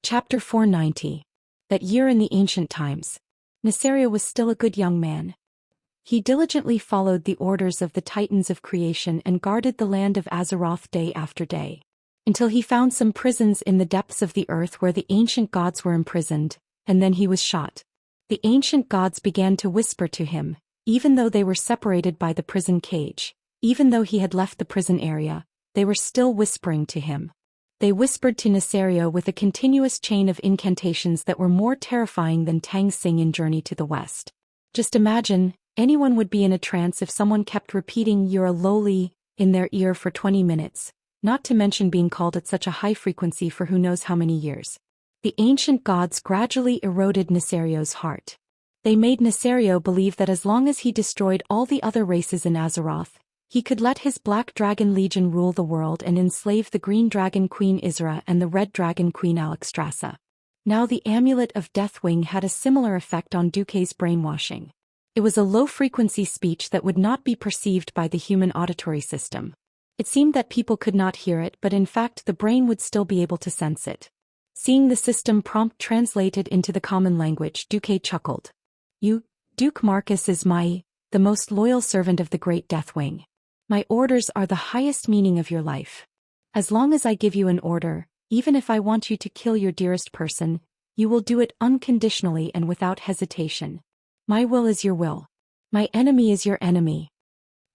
Chapter 490. That year in the ancient times. Nesario was still a good young man. He diligently followed the orders of the Titans of creation and guarded the land of Azeroth day after day. Until he found some prisons in the depths of the earth where the ancient gods were imprisoned, and then he was shot. The ancient gods began to whisper to him, even though they were separated by the prison cage, even though he had left the prison area, they were still whispering to him. They whispered to Nesario with a continuous chain of incantations that were more terrifying than Tang Xing in Journey to the West. Just imagine, anyone would be in a trance if someone kept repeating "you're a lowly" in their ear for 20 minutes, not to mention being called at such a high frequency for who knows how many years. The ancient gods gradually eroded Nesario's heart. They made Nesario believe that as long as he destroyed all the other races in Azeroth, he could let his Black Dragon Legion rule the world and enslave the Green Dragon Queen Isra and the Red Dragon Queen Alexstrasza. Now the Amulet of Deathwing had a similar effect on Duque's brainwashing. It was a low-frequency speech that would not be perceived by the human auditory system. It seemed that people could not hear it, but in fact the brain would still be able to sense it. Seeing the system prompt translated into the common language, Duque chuckled. "You, Duke Marcus is the most loyal servant of the Great Deathwing. My orders are the highest meaning of your life. As long as I give you an order, even if I want you to kill your dearest person, you will do it unconditionally and without hesitation. My will is your will. My enemy is your enemy."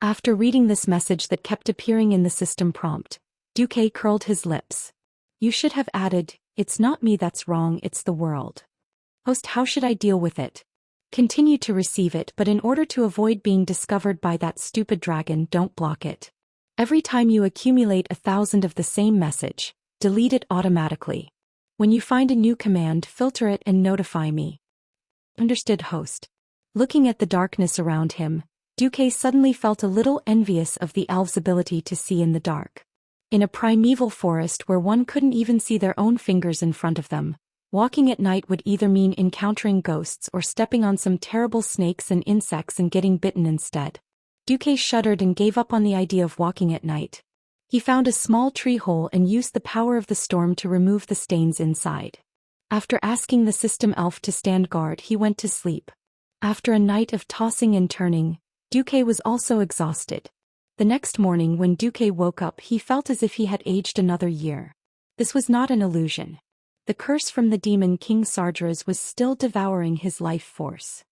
After reading this message that kept appearing in the system prompt, Duque curled his lips. "You should have added, 'It's not me that's wrong, it's the world.' Host, how should I deal with it? Continue to receive it, but in order to avoid being discovered by that stupid dragon, don't block it. Every time you accumulate 1,000 of the same message, delete it automatically. When you find a new command, filter it and notify me." Understood, host. Looking at the darkness around him, Duque suddenly felt a little envious of the elves' ability to see in the dark. In a primeval forest where one couldn't even see their own fingers in front of them, walking at night would either mean encountering ghosts or stepping on some terrible snakes and insects and getting bitten instead. Duque shuddered and gave up on the idea of walking at night. He found a small tree hole and used the power of the storm to remove the stains inside. After asking the system elf to stand guard, he went to sleep. After a night of tossing and turning, Duque was also exhausted. The next morning when Duque woke up, he felt as if he had aged another year. This was not an illusion. The curse from the demon King Sargeras was still devouring his life force.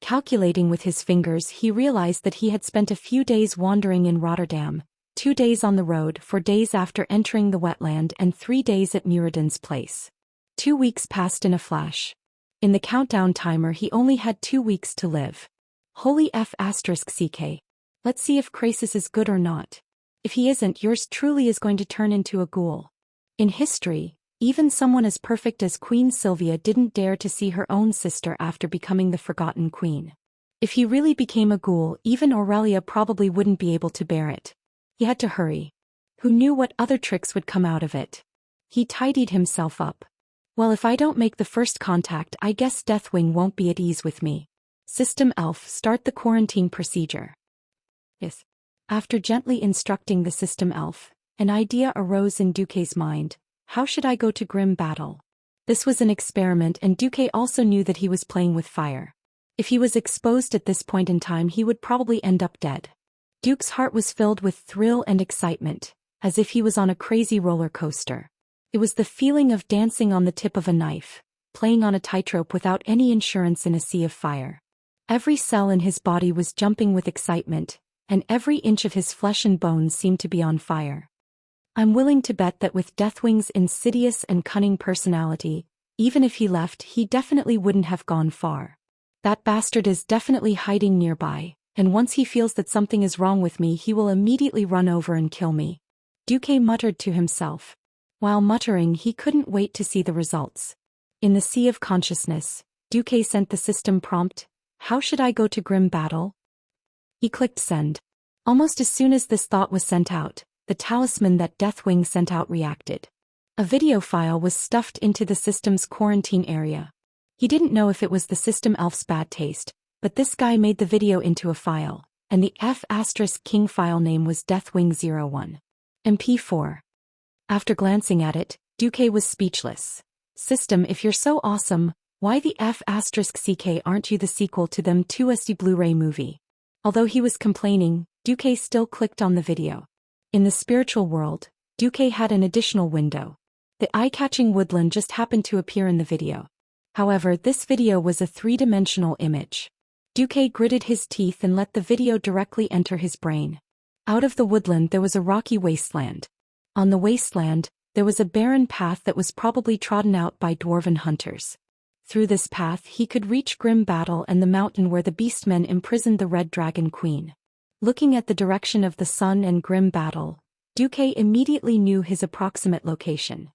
Calculating with his fingers, he realized that he had spent a few days wandering in Rotterdam, 2 days on the road, 4 days after entering the wetland, and 3 days at Muradin's place. 2 weeks passed in a flash. In the countdown timer he only had 2 weeks to live. Holy F***CK. Let's see if Krasis is good or not. If he isn't, yours truly is going to turn into a ghoul. In history, even someone as perfect as Queen Sylvia didn't dare to see her own sister after becoming the Forgotten Queen. If he really became a ghoul, even Aurelia probably wouldn't be able to bear it. He had to hurry. Who knew what other tricks would come out of it? He tidied himself up. Well, if I don't make the first contact, I guess Deathwing won't be at ease with me. System elf, start the quarantine procedure. Yes. After gently instructing the system elf, an idea arose in Duque's mind. How should I go to grim battle? This was an experiment, and Duque also knew that he was playing with fire. If he was exposed at this point in time, he would probably end up dead. Duke's heart was filled with thrill and excitement, as if he was on a crazy roller coaster. It was the feeling of dancing on the tip of a knife, playing on a tightrope without any insurance in a sea of fire. Every cell in his body was jumping with excitement, and every inch of his flesh and bones seemed to be on fire. I'm willing to bet that with Deathwing's insidious and cunning personality, even if he left, he definitely wouldn't have gone far. That bastard is definitely hiding nearby, and once he feels that something is wrong with me, he will immediately run over and kill me. Duque muttered to himself. While muttering, he couldn't wait to see the results. In the sea of consciousness, Duque sent the system prompt, "How should I go to grim battle?" He clicked send. Almost as soon as this thought was sent out, the talisman that Deathwing sent out reacted. A video file was stuffed into the system's quarantine area. He didn't know if it was the system elf's bad taste, but this guy made the video into a file, and the F***King file name was Deathwing 01. MP4. After glancing at it, Duque was speechless. System, if you're so awesome, why the F***CK aren't you the sequel to them 2SD Blu-ray movie? Although he was complaining, Duque still clicked on the video. In the spiritual world, Duque had an additional window. The eye-catching woodland just happened to appear in the video. However, this video was a three-dimensional image. Duque gritted his teeth and let the video directly enter his brain. Out of the woodland there was a rocky wasteland. On the wasteland, there was a barren path that was probably trodden out by dwarven hunters. Through this path he could reach Grim Battle and the mountain where the beastmen imprisoned the Red Dragon Queen. Looking at the direction of the sun and Grim Battle, Duque immediately knew his approximate location.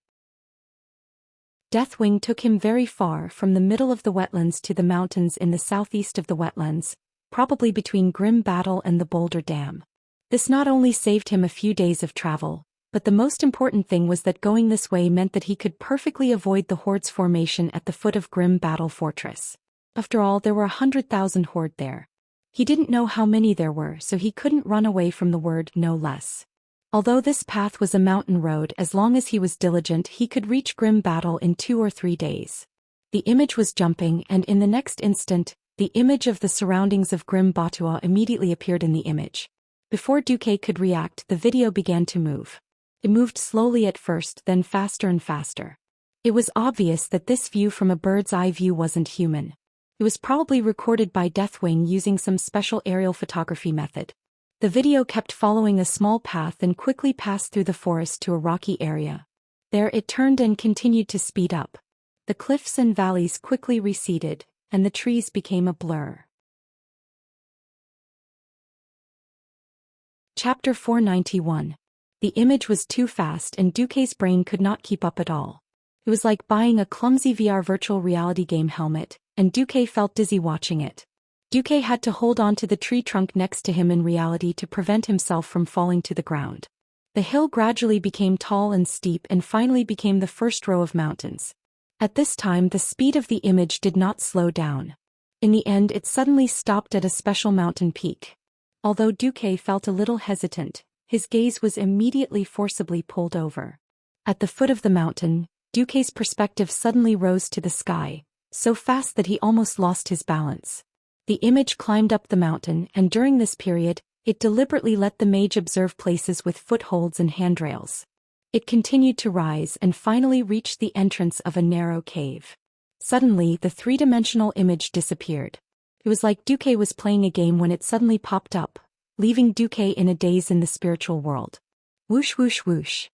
Deathwing took him very far from the middle of the wetlands to the mountains in the southeast of the wetlands, probably between Grim Battle and the Boulder Dam. This not only saved him a few days of travel, but the most important thing was that going this way meant that he could perfectly avoid the Horde's formation at the foot of Grim Battle Fortress. After all, there were 100,000 Horde there. He didn't know how many there were, so he couldn't run away from the word, no less. Although this path was a mountain road, as long as he was diligent he could reach Grim Battle in 2 or 3 days. The image was jumping, and in the next instant, the image of the surroundings of Grim Battle immediately appeared in the image. Before Duque could react, the video began to move. It moved slowly at first, then faster and faster. It was obvious that this view from a bird's eye view wasn't human. It was probably recorded by Deathwing using some special aerial photography method. The video kept following a small path and quickly passed through the forest to a rocky area. There it turned and continued to speed up. The cliffs and valleys quickly receded, and the trees became a blur. Chapter 491. The image was too fast and Duque's brain could not keep up at all. It was like buying a clumsy VR virtual reality game helmet, and Duque felt dizzy watching it. Duque had to hold on to the tree trunk next to him in reality to prevent himself from falling to the ground. The hill gradually became tall and steep and finally became the first row of mountains. At this time the speed of the image did not slow down. In the end it suddenly stopped at a special mountain peak. Although Duque felt a little hesitant, his gaze was immediately forcibly pulled over. At the foot of the mountain, Duque's perspective suddenly rose to the sky, so fast that he almost lost his balance. The image climbed up the mountain, and during this period, it deliberately let the mage observe places with footholds and handrails. It continued to rise and finally reached the entrance of a narrow cave. Suddenly, the three-dimensional image disappeared. It was like Duque was playing a game when it suddenly popped up, leaving Duque in a daze in the spiritual world. Whoosh whoosh whoosh.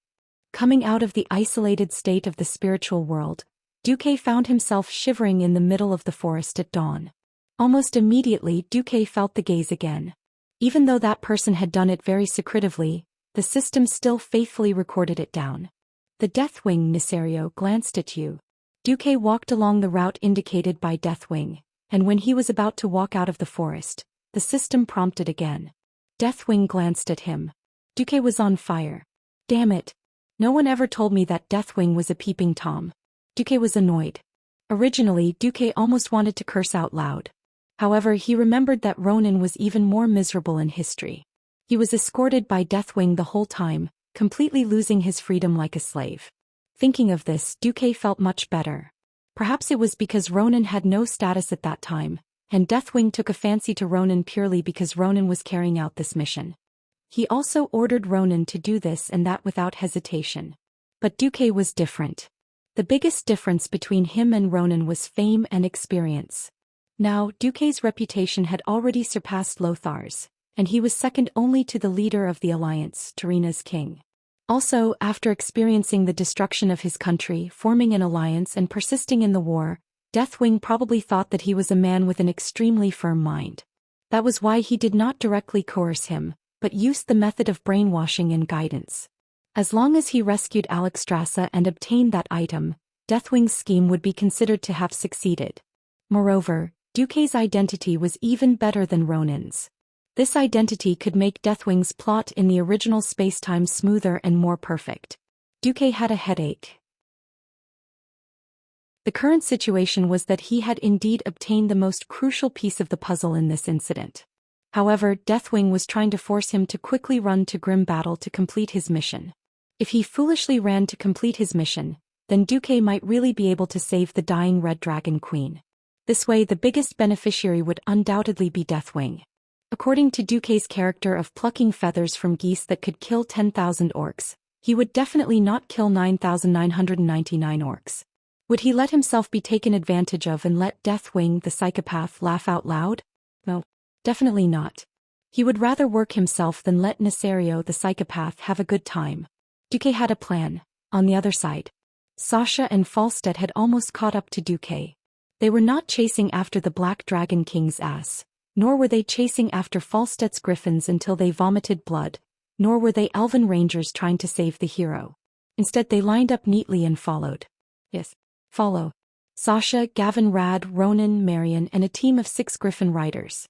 Coming out of the isolated state of the spiritual world, Duque found himself shivering in the middle of the forest at dawn. Almost immediately Duque felt the gaze again. Even though that person had done it very secretively, the system still faithfully recorded it down. The Deathwing Nisario glanced at you. Duque walked along the route indicated by Deathwing, and when he was about to walk out of the forest, the system prompted again. Deathwing glanced at him. Duque was on fire. Damn it. No one ever told me that Deathwing was a peeping Tom. Duque was annoyed. Originally, Duque almost wanted to curse out loud. However, he remembered that Ronin was even more miserable in history. He was escorted by Deathwing the whole time, completely losing his freedom like a slave. Thinking of this, Duque felt much better. Perhaps it was because Ronin had no status at that time, and Deathwing took a fancy to Ronin purely because Ronin was carrying out this mission. He also ordered Ronin to do this and that without hesitation. But Duque was different. The biggest difference between him and Ronin was fame and experience. Now, Duque's reputation had already surpassed Lothar's, and he was second only to the leader of the alliance, Tarina's king. Also, after experiencing the destruction of his country, forming an alliance and persisting in the war, Deathwing probably thought that he was a man with an extremely firm mind. That was why he did not directly coerce him, but used the method of brainwashing and guidance. As long as he rescued Alexstrasza and obtained that item, Deathwing's scheme would be considered to have succeeded. Moreover, Duque's identity was even better than Ronin's. This identity could make Deathwing's plot in the original spacetime smoother and more perfect. Duque had a headache. The current situation was that he had indeed obtained the most crucial piece of the puzzle in this incident. However, Deathwing was trying to force him to quickly run to Grim Battle to complete his mission. If he foolishly ran to complete his mission, then Duque might really be able to save the dying Red Dragon Queen. This way the biggest beneficiary would undoubtedly be Deathwing. According to Duque's character of plucking feathers from geese that could kill 10,000 orcs, he would definitely not kill 9,999 orcs. Would he let himself be taken advantage of and let Deathwing the psychopath laugh out loud? No, definitely not. He would rather work himself than let Nesario the psychopath have a good time. Duque had a plan. On the other side, Sasha and Falstead had almost caught up to Duque. They were not chasing after the Black Dragon King's ass, nor were they chasing after Falstead's griffins until they vomited blood, nor were they elven rangers trying to save the hero. Instead they lined up neatly and followed. Yes, follow. Sasha, Gavin Rad, Ronan, Marion and a team of 6 griffin riders.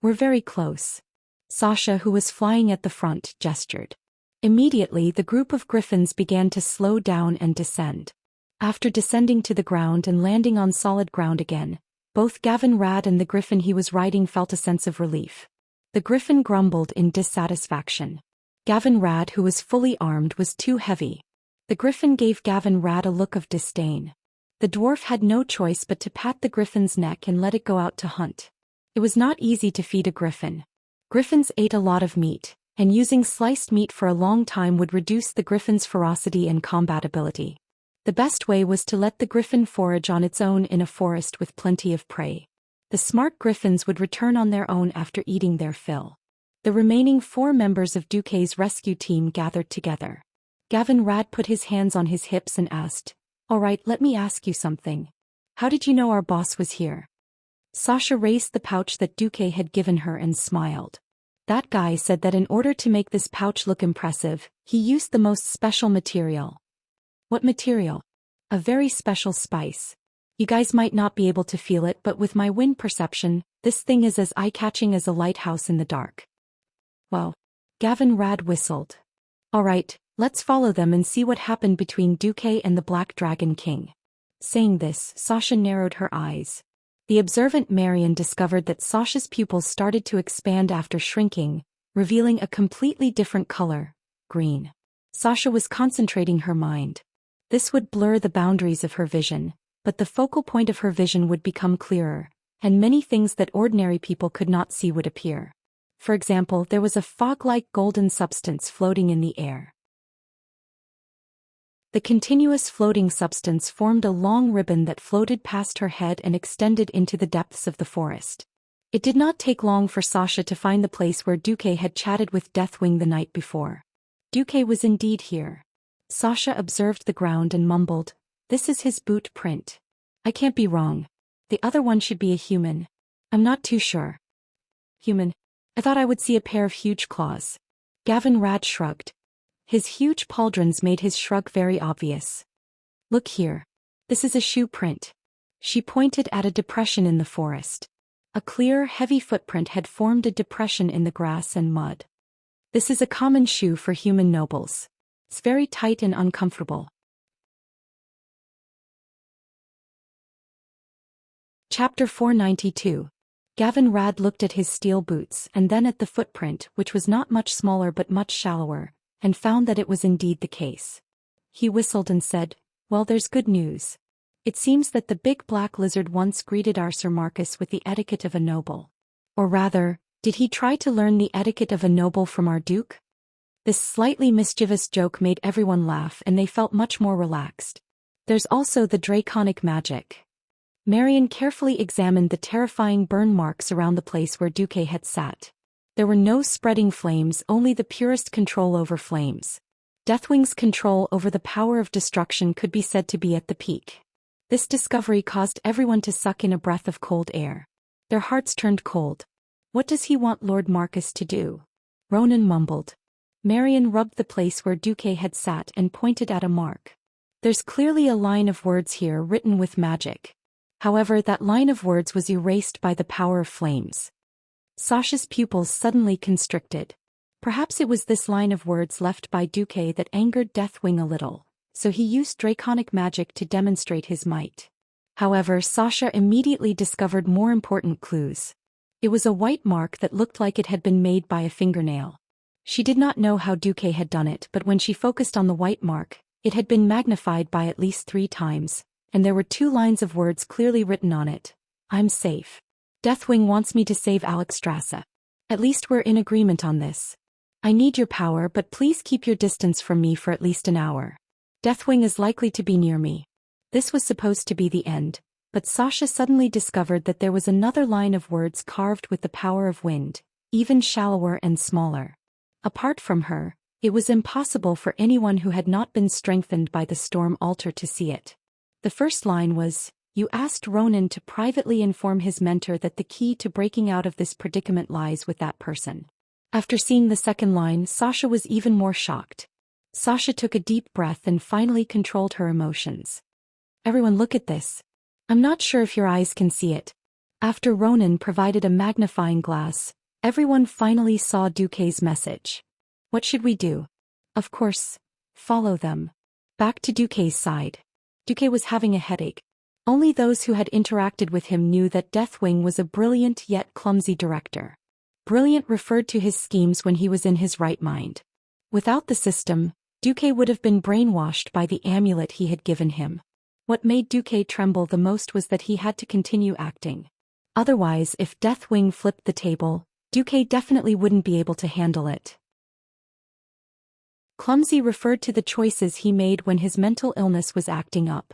We're very close. Sasha, who was flying at the front, gestured. Immediately the group of griffins began to slow down and descend. After descending to the ground and landing on solid ground again, both Gavin Rad and the griffin he was riding felt a sense of relief. The griffin grumbled in dissatisfaction. Gavin Rad, who was fully armed, was too heavy. The griffin gave Gavin Rad a look of disdain. The dwarf had no choice but to pat the griffin's neck and let it go out to hunt. It was not easy to feed a griffin. Griffins ate a lot of meat, and using sliced meat for a long time would reduce the griffin's ferocity and combat ability. The best way was to let the griffin forage on its own in a forest with plenty of prey. The smart griffins would return on their own after eating their fill. The remaining 4 members of Duque's rescue team gathered together. Gavin Rad put his hands on his hips and asked, "All right, let me ask you something. How did you know our boss was here?" Sasha raised the pouch that Duque had given her and smiled. That guy said that in order to make this pouch look impressive, he used the most special material. What material? A very special spice. You guys might not be able to feel it, but with my wind perception, this thing is as eye-catching as a lighthouse in the dark. Well, Gavin Rad whistled. All right, let's follow them and see what happened between Duque and the Black Dragon King. Saying this, Sasha narrowed her eyes. The observant Marion discovered that Sasha's pupils started to expand after shrinking, revealing a completely different color, green. Sasha was concentrating her mind. This would blur the boundaries of her vision, but the focal point of her vision would become clearer, and many things that ordinary people could not see would appear. For example, there was a fog-like golden substance floating in the air. The continuous floating substance formed a long ribbon that floated past her head and extended into the depths of the forest. It did not take long for Sasha to find the place where Duque had chatted with Deathwing the night before. Duque was indeed here. Sasha observed the ground and mumbled, "This is his boot print. I can't be wrong. The other one should be a human. I'm not too sure." Human? I thought I would see a pair of huge claws. Gavin Rad shrugged. His huge pauldrons made his shrug very obvious. Look here. This is a shoe print. She pointed at a depression in the forest. A clear, heavy footprint had formed a depression in the grass and mud. This is a common shoe for human nobles. It's very tight and uncomfortable. Chapter 492. Gavin Rad looked at his steel boots and then at the footprint, which was not much smaller but much shallower, and found that it was indeed the case. He whistled and said, "Well, there's good news. It seems that the big black lizard once greeted our Sir Marcus with the etiquette of a noble. Or rather, did he try to learn the etiquette of a noble from our duke?" This slightly mischievous joke made everyone laugh and they felt much more relaxed. There's also the draconic magic. Marion carefully examined the terrifying burn marks around the place where Duque had sat. There were no spreading flames, only the purest control over flames. Deathwing's control over the power of destruction could be said to be at the peak. This discovery caused everyone to suck in a breath of cold air. Their hearts turned cold. What does he want Lord Marcus to do? Ronan mumbled. Marion rubbed the place where Duque had sat and pointed at a mark. There's clearly a line of words here written with magic. However, that line of words was erased by the power of flames. Sasha's pupils suddenly constricted. Perhaps it was this line of words left by Duque that angered Deathwing a little, so he used draconic magic to demonstrate his might. However, Sasha immediately discovered more important clues. It was a white mark that looked like it had been made by a fingernail. She did not know how Duque had done it, but when she focused on the white mark, it had been magnified by at least 3 times, and there were 2 lines of words clearly written on it. I'm safe. Deathwing wants me to save Alexstrasza. At least we're in agreement on this. I need your power, but please keep your distance from me for at least an hour. Deathwing is likely to be near me. This was supposed to be the end, but Sasha suddenly discovered that there was another line of words carved with the power of wind, even shallower and smaller. Apart from her, it was impossible for anyone who had not been strengthened by the storm altar to see it. The first line was, "You asked Ronan to privately inform his mentor that the key to breaking out of this predicament lies with that person." After seeing the second line, Sasha was even more shocked. Sasha took a deep breath and finally controlled her emotions. Everyone, look at this. I'm not sure if your eyes can see it. After Ronan provided a magnifying glass, everyone finally saw Duque's message. What should we do? Of course, follow them. Back to Duque's side. Duque was having a headache. Only those who had interacted with him knew that Deathwing was a brilliant yet clumsy director. Brilliant referred to his schemes when he was in his right mind. Without the system, Duque would have been brainwashed by the amulet he had given him. What made Duque tremble the most was that he had to continue acting. Otherwise, if Deathwing flipped the table, Duque definitely wouldn't be able to handle it. Clumsy referred to the choices he made when his mental illness was acting up.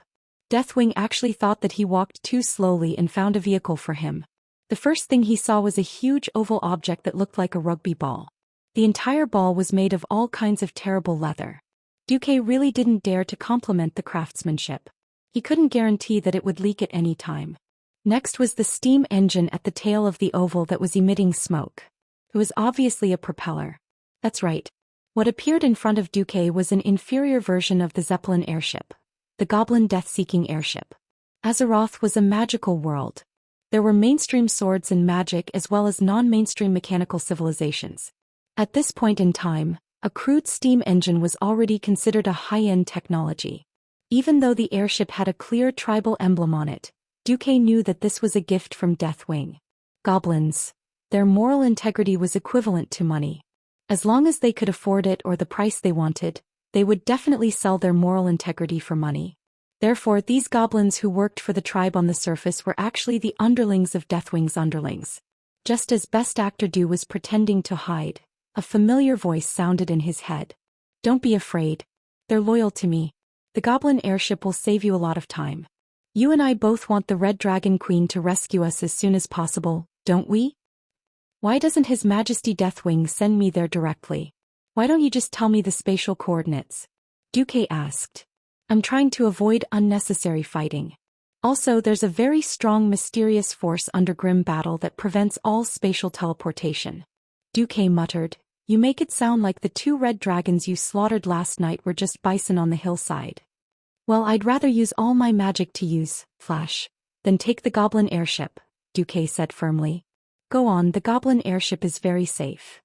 Deathwing actually thought that he walked too slowly and found a vehicle for him. The first thing he saw was a huge oval object that looked like a rugby ball. The entire ball was made of all kinds of terrible leather. Duque really didn't dare to compliment the craftsmanship. He couldn't guarantee that it would leak at any time. Next was the steam engine at the tail of the oval that was emitting smoke. It was obviously a propeller. That's right. What appeared in front of Duque was an inferior version of the Zeppelin airship, the Goblin death-seeking airship. Azeroth was a magical world. There were mainstream swords and magic as well as non-mainstream mechanical civilizations. At this point in time, a crude steam engine was already considered a high-end technology. Even though the airship had a clear tribal emblem on it, Duque knew that this was a gift from Deathwing. Goblins. Their moral integrity was equivalent to money. As long as they could afford it or the price they wanted, they would definitely sell their moral integrity for money. Therefore, these goblins who worked for the tribe on the surface were actually the underlings of Deathwing's underlings. Just as Best Actor Du was pretending to hide, a familiar voice sounded in his head. Don't be afraid. They're loyal to me. The Goblin airship will save you a lot of time. You and I both want the Red Dragon Queen to rescue us as soon as possible, don't we? Why doesn't His Majesty Deathwing send me there directly? Why don't you just tell me the spatial coordinates? Duque asked. I'm trying to avoid unnecessary fighting. Also, there's a very strong mysterious force under Grim Battle that prevents all spatial teleportation. Duque muttered, You make it sound like the 2 red dragons you slaughtered last night were just bison on the hillside. Well, I'd rather use all my magic to use, Flash, than take the Goblin airship, Duque said firmly. Go on, the Goblin airship is very safe.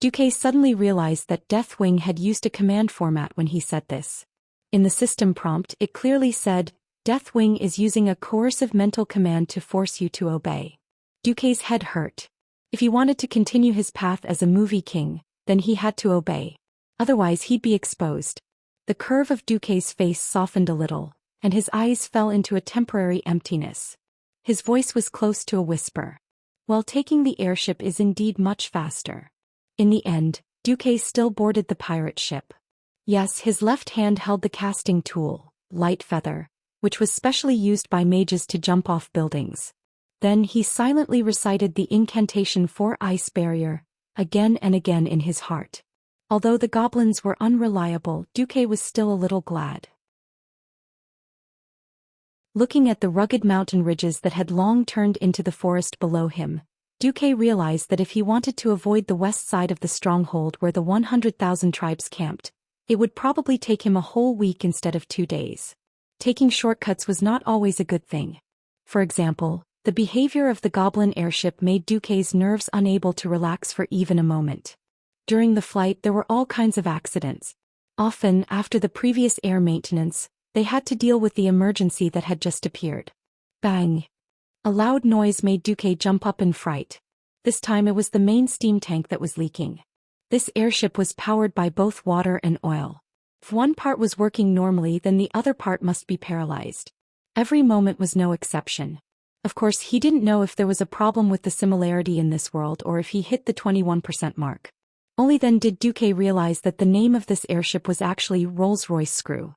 Duque suddenly realized that Deathwing had used a command format when he said this. In the system prompt, it clearly said, Deathwing is using a coercive mental command to force you to obey. Duque's head hurt. If he wanted to continue his path as a movie king, then he had to obey. Otherwise he'd be exposed. The curve of Duque's face softened a little, and his eyes fell into a temporary emptiness. His voice was close to a whisper. Well, taking the airship is indeed much faster. In the end, Duque still boarded the pirate ship. Yes, his left hand held the casting tool, Light Feather, which was specially used by mages to jump off buildings. Then he silently recited the incantation for Ice Barrier, again and again in his heart. Although the goblins were unreliable, Duque was still a little glad. Looking at the rugged mountain ridges that had long turned into the forest below him, Duque realized that if he wanted to avoid the west side of the stronghold where the 100,000 tribes camped, it would probably take him a whole week instead of 2 days. Taking shortcuts was not always a good thing. For example, the behavior of the Goblin airship made Duque's nerves unable to relax for even a moment. During the flight there were all kinds of accidents. Often, after the previous air maintenance, they had to deal with the emergency that had just appeared. Bang! A loud noise made Duque jump up in fright. This time it was the main steam tank that was leaking. This airship was powered by both water and oil. If one part was working normally, then the other part must be paralyzed. Every moment was no exception. Of course, he didn't know if there was a problem with the similarity in this world or if he hit the 21% mark. Only then did Duque realize that the name of this airship was actually Rolls-Royce Screw.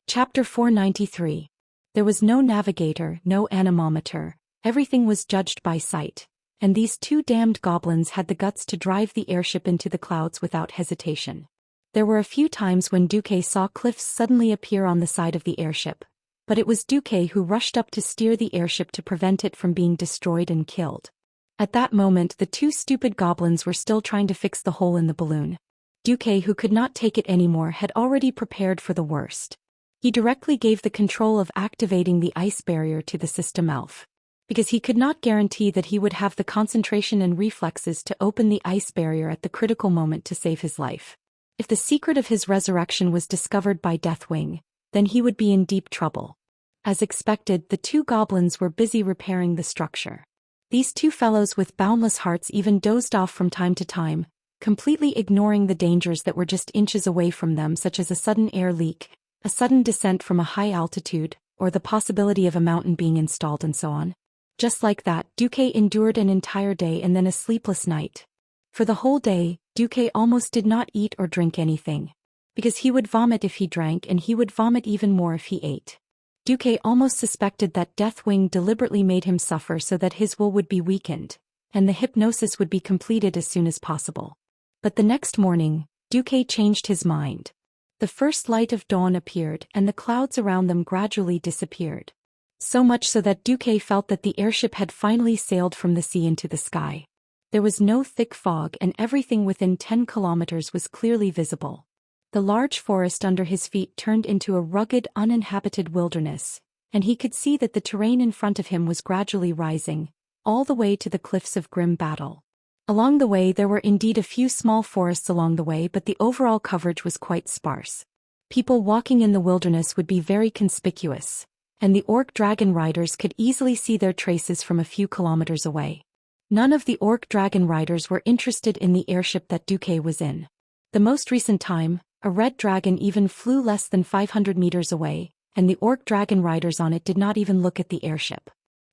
Chapter 493. There was no navigator, no anemometer, everything was judged by sight, and these two damned goblins had the guts to drive the airship into the clouds without hesitation. There were a few times when Duque saw cliffs suddenly appear on the side of the airship, but it was Duque who rushed up to steer the airship to prevent it from being destroyed and killed. At that moment, the two stupid goblins were still trying to fix the hole in the balloon. Duque, who could not take it anymore, had already prepared for the worst. He directly gave the control of activating the ice barrier to the system elf, because he could not guarantee that he would have the concentration and reflexes to open the ice barrier at the critical moment to save his life. If the secret of his resurrection was discovered by Deathwing, then he would be in deep trouble. As expected, the two goblins were busy repairing the structure. These two fellows with boundless hearts even dozed off from time to time, completely ignoring the dangers that were just inches away from them, such as a sudden air leak, a sudden descent from a high altitude, or the possibility of a mountain being installed and so on. Just like that, Duque endured an entire day and then a sleepless night. For the whole day, Duque almost did not eat or drink anything, because he would vomit if he drank and he would vomit even more if he ate. Duque almost suspected that Deathwing deliberately made him suffer so that his will would be weakened, and the hypnosis would be completed as soon as possible. But the next morning, Duque changed his mind. The first light of dawn appeared and the clouds around them gradually disappeared. So much so that Duque felt that the airship had finally sailed from the sea into the sky. There was no thick fog and everything within 10 kilometers was clearly visible. The large forest under his feet turned into a rugged, uninhabited wilderness, and he could see that the terrain in front of him was gradually rising, all the way to the cliffs of Grim Battle. Along the way there were indeed a few small forests along the way, but the overall coverage was quite sparse. People walking in the wilderness would be very conspicuous, and the orc dragon riders could easily see their traces from a few kilometers away. None of the orc dragon riders were interested in the airship that Duque was in. The most recent time, a red dragon even flew less than 500 meters away, and the orc dragon riders on it did not even look at the airship.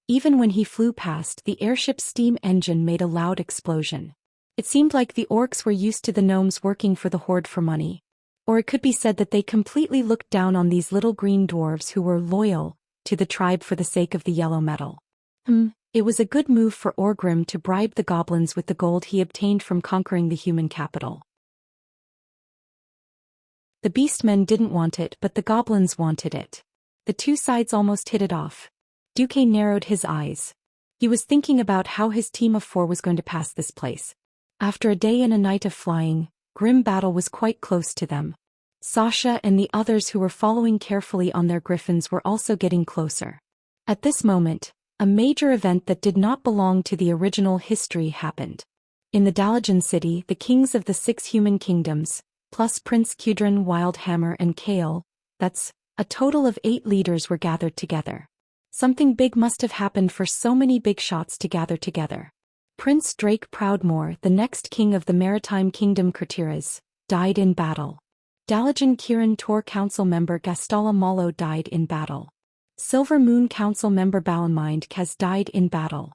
Even when he flew past, the airship's steam engine made a loud explosion. It seemed like the orcs were used to the gnomes working for the horde for money. Or it could be said that they completely looked down on these little green dwarves who were loyal to the tribe for the sake of the yellow metal. It was a good move for Orgrim to bribe the goblins with the gold he obtained from conquering the human capital. The beastmen didn't want it, but the goblins wanted it. The two sides almost hit it off. Duque narrowed his eyes. He was thinking about how his team of 4 was going to pass this place. After a day and a night of flying, Grim Battle was quite close to them. Sasha and the others who were following carefully on their griffins were also getting closer. At this moment, a major event that did not belong to the original history happened. In the Dalajan city, the kings of the 6 human kingdoms, plus Prince Kudrin, Wildhammer and Kale, that's a total of 8 leaders, were gathered together. Something big must have happened for so many big shots to gather together. Prince Drake Proudmoore, the next king of the maritime kingdom Kurtiras, died in battle. Dalajan Kirin Tor council member Gastala Malo died in battle. Silver Moon council member Balanmind Kaz died in battle.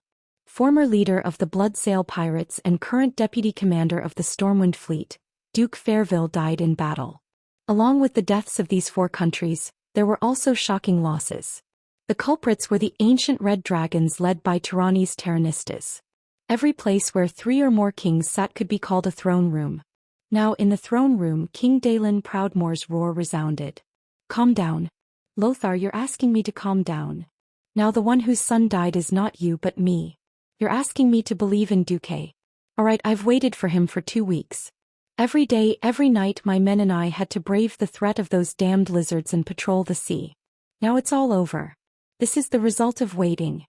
Former leader of the Bloodsail Pirates and current deputy commander of the Stormwind Fleet, Duke Fairville, died in battle. Along with the deaths of these 4 countries, there were also shocking losses. The culprits were the ancient red dragons led by Tyrannis Terranistas. Every place where 3 or more kings sat could be called a throne room. Now in the throne room, King Dalen Proudmoore's roar resounded. "Calm down. Lothar, you're asking me to calm down. Now the one whose son died is not you but me. You're asking me to believe in Duque. Alright, I've waited for him for 2 weeks. Every day, every night my men and I had to brave the threat of those damned lizards and patrol the sea. Now it's all over. This is the result of waiting."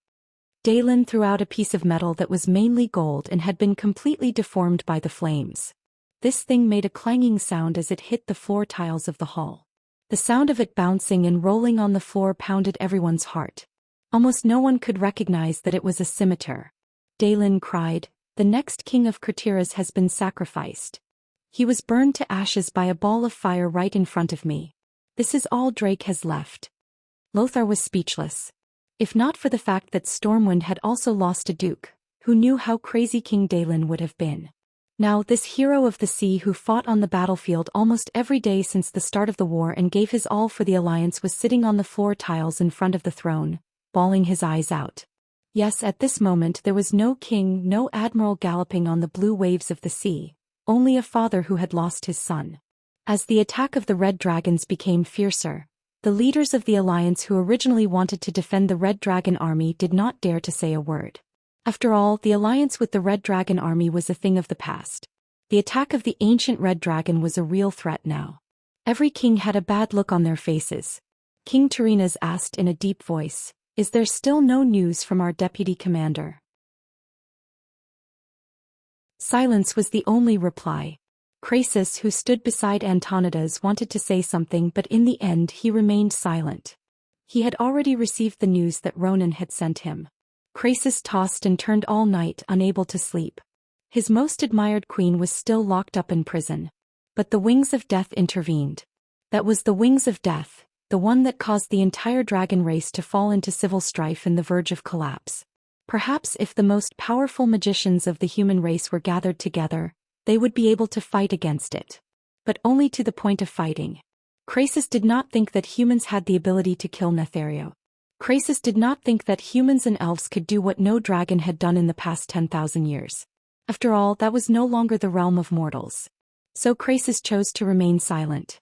Dalen threw out a piece of metal that was mainly gold and had been completely deformed by the flames. This thing made a clanging sound as it hit the floor tiles of the hall. The sound of it bouncing and rolling on the floor pounded everyone's heart. Almost no one could recognize that it was a scimitar. Daelin cried, "The next king of Kurtiras has been sacrificed. He was burned to ashes by a ball of fire right in front of me. This is all Drake has left." Lothar was speechless. If not for the fact that Stormwind had also lost a duke, who knew how crazy King Daelin would have been. Now this hero of the sea who fought on the battlefield almost every day since the start of the war and gave his all for the alliance was sitting on the floor tiles in front of the throne, bawling his eyes out. Yes, at this moment there was no king, no admiral galloping on the blue waves of the sea, only a father who had lost his son. As the attack of the Red Dragons became fiercer, the leaders of the alliance who originally wanted to defend the Red Dragon army did not dare to say a word. After all, the alliance with the Red Dragon army was a thing of the past. The attack of the ancient Red Dragon was a real threat now. Every king had a bad look on their faces. King Tyrrhenas asked in a deep voice, "Is there still no news from our deputy commander?" Silence was the only reply. Croesus, who stood beside Antonidas, wanted to say something, but in the end he remained silent. He had already received the news that Ronan had sent him. Croesus tossed and turned all night, unable to sleep. His most admired queen was still locked up in prison. But the wings of death intervened. That was the wings of death, the one that caused the entire dragon race to fall into civil strife and the verge of collapse. Perhaps if the most powerful magicians of the human race were gathered together, they would be able to fight against it. But only to the point of fighting. Croesus did not think that humans had the ability to kill Nethario. Croesus did not think that humans and elves could do what no dragon had done in the past 10,000 years. After all, that was no longer the realm of mortals. So Croesus chose to remain silent.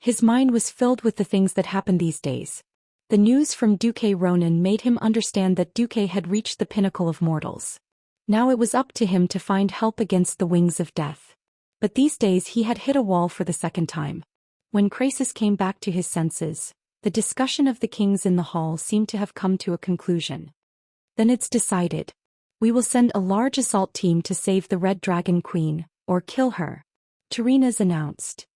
His mind was filled with the things that happened these days. The news from Duke Ronan made him understand that Duke had reached the pinnacle of mortals. Now it was up to him to find help against the wings of death. But these days he had hit a wall for the second time. When Croesus came back to his senses, the discussion of the kings in the hall seemed to have come to a conclusion. "Then it's decided. We will send a large assault team to save the Red Dragon Queen, or kill her," Tyrrhenas announced.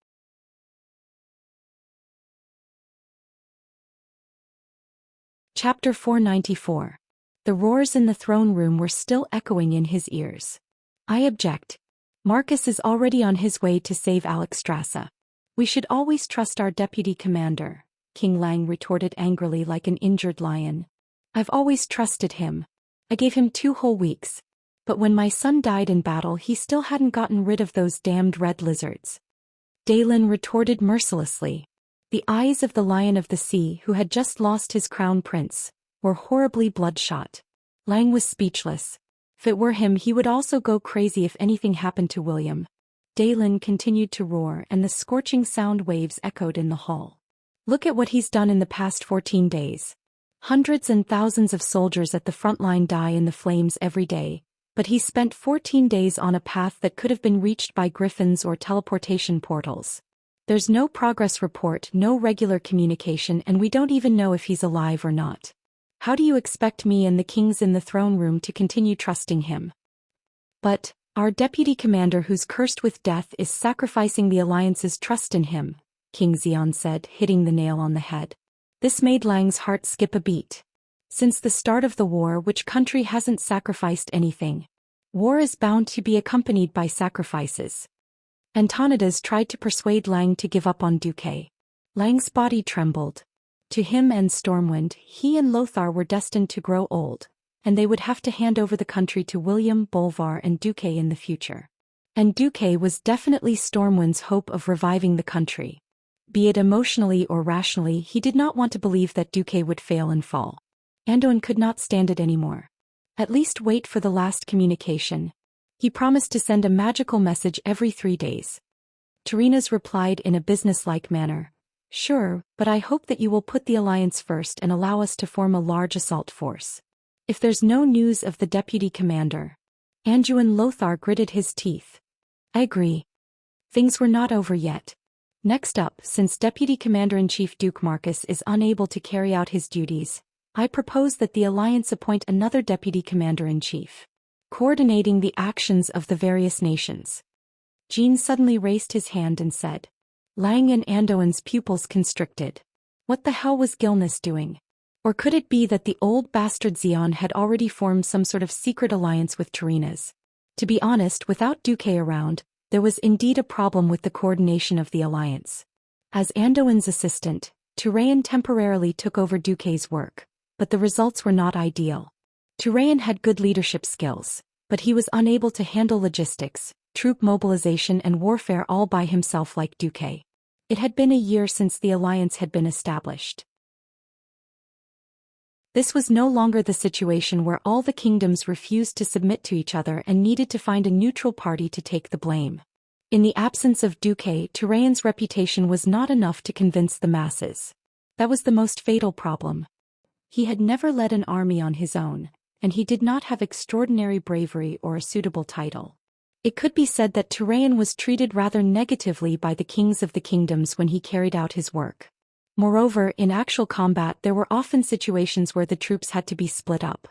Chapter 494. The roars in the throne room were still echoing in his ears. "I object. Marcus is already on his way to save Alexstrasza. We should always trust our deputy commander," King Lang retorted angrily like an injured lion. "I've always trusted him. I gave him 2 whole weeks. But when my son died in battle he still hadn't gotten rid of those damned red lizards." Daelin retorted mercilessly. The eyes of the Lion of the Sea, who had just lost his crown prince, were horribly bloodshot. Lang was speechless. If it were him he would also go crazy if anything happened to William. Daelin continued to roar and the scorching sound waves echoed in the hall. "Look at what he's done in the past 14 days. Hundreds and thousands of soldiers at the front line die in the flames every day, but he spent 14 days on a path that could have been reached by griffins or teleportation portals. There's no progress report, no regular communication, and we don't even know if he's alive or not. How do you expect me and the kings in the throne room to continue trusting him?" "But our deputy commander who's cursed with death is sacrificing the alliance's trust in him," King Xian said, hitting the nail on the head. This made Lang's heart skip a beat. Since the start of the war, which country hasn't sacrificed anything? War is bound to be accompanied by sacrifices. Antonidas tried to persuade Lang to give up on Duque. Lang's body trembled. To him and Stormwind, he and Lothar were destined to grow old, and they would have to hand over the country to William, Bolvar and Duque in the future. And Duque was definitely Stormwind's hope of reviving the country. Be it emotionally or rationally, he did not want to believe that Duque would fail and fall. Anduin could not stand it anymore. At least wait for the last communication. He promised to send a magical message every 3 days. Tyrrhenas replied in a businesslike manner, "Sure, but I hope that you will put the alliance first and allow us to form a large assault force. If there's no news of the deputy commander." Anduin Lothar gritted his teeth. "I agree. Things were not over yet. Next up, since Deputy Commander-in-Chief Duke Marcus is unable to carry out his duties, I propose that the alliance appoint another Deputy Commander-in-Chief, coordinating the actions of the various nations." Jean suddenly raised his hand and said. Lang and Anduin's pupils constricted. What the hell was Gilnis doing? Or could it be that the old bastard Xian had already formed some sort of secret alliance with Tarina's? To be honest, without Duque around, there was indeed a problem with the coordination of the alliance. As Anduin's assistant, Turayan temporarily took over Duque's work, but the results were not ideal. Turayan had good leadership skills, but he was unable to handle logistics, troop mobilization and warfare all by himself like Duque. It had been a year since the alliance had been established. This was no longer the situation where all the kingdoms refused to submit to each other and needed to find a neutral party to take the blame. In the absence of Duque, Turayan's reputation was not enough to convince the masses. That was the most fatal problem. He had never led an army on his own, and he did not have extraordinary bravery or a suitable title. It could be said that Turayan was treated rather negatively by the kings of the kingdoms when he carried out his work. Moreover, in actual combat there were often situations where the troops had to be split up.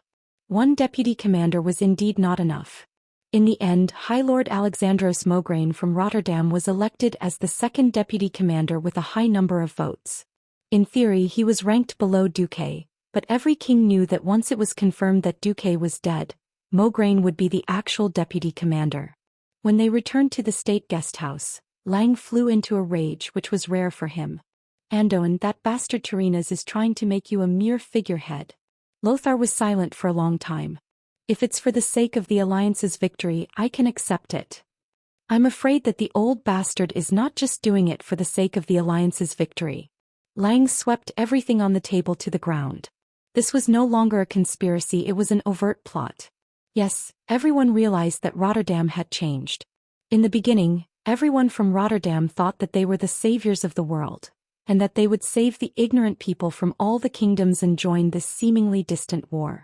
One deputy commander was indeed not enough. In the end, High Lord Alexandros Mograine from Rotterdam was elected as the second deputy commander with a high number of votes. In theory he was ranked below Duque, but every king knew that once it was confirmed that Duque was dead, Mograine would be the actual deputy commander. When they returned to the state guest house, Lang flew into a rage which was rare for him. Anduin, that bastard Tarina's is trying to make you a mere figurehead. Lothar was silent for a long time. If it's for the sake of the Alliance's victory, I can accept it. I'm afraid that the old bastard is not just doing it for the sake of the Alliance's victory. Lang swept everything on the table to the ground. This was no longer a conspiracy, it was an overt plot. Yes, everyone realized that Rotterdam had changed. In the beginning, everyone from Rotterdam thought that they were the saviors of the world, and that they would save the ignorant people from all the kingdoms and join this seemingly distant war.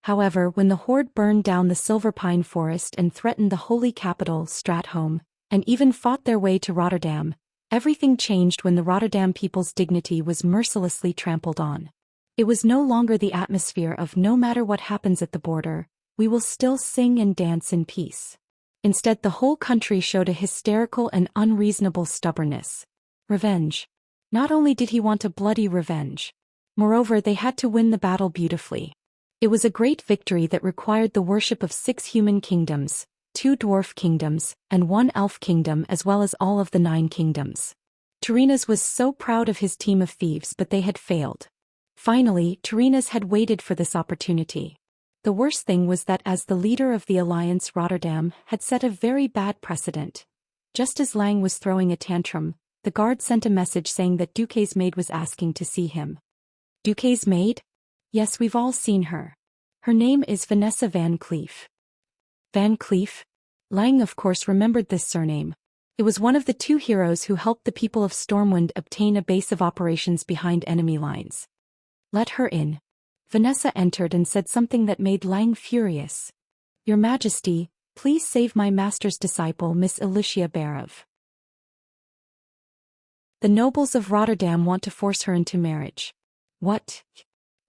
However, when the horde burned down the Silver Pine Forest and threatened the holy capital, Stratholm, and even fought their way to Rotterdam, everything changed when the Rotterdam people's dignity was mercilessly trampled on. It was no longer the atmosphere of no matter what happens at the border, we will still sing and dance in peace. Instead, the whole country showed a hysterical and unreasonable stubbornness. Revenge. Not only did he want a bloody revenge. Moreover, they had to win the battle beautifully. It was a great victory that required the worship of 6 human kingdoms, 2 dwarf kingdoms, and 1 elf kingdom as well as all of the 9 kingdoms. Tarina's was so proud of his team of thieves, but they had failed. Finally, Tarina's had waited for this opportunity. The worst thing was that as the leader of the alliance, Rotterdam had set a very bad precedent. Just as Lang was throwing a tantrum, the guard sent a message saying that Duque's maid was asking to see him. Duque's maid? Yes, we've all seen her. Her name is Vanessa Van Cleef. Van Cleef? Lang of course remembered this surname. It was one of the 2 heroes who helped the people of Stormwind obtain a base of operations behind enemy lines. Let her in. Vanessa entered and said something that made Lang furious. Your Majesty, please save my master's disciple Miss Alicia Barov. The nobles of Rotterdam want to force her into marriage. What?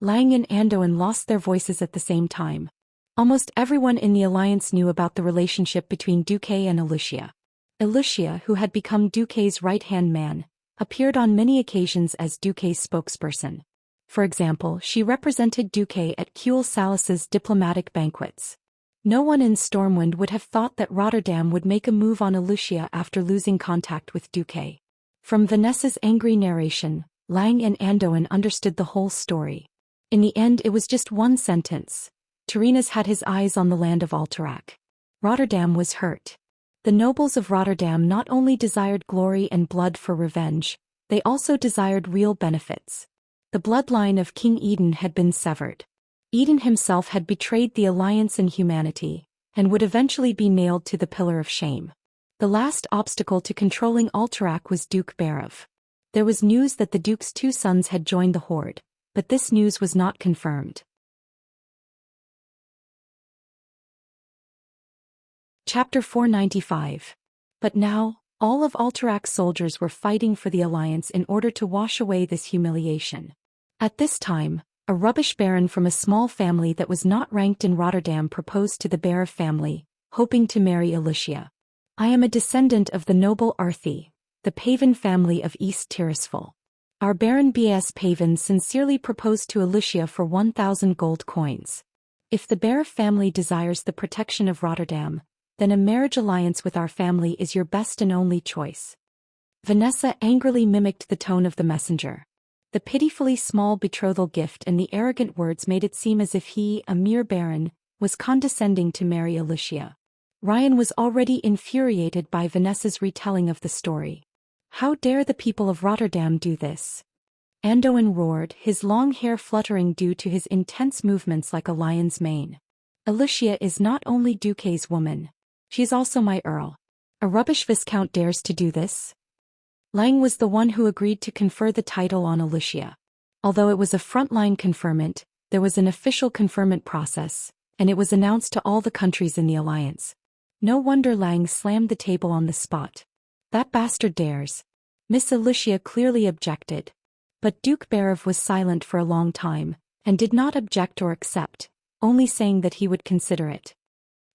Lang and Anduin lost their voices at the same time. Almost everyone in the alliance knew about the relationship between Duque and Alicia. Alicia, who had become Duque's right-hand man, appeared on many occasions as Duque's spokesperson. For example, she represented Duque at Kuel Salas's diplomatic banquets. No one in Stormwind would have thought that Rotterdam would make a move on Alicia after losing contact with Duque. From Vanessa's angry narration, Lang and Anduin understood the whole story. In the end, it was just one sentence. Tarina's had his eyes on the land of Alterac. Rotterdam was hurt. The nobles of Rotterdam not only desired glory and blood for revenge, they also desired real benefits. The bloodline of King Eden had been severed. Eden himself had betrayed the alliance and humanity, and would eventually be nailed to the pillar of shame. The last obstacle to controlling Alterac was Duke Barov. There was news that the Duke's 2 sons had joined the Horde, but this news was not confirmed. Chapter 495. But now, all of Alterac's soldiers were fighting for the Alliance in order to wash away this humiliation. At this time, a rubbish baron from a small family that was not ranked in Rotterdam proposed to the Barov family, hoping to marry Alicia. I am a descendant of the noble Arthi, the Pavan family of East Tirisfal. Our Baron B.S. Pavan sincerely proposed to Alicia for 1,000 gold coins. If the Barev family desires the protection of Rotterdam, then a marriage alliance with our family is your best and only choice. Vanessa angrily mimicked the tone of the messenger. The pitifully small betrothal gift and the arrogant words made it seem as if he, a mere baron, was condescending to marry Alicia. Ryan was already infuriated by Vanessa's retelling of the story. How dare the people of Rotterdam do this? Andoin roared, his long hair fluttering due to his intense movements like a lion's mane. Alicia is not only Duque's woman. She is also my earl. A rubbish viscount dares to do this? Lang was the one who agreed to confer the title on Alicia. Although it was a frontline conferment, there was an official conferment process, and it was announced to all the countries in the alliance. No wonder Lang slammed the table on the spot. That bastard dares. Miss Alicia clearly objected. But Duke Barev was silent for a long time, and did not object or accept, only saying that he would consider it.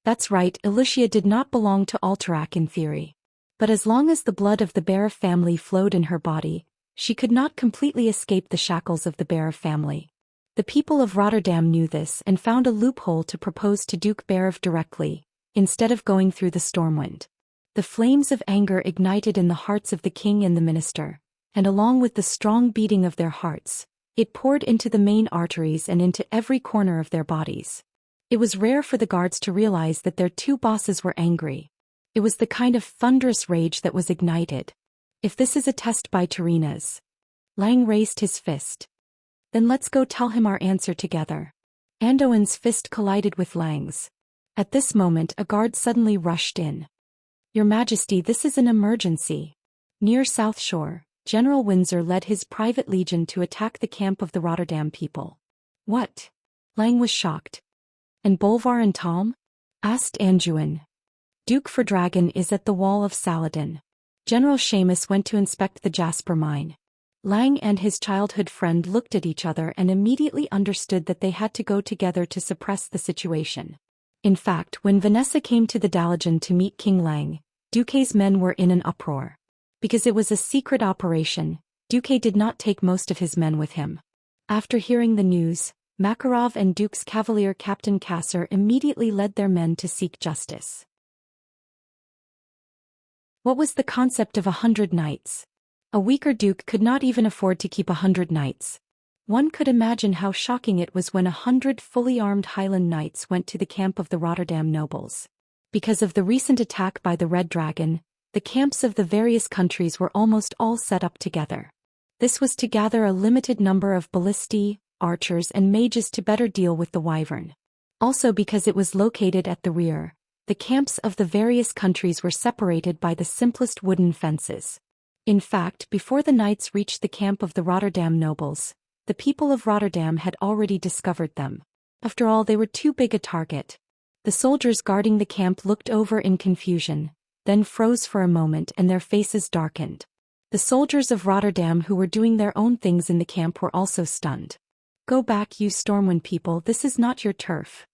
That's right, Alicia did not belong to Alterac in theory. But as long as the blood of the Barev family flowed in her body, she could not completely escape the shackles of the Barev family. The people of Rotterdam knew this and found a loophole to propose to Duke Barev directly, instead of going through the Stormwind. The flames of anger ignited in the hearts of the king and the minister, and along with the strong beating of their hearts, it poured into the main arteries and into every corner of their bodies. It was rare for the guards to realize that their two bosses were angry. It was the kind of thunderous rage that was ignited. If this is a test by Terina's. Lang raised his fist. Then let's go tell him our answer together. Andoin's fist collided with Lang's. At this moment a guard suddenly rushed in. Your Majesty, this is an emergency. Near South Shore, General Windsor led his private legion to attack the camp of the Rotterdam people. What? Lang was shocked. And Bolvar and Tom? Asked Anduin. Duke Verdragon is at the wall of Saladin. General Seamus went to inspect the Jasper mine. Lang and his childhood friend looked at each other and immediately understood that they had to go together to suppress the situation. In fact, when Vanessa came to the Dalajan to meet King Lang, Duque's men were in an uproar. Because it was a secret operation, Duque did not take most of his men with him. After hearing the news, Makarov and Duke's cavalier Captain Kasser immediately led their men to seek justice. What was the concept of 100 knights? A weaker duke could not even afford to keep 100 knights. One could imagine how shocking it was when 100 fully armed Highland knights went to the camp of the Rotterdam nobles. Because of the recent attack by the Red Dragon, the camps of the various countries were almost all set up together. This was to gather a limited number of ballistae, archers and mages to better deal with the Wyvern. Also because it was located at the rear, the camps of the various countries were separated by the simplest wooden fences. In fact, before the knights reached the camp of the Rotterdam nobles, the people of Rotterdam had already discovered them. After all, they were too big a target. The soldiers guarding the camp looked over in confusion, then froze for a moment and their faces darkened. The soldiers of Rotterdam who were doing their own things in the camp were also stunned. Go back, you Stormwind people, this is not your turf.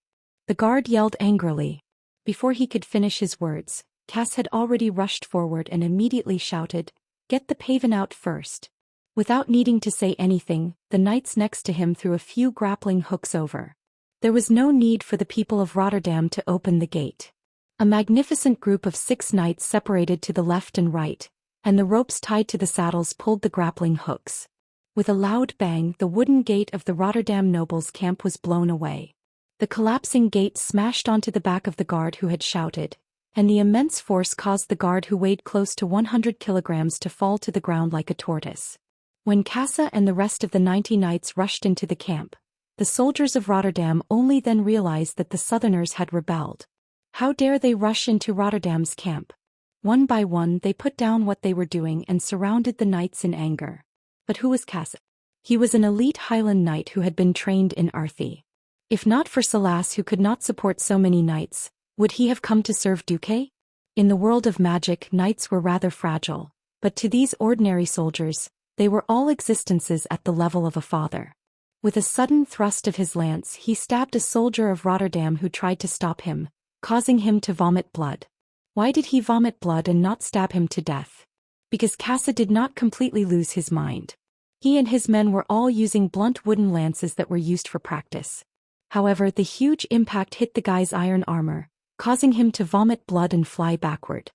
The guard yelled angrily. Before he could finish his words, Cass had already rushed forward and immediately shouted, "Get the Pavan out first." Without needing to say anything, the knights next to him threw a few grappling hooks over. There was no need for the people of Rotterdam to open the gate. A magnificent group of 6 knights separated to the left and right, and the ropes tied to the saddles pulled the grappling hooks. With a loud bang, the wooden gate of the Rotterdam nobles' camp was blown away. The collapsing gate smashed onto the back of the guard who had shouted, and the immense force caused the guard who weighed close to 100 kilograms to fall to the ground like a tortoise. When Casa and the rest of the 90 knights rushed into the camp, the soldiers of Rotterdam only then realized that the Southerners had rebelled. How dare they rush into Rotterdam's camp? One by one they put down what they were doing and surrounded the knights in anger. But who was Casa? He was an elite Highland knight who had been trained in Arthi. If not for Salas who could not support so many knights, would he have come to serve Duque? In the world of magic, knights were rather fragile, but to these ordinary soldiers, they were all existences at the level of a father. With a sudden thrust of his lance, he stabbed a soldier of Rotterdam who tried to stop him, causing him to vomit blood. Why did he vomit blood and not stab him to death? Because Casa did not completely lose his mind. He and his men were all using blunt wooden lances that were used for practice. However, the huge impact hit the guy's iron armor, causing him to vomit blood and fly backward.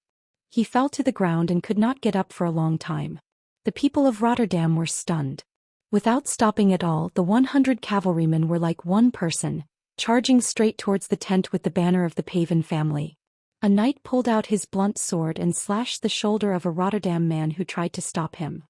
He fell to the ground and could not get up for a long time. The people of Rotterdam were stunned. Without stopping at all, the 100 cavalrymen were like one person, charging straight towards the tent with the banner of the Paven family. A knight pulled out his blunt sword and slashed the shoulder of a Rotterdam man who tried to stop him.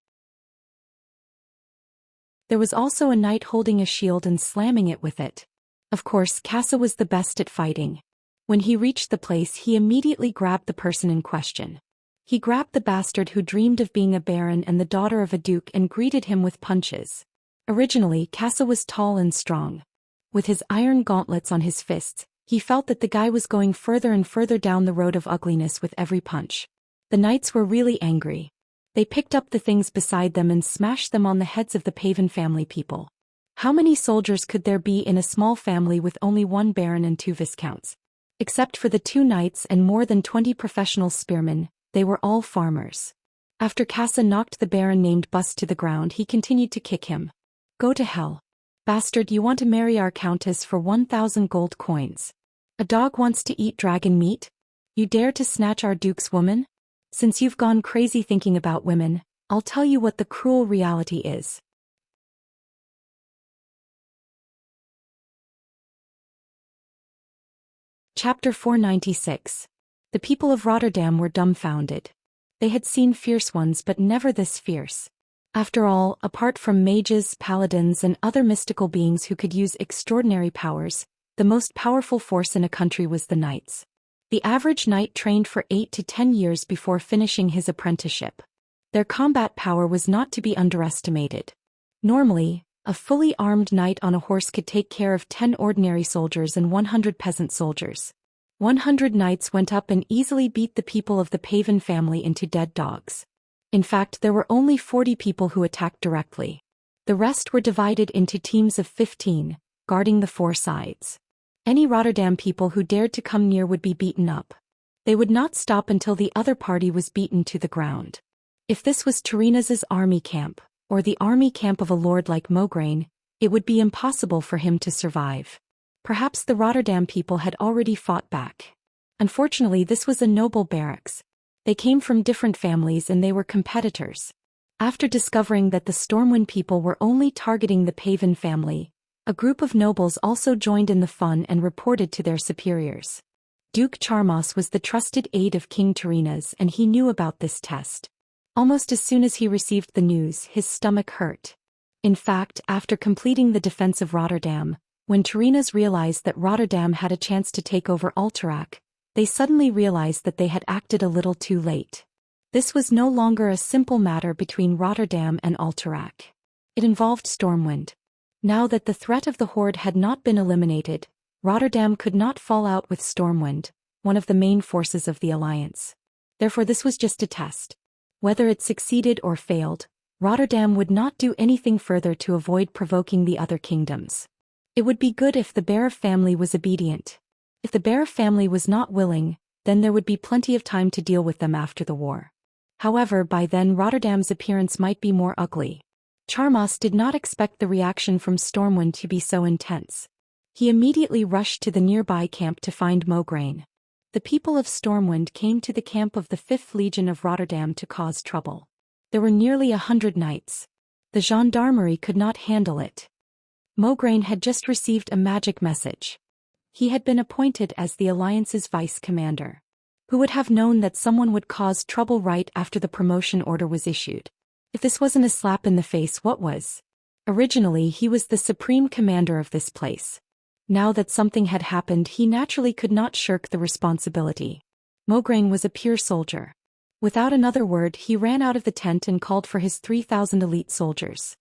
There was also a knight holding a shield and slamming it with it. Of course, Casa was the best at fighting. When he reached the place, he immediately grabbed the person in question. He grabbed the bastard who dreamed of being a baron and the daughter of a duke and greeted him with punches. Originally, Casa was tall and strong. With his iron gauntlets on his fists, he felt that the guy was going further and further down the road of ugliness with every punch. The knights were really angry. They picked up the things beside them and smashed them on the heads of the Paven family people. How many soldiers could there be in a small family with only one baron and 2 viscounts? Except for the 2 knights and more than 20 professional spearmen, they were all farmers. After Casa knocked the baron named Bust to the ground, he continued to kick him. Go to hell. Bastard, you want to marry our countess for 1,000 gold coins. A dog wants to eat dragon meat? You dare to snatch our duke's woman? Since you've gone crazy thinking about women, I'll tell you what the cruel reality is. Chapter 496. The people of Rotterdam were dumbfounded. They had seen fierce ones but never this fierce. After all, apart from mages, paladins and other mystical beings who could use extraordinary powers, the most powerful force in a country was the knights. The average knight trained for 8 to 10 years before finishing his apprenticeship. Their combat power was not to be underestimated. Normally, a fully armed knight on a horse could take care of 10 ordinary soldiers and 100 peasant soldiers. 100 knights went up and easily beat the people of the Paven family into dead dogs. In fact, there were only 40 people who attacked directly. The rest were divided into teams of 15, guarding the 4 sides. Any Rotterdam people who dared to come near would be beaten up. They would not stop until the other party was beaten to the ground. If this was Tyrrhenus's army camp, or the army camp of a lord like Mograine, it would be impossible for him to survive. Perhaps the Rotterdam people had already fought back. Unfortunately, this was a noble barracks. They came from different families and they were competitors. After discovering that the Stormwind people were only targeting the Paven family, a group of nobles also joined in the fun and reported to their superiors. Duke Charmos was the trusted aide of King Tyrrhenus and he knew about this test. Almost as soon as he received the news, his stomach hurt. In fact, after completing the defense of Rotterdam, when Tyrrhenus realized that Rotterdam had a chance to take over Alterac, they suddenly realized that they had acted a little too late. This was no longer a simple matter between Rotterdam and Alterac. It involved Stormwind. Now that the threat of the Horde had not been eliminated, Rotterdam could not fall out with Stormwind, one of the main forces of the alliance. Therefore this was just a test. Whether it succeeded or failed, Rotterdam would not do anything further to avoid provoking the other kingdoms. It would be good if the Bear family was obedient. If the Bear family was not willing, then there would be plenty of time to deal with them after the war. However, by then Rotterdam's appearance might be more ugly. Charmos did not expect the reaction from Stormwind to be so intense. He immediately rushed to the nearby camp to find Mograine. The people of Stormwind came to the camp of the 5th Legion of Rotterdam to cause trouble. There were nearly 100 knights. The gendarmerie could not handle it. Mograine had just received a magic message. He had been appointed as the Alliance's vice-commander. Who would have known that someone would cause trouble right after the promotion order was issued? If this wasn't a slap in the face, what was? Originally, he was the supreme commander of this place. Now that something had happened, he naturally could not shirk the responsibility. Mograine was a pure soldier. Without another word, he ran out of the tent and called for his 3,000 elite soldiers.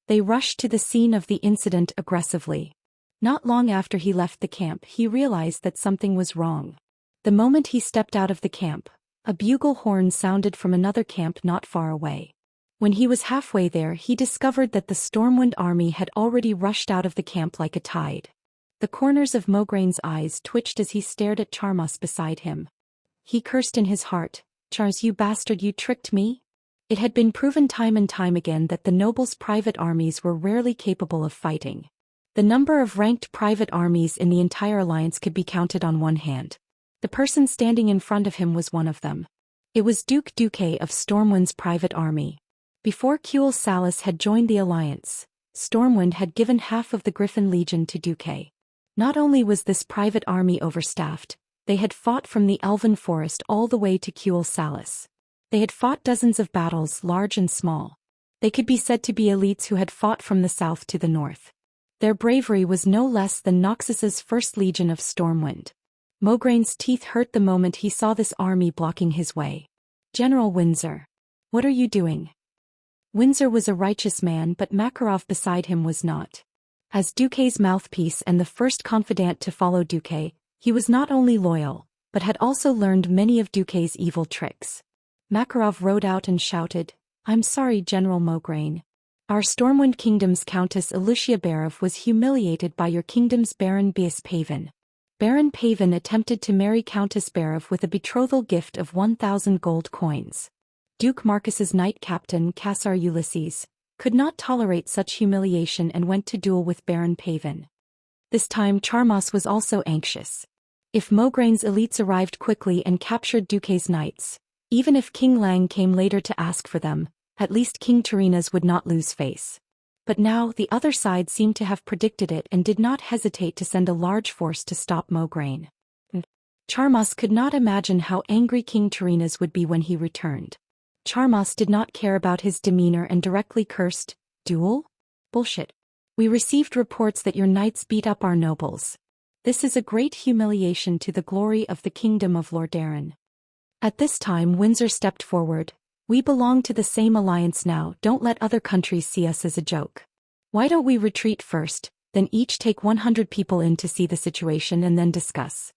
They rushed to the scene of the incident aggressively. Not long after he left the camp, he realized that something was wrong. The moment he stepped out of the camp, a bugle horn sounded from another camp not far away. When he was halfway there, he discovered that the Stormwind army had already rushed out of the camp like a tide. The corners of Mograine's eyes twitched as he stared at Charmos beside him. He cursed in his heart, "Charles, you bastard, you tricked me? It had been proven time and time again that the nobles' private armies were rarely capable of fighting. The number of ranked private armies in the entire alliance could be counted on one hand. The person standing in front of him was one of them. It was Duke Duque of Stormwind's private army. Before Kuel Salas had joined the alliance, Stormwind had given half of the Griffin Legion to Duque. Not only was this private army overstaffed, they had fought from the Elven Forest all the way to Kuel Salas. They had fought dozens of battles, large and small. They could be said to be elites who had fought from the south to the north. Their bravery was no less than Noxus's First Legion of Stormwind. Mograine's teeth hurt the moment he saw this army blocking his way. General Windsor. What are you doing? Windsor was a righteous man, but Makarov beside him was not. As Duque's mouthpiece and the first confidant to follow Duque, he was not only loyal, but had also learned many of Duque's evil tricks. Makarov rode out and shouted, "I'm sorry, General Mograine. Our Stormwind Kingdom's Countess Alucia Barov was humiliated by your kingdom's Baron Bias Pavin. Baron Pavin attempted to marry Countess Barov with a betrothal gift of 1,000 gold coins. Duke Marcus's knight captain Cassar Ulysses could not tolerate such humiliation and went to duel with Baron Pavin. This time Charmas was also anxious. If Mograine's elites arrived quickly and captured Duque's knights, even if King Lang came later to ask for them, at least King Tarina's would not lose face. But now the other side seemed to have predicted it and did not hesitate to send a large force to stop Mograine. Charmas could not imagine how angry King Tarina's would be when he returned. Charmas did not care about his demeanor and directly cursed, "Duel? Bullshit. We received reports that your knights beat up our nobles. This is a great humiliation to the glory of the kingdom of Lordaeron." At this time Windsor stepped forward. "We belong to the same alliance now, don't let other countries see us as a joke. Why don't we retreat first, then each take 100 people in to see the situation and then discuss?"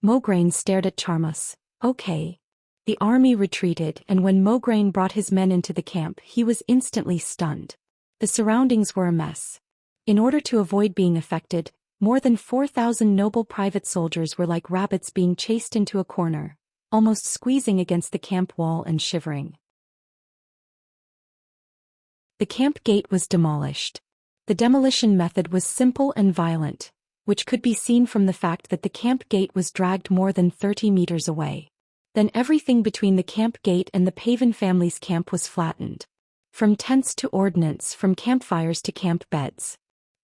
Mograine stared at Charmas. "Okay." The army retreated, and when Mograine brought his men into the camp, he was instantly stunned. The surroundings were a mess. In order to avoid being affected, more than 4,000 noble private soldiers were like rabbits being chased into a corner, almost squeezing against the camp wall and shivering. The camp gate was demolished. The demolition method was simple and violent, which could be seen from the fact that the camp gate was dragged more than 30 meters away. Then everything between the camp gate and the Pavin family's camp was flattened. From tents to ordnance, from campfires to camp beds.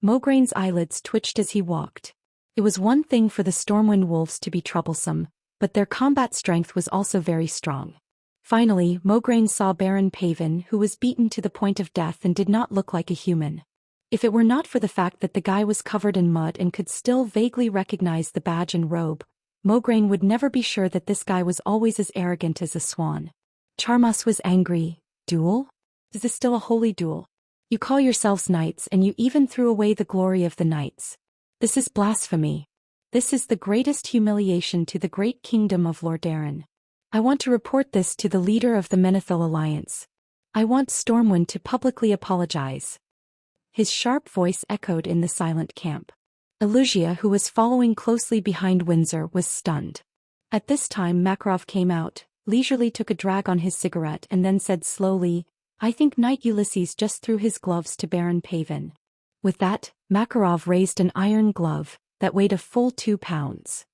Mograine's eyelids twitched as he walked. It was one thing for the Stormwind wolves to be troublesome, but their combat strength was also very strong. Finally, Mograine saw Baron Pavin, who was beaten to the point of death and did not look like a human. If it were not for the fact that the guy was covered in mud and could still vaguely recognize the badge and robe, Mograine would never be sure that this guy was always as arrogant as a swan. Charmas was angry. "Duel? Is this still a holy duel? You call yourselves knights and you even threw away the glory of the knights. This is blasphemy. This is the greatest humiliation to the great kingdom of Lordaeron. I want to report this to the leader of the Menethil Alliance. I want Stormwind to publicly apologize." His sharp voice echoed in the silent camp. Alucia, who was following closely behind Windsor, was stunned. At this time Makarov came out, leisurely took a drag on his cigarette and then said slowly, "I think Knight Ulysses just threw his gloves to Baron Pavin." With that, Makarov raised an iron glove that weighed a full 2 pounds.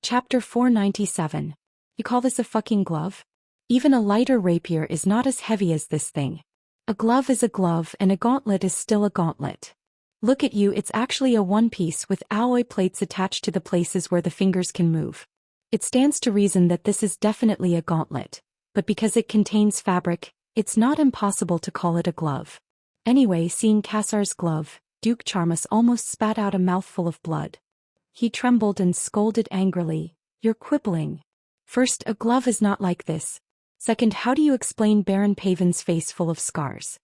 Chapter 497. You call this a fucking glove? Even a lighter rapier is not as heavy as this thing. A glove is a glove and a gauntlet is still a gauntlet. Look at you, it's actually a one-piece with alloy plates attached to the places where the fingers can move. It stands to reason that this is definitely a gauntlet, but because it contains fabric, it's not impossible to call it a glove. Anyway, seeing Cassar's glove, Duke Charmas almost spat out a mouthful of blood. He trembled and scolded angrily, "You're quibbling. First, a glove is not like this. Second, how do you explain Baron Pavin's face full of scars?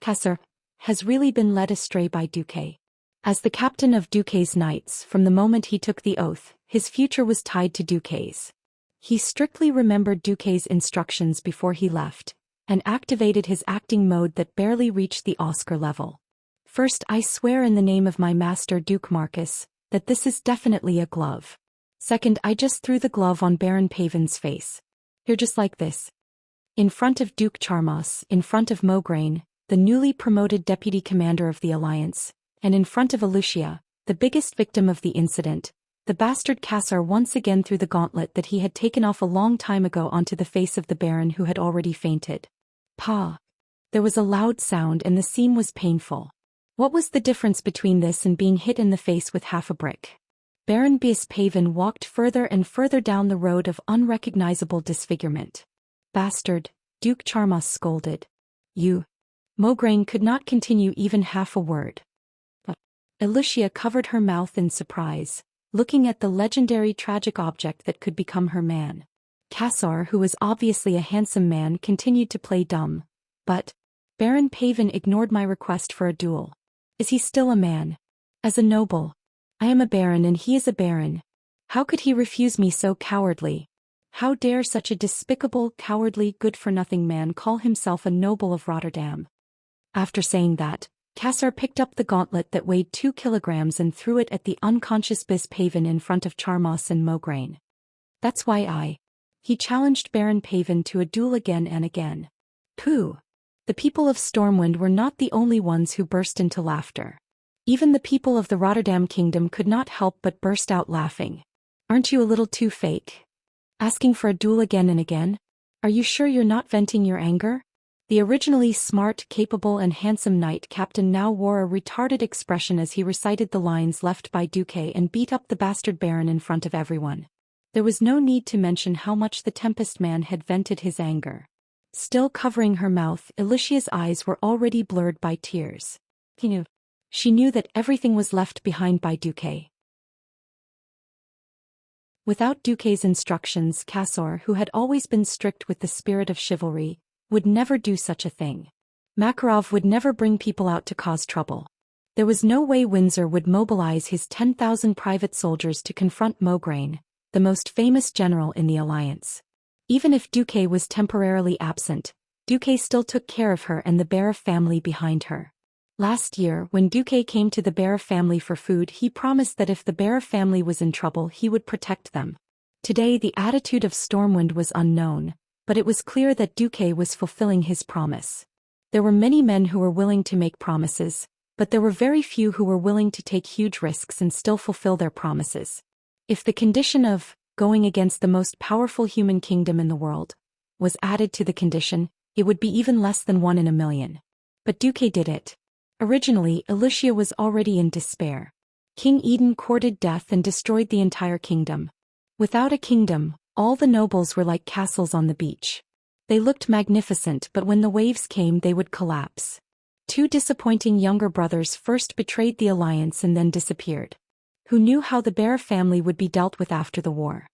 Cassar has really been led astray by Duque. As the captain of Duque's knights, from the moment he took the oath, his future was tied to Duque's. He strictly remembered Duque's instructions before he left, and activated his acting mode that barely reached the Oscar level. First, I swear in the name of my master Duke Marcus, that this is definitely a glove. Second, I just threw the glove on Baron Pavin's face. Here, just like this. In front of Duke Charmas, in front of Mograine, the newly promoted deputy commander of the alliance, and in front of Wuxia, the biggest victim of the incident, the bastard Cassar once again threw the gauntlet that he had taken off a long time ago onto the face of the Baron, who had already fainted. Pa! There was a loud sound and the scene was painful. What was the difference between this and being hit in the face with half a brick? Baron Pavin walked further and further down the road of unrecognizable disfigurement. Bastard, Duke Charmas scolded. You. Mograine could not continue even half a word. But Wuxia covered her mouth in surprise, looking at the legendary tragic object that could become her man. Cassar, who was obviously a handsome man, continued to play dumb. But Baron Pavin ignored my request for a duel. Is he still a man? As a noble. I am a baron and he is a baron. How could he refuse me so cowardly? How dare such a despicable, cowardly, good-for-nothing man call himself a noble of Rotterdam? After saying that, Cassar picked up the gauntlet that weighed 2 kilograms and threw it at the unconscious Pavin in front of Charmas and Mograine. That's why He challenged Baron Pavin to a duel again and again. Pooh! The people of Stormwind were not the only ones who burst into laughter. Even the people of the Rotterdam Kingdom could not help but burst out laughing. Aren't you a little too fake? Asking for a duel again and again? Are you sure you're not venting your anger? The originally smart, capable and handsome knight captain now wore a retarded expression as he recited the lines left by Duque and beat up the bastard baron in front of everyone. There was no need to mention how much the Tempest man had vented his anger. Still covering her mouth, Alicia's eyes were already blurred by tears. She knew that everything was left behind by Duque. Without Duque's instructions, Cassar, who had always been strict with the spirit of chivalry, would never do such a thing. Makarov would never bring people out to cause trouble. There was no way Windsor would mobilize his 10,000 private soldiers to confront Mograine, the most famous general in the alliance. Even if Duque was temporarily absent, Duque still took care of her and the Barev family behind her. Last year, when Duque came to the Barev family for food, he promised that if the Barev family was in trouble, he would protect them. Today, the attitude of Stormwind was unknown, but it was clear that Duque was fulfilling his promise. There were many men who were willing to make promises, but there were very few who were willing to take huge risks and still fulfill their promises. If the condition of going against the most powerful human kingdom in the world was added to the condition, it would be even less than 1 in a million. But Duque did it. Originally, Wuxia was already in despair. King Eden courted death and destroyed the entire kingdom. Without a kingdom, all the nobles were like castles on the beach. They looked magnificent, but when the waves came they would collapse. 2 disappointing younger brothers first betrayed the alliance and then disappeared. Who knew how the Barev family would be dealt with after the war?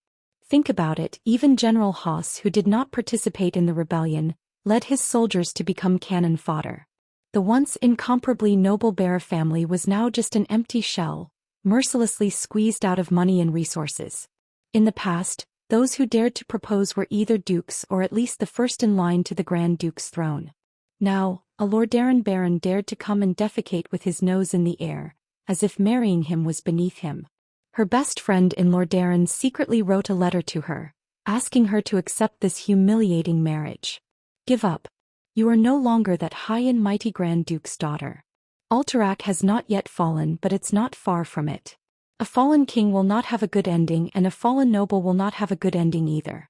Think about it, even General Haas, who did not participate in the rebellion, led his soldiers to become cannon fodder. The once incomparably noble Barev family was now just an empty shell, mercilessly squeezed out of money and resources. In the past, those who dared to propose were either dukes or at least the first in line to the Grand Duke's throne. Now, a Lordaeron baron dared to come and defecate with his nose in the air, as if marrying him was beneath him. Her best friend in Lordaeron secretly wrote a letter to her, asking her to accept this humiliating marriage. Give up. You are no longer that high and mighty Grand Duke's daughter. Alterac has not yet fallen, but it's not far from it. A fallen king will not have a good ending, and a fallen noble will not have a good ending either.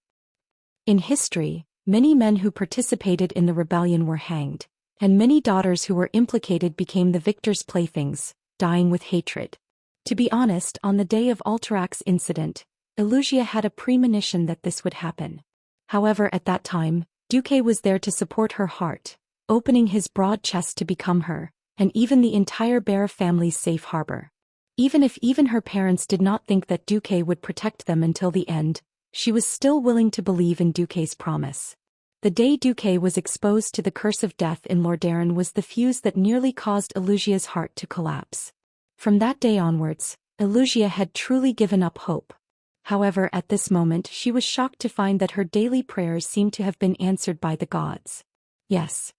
In history, many men who participated in the rebellion were hanged, and many daughters who were implicated became the victor's playthings, dying with hatred. To be honest, on the day of Alterac's incident, Wuxia had a premonition that this would happen. However, at that time, Duque was there to support her heart, opening his broad chest to become her, and even the entire Barev family's safe harbor. Even if her parents did not think that Duque would protect them until the end, she was still willing to believe in Duque's promise. The day Duque was exposed to the curse of death in Lordaeron was the fuse that nearly caused Wuxia's heart to collapse. From that day onwards, Wuxia had truly given up hope. However, at this moment she was shocked to find that her daily prayers seemed to have been answered by the gods. Yes.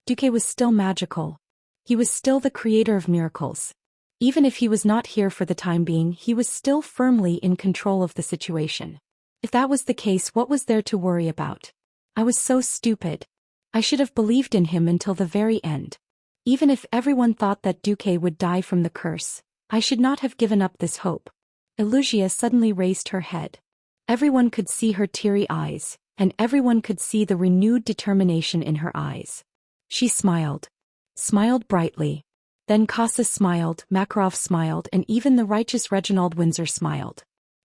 Duque was still magical. He was still the creator of miracles. Even if he was not here for the time being, he was still firmly in control of the situation. If that was the case, what was there to worry about? I was so stupid. I should have believed in him until the very end. Even if everyone thought that Duque would die from the curse, I should not have given up this hope. Wuxia suddenly raised her head. Everyone could see her teary eyes, and everyone could see the renewed determination in her eyes. She smiled. Smiled brightly. Then Casas smiled, Makarov smiled, and even the righteous Reginald Windsor smiled.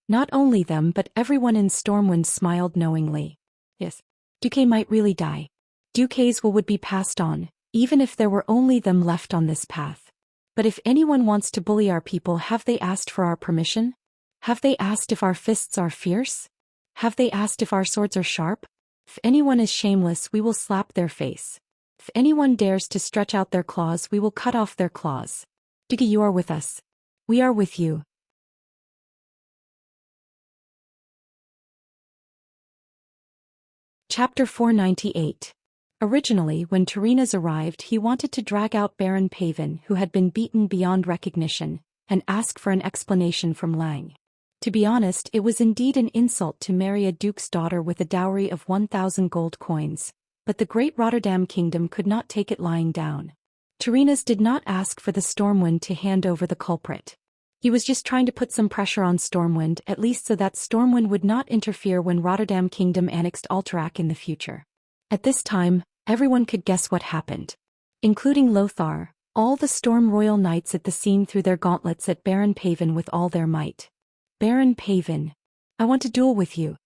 Not only them but everyone in Stormwind smiled knowingly. Yes. Duque might really die. Duque's will would be passed on, even if there were only them left on this path. But if anyone wants to bully our people, have they asked for our permission? Have they asked if our fists are fierce? Have they asked if our swords are sharp? If anyone is shameless, we will slap their face. If anyone dares to stretch out their claws, we will cut off their claws. Duque, you are with us. We are with you. Chapter 498. Originally, when Tyrrhena's arrived, he wanted to drag out Baron Pavin, who had been beaten beyond recognition, and ask for an explanation from Lang. To be honest, it was indeed an insult to marry a duke's daughter with a dowry of 1,000 gold coins, but the great Rotterdam kingdom could not take it lying down. Tyrrhena's did not ask for the Stormwind to hand over the culprit. He was just trying to put some pressure on Stormwind, at least so that Stormwind would not interfere when Rotterdam kingdom annexed Alterac in the future. At this time, everyone could guess what happened. Including Lothar, all the Storm Royal Knights at the scene threw their gauntlets at Baron Pavin with all their might. Baron Pavin, I want to duel with you.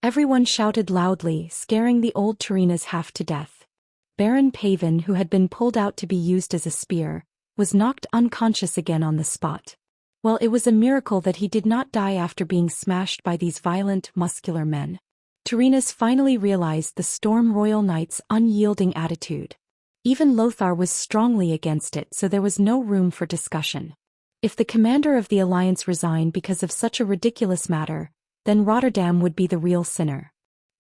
Everyone shouted loudly, scaring the old Tyrrhena's half to death. Baron Pavin, who had been pulled out to be used as a spear, was knocked unconscious again on the spot. Well, it was a miracle that he did not die after being smashed by these violent, muscular men. Tyrrhena's finally realized the Storm Royal Knight's unyielding attitude. Even Lothar was strongly against it, so there was no room for discussion. If the commander of the alliance resigned because of such a ridiculous matter, then Rotterdam would be the real sinner.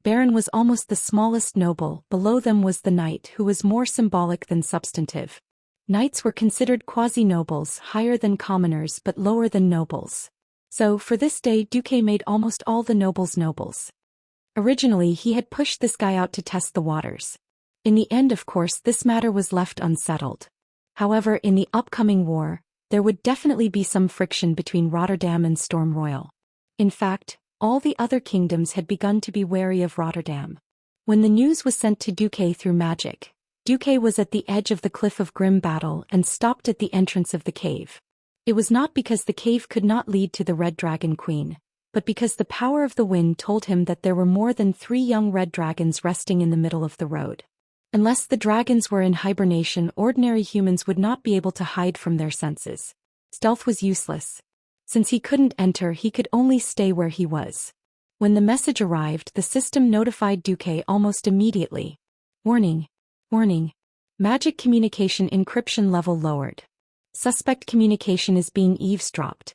Baron was almost the smallest noble, below them was the knight, who was more symbolic than substantive. Knights were considered quasi-nobles, higher than commoners but lower than nobles. So, for this day, Duque made almost all the nobles nobles. Originally, he had pushed this guy out to test the waters. In the end, of course, this matter was left unsettled. However, in the upcoming war, there would definitely be some friction between Rotterdam and Storm Royal. In fact, all the other kingdoms had begun to be wary of Rotterdam. When the news was sent to Duque through magic, Duque was at the edge of the cliff of grim battle and stopped at the entrance of the cave. It was not because the cave could not lead to the Red Dragon Queen, but because the power of the wind told him that there were more than 3 young red dragons resting in the middle of the road. Unless the dragons were in hibernation, ordinary humans would not be able to hide from their senses. Stealth was useless. Since he couldn't enter, he could only stay where he was. When the message arrived, the system notified Duque almost immediately. Warning. Warning. Magic communication encryption level lowered. Suspect communication is being eavesdropped.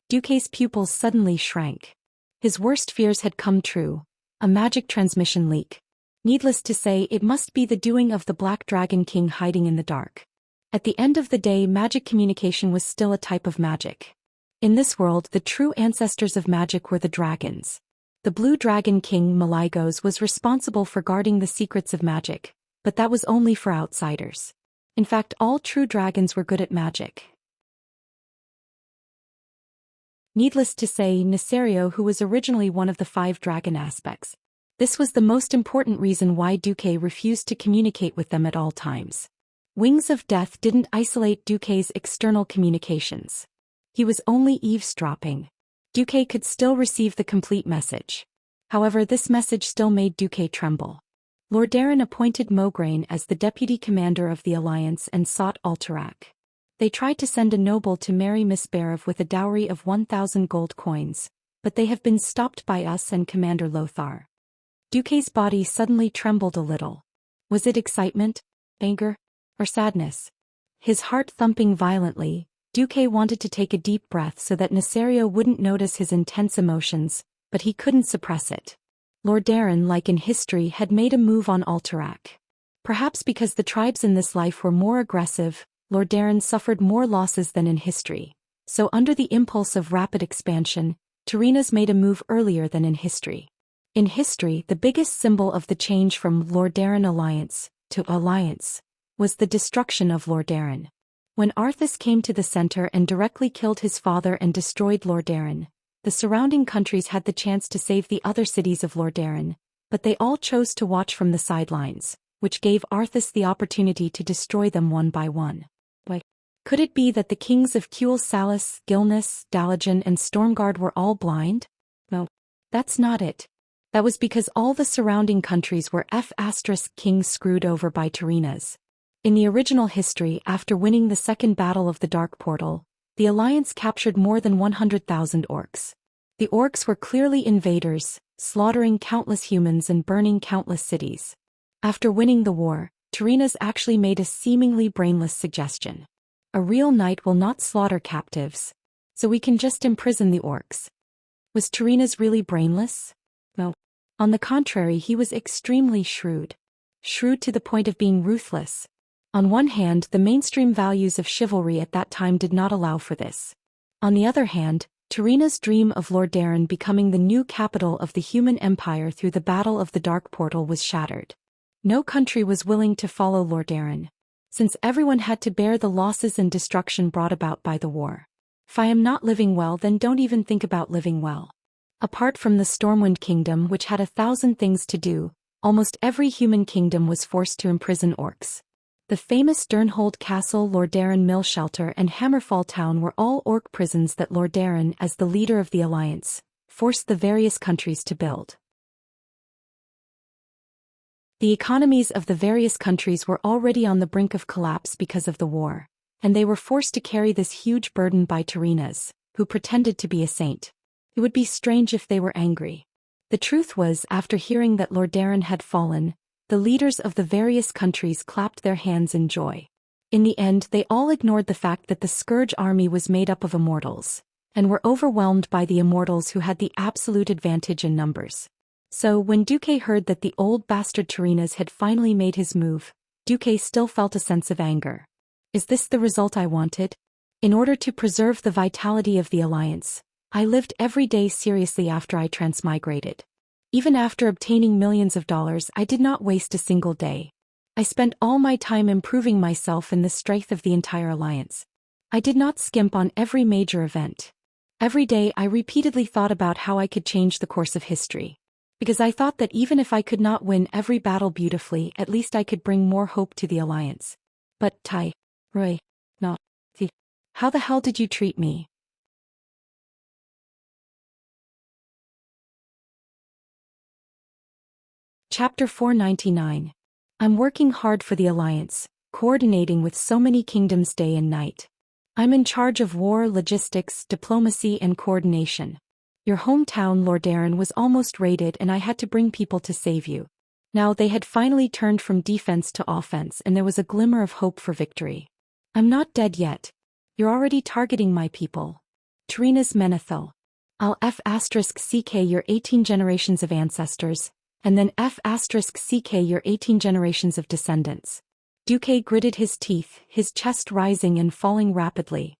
Duque's pupils suddenly shrank. His worst fears had come true. A magic transmission leak. Needless to say, it must be the doing of the Black Dragon King hiding in the dark. At the end of the day, magic communication was still a type of magic. In this world, the true ancestors of magic were the dragons. The Blue Dragon King, Maligos, was responsible for guarding the secrets of magic, but that was only for outsiders. In fact, all true dragons were good at magic. Needless to say, Nesario, who was originally one of the 5 dragon aspects. This was the most important reason why Duque refused to communicate with them at all times. Wings of Death didn't isolate Duque's external communications. He was only eavesdropping. Duque could still receive the complete message. However, this message still made Duque tremble. Lord Darren appointed Mograine as the deputy commander of the alliance and sought Alterac. They tried to send a noble to marry Miss Berev with a dowry of 1,000 gold coins, but they have been stopped by us and Commander Lothar. Duque's body suddenly trembled a little. Was it excitement, anger, or sadness? His heart thumping violently, Duque wanted to take a deep breath so that Nesario wouldn't notice his intense emotions, but he couldn't suppress it. Lord Darren, like in history, had made a move on Alterac. Perhaps because the tribes in this life were more aggressive, Lordaeron suffered more losses than in history. So under the impulse of rapid expansion, Tyrrhena's made a move earlier than in history. In history, the biggest symbol of the change from Lordaeron alliance to alliance was the destruction of Lordaeron. When Arthas came to the center and directly killed his father and destroyed Lordaeron, the surrounding countries had the chance to save the other cities of Lordaeron, but they all chose to watch from the sidelines, which gave Arthas the opportunity to destroy them one by one. Why? Could it be that the kings of Kuel Salis, Gilnis, Dalagan and Stormguard were all blind? No. That's not it. That was because all the surrounding countries were kings screwed over by Tyrrhena's. In the original history, after winning the Second Battle of the Dark Portal, the Alliance captured more than 100,000 orcs. The orcs were clearly invaders, slaughtering countless humans and burning countless cities. After winning the war, Tyrrhena's actually made a seemingly brainless suggestion. A real knight will not slaughter captives, so we can just imprison the orcs. Was Tyrrhena's really brainless? No. On the contrary, he was extremely shrewd. Shrewd to the point of being ruthless. On one hand, the mainstream values of chivalry at that time did not allow for this. On the other hand, Tyrrhena's dream of Lordaeron becoming the new capital of the human empire through the Battle of the Dark Portal was shattered. No country was willing to follow Lordaeron, since everyone had to bear the losses and destruction brought about by the war. If I am not living well, then don't even think about living well. Apart from the Stormwind Kingdom, which had 1,000 things to do, almost every human kingdom was forced to imprison orcs. The famous Durnhold Castle, Lordaeron Mill Shelter and Hammerfall Town were all orc prisons that Lordaeron, as the leader of the alliance, forced the various countries to build. The economies of the various countries were already on the brink of collapse because of the war, and they were forced to carry this huge burden by Tyrrhena's, who pretended to be a saint. It would be strange if they were angry. The truth was, after hearing that Lordaeron had fallen, the leaders of the various countries clapped their hands in joy. In the end, they all ignored the fact that the Scourge army was made up of immortals, and were overwhelmed by the immortals who had the absolute advantage in numbers. So, when Duque heard that the old bastard Tyrrhena's had finally made his move, Duque still felt a sense of anger. Is this the result I wanted? In order to preserve the vitality of the alliance, I lived every day seriously after I transmigrated. Even after obtaining millions of dollars, I did not waste a single day. I spent all my time improving myself and the strength of the entire alliance. I did not skimp on every major event. Every day I repeatedly thought about how I could change the course of history. Because I thought that even if I could not win every battle beautifully, at least I could bring more hope to the alliance. But Roy, no. How the hell did you treat me? Chapter 499. I'm working hard for the Alliance, coordinating with so many kingdoms day and night. I'm in charge of war, logistics, diplomacy and coordination. Your hometown, Lordaeron, was almost raided and I had to bring people to save you. Now they had finally turned from defense to offense and there was a glimmer of hope for victory. I'm not dead yet. You're already targeting my people. Tyrrhena's Menethil. I'll *CK your 18 generations of ancestors, and then *CK your 18 generations of descendants. Duque gritted his teeth, his chest rising and falling rapidly.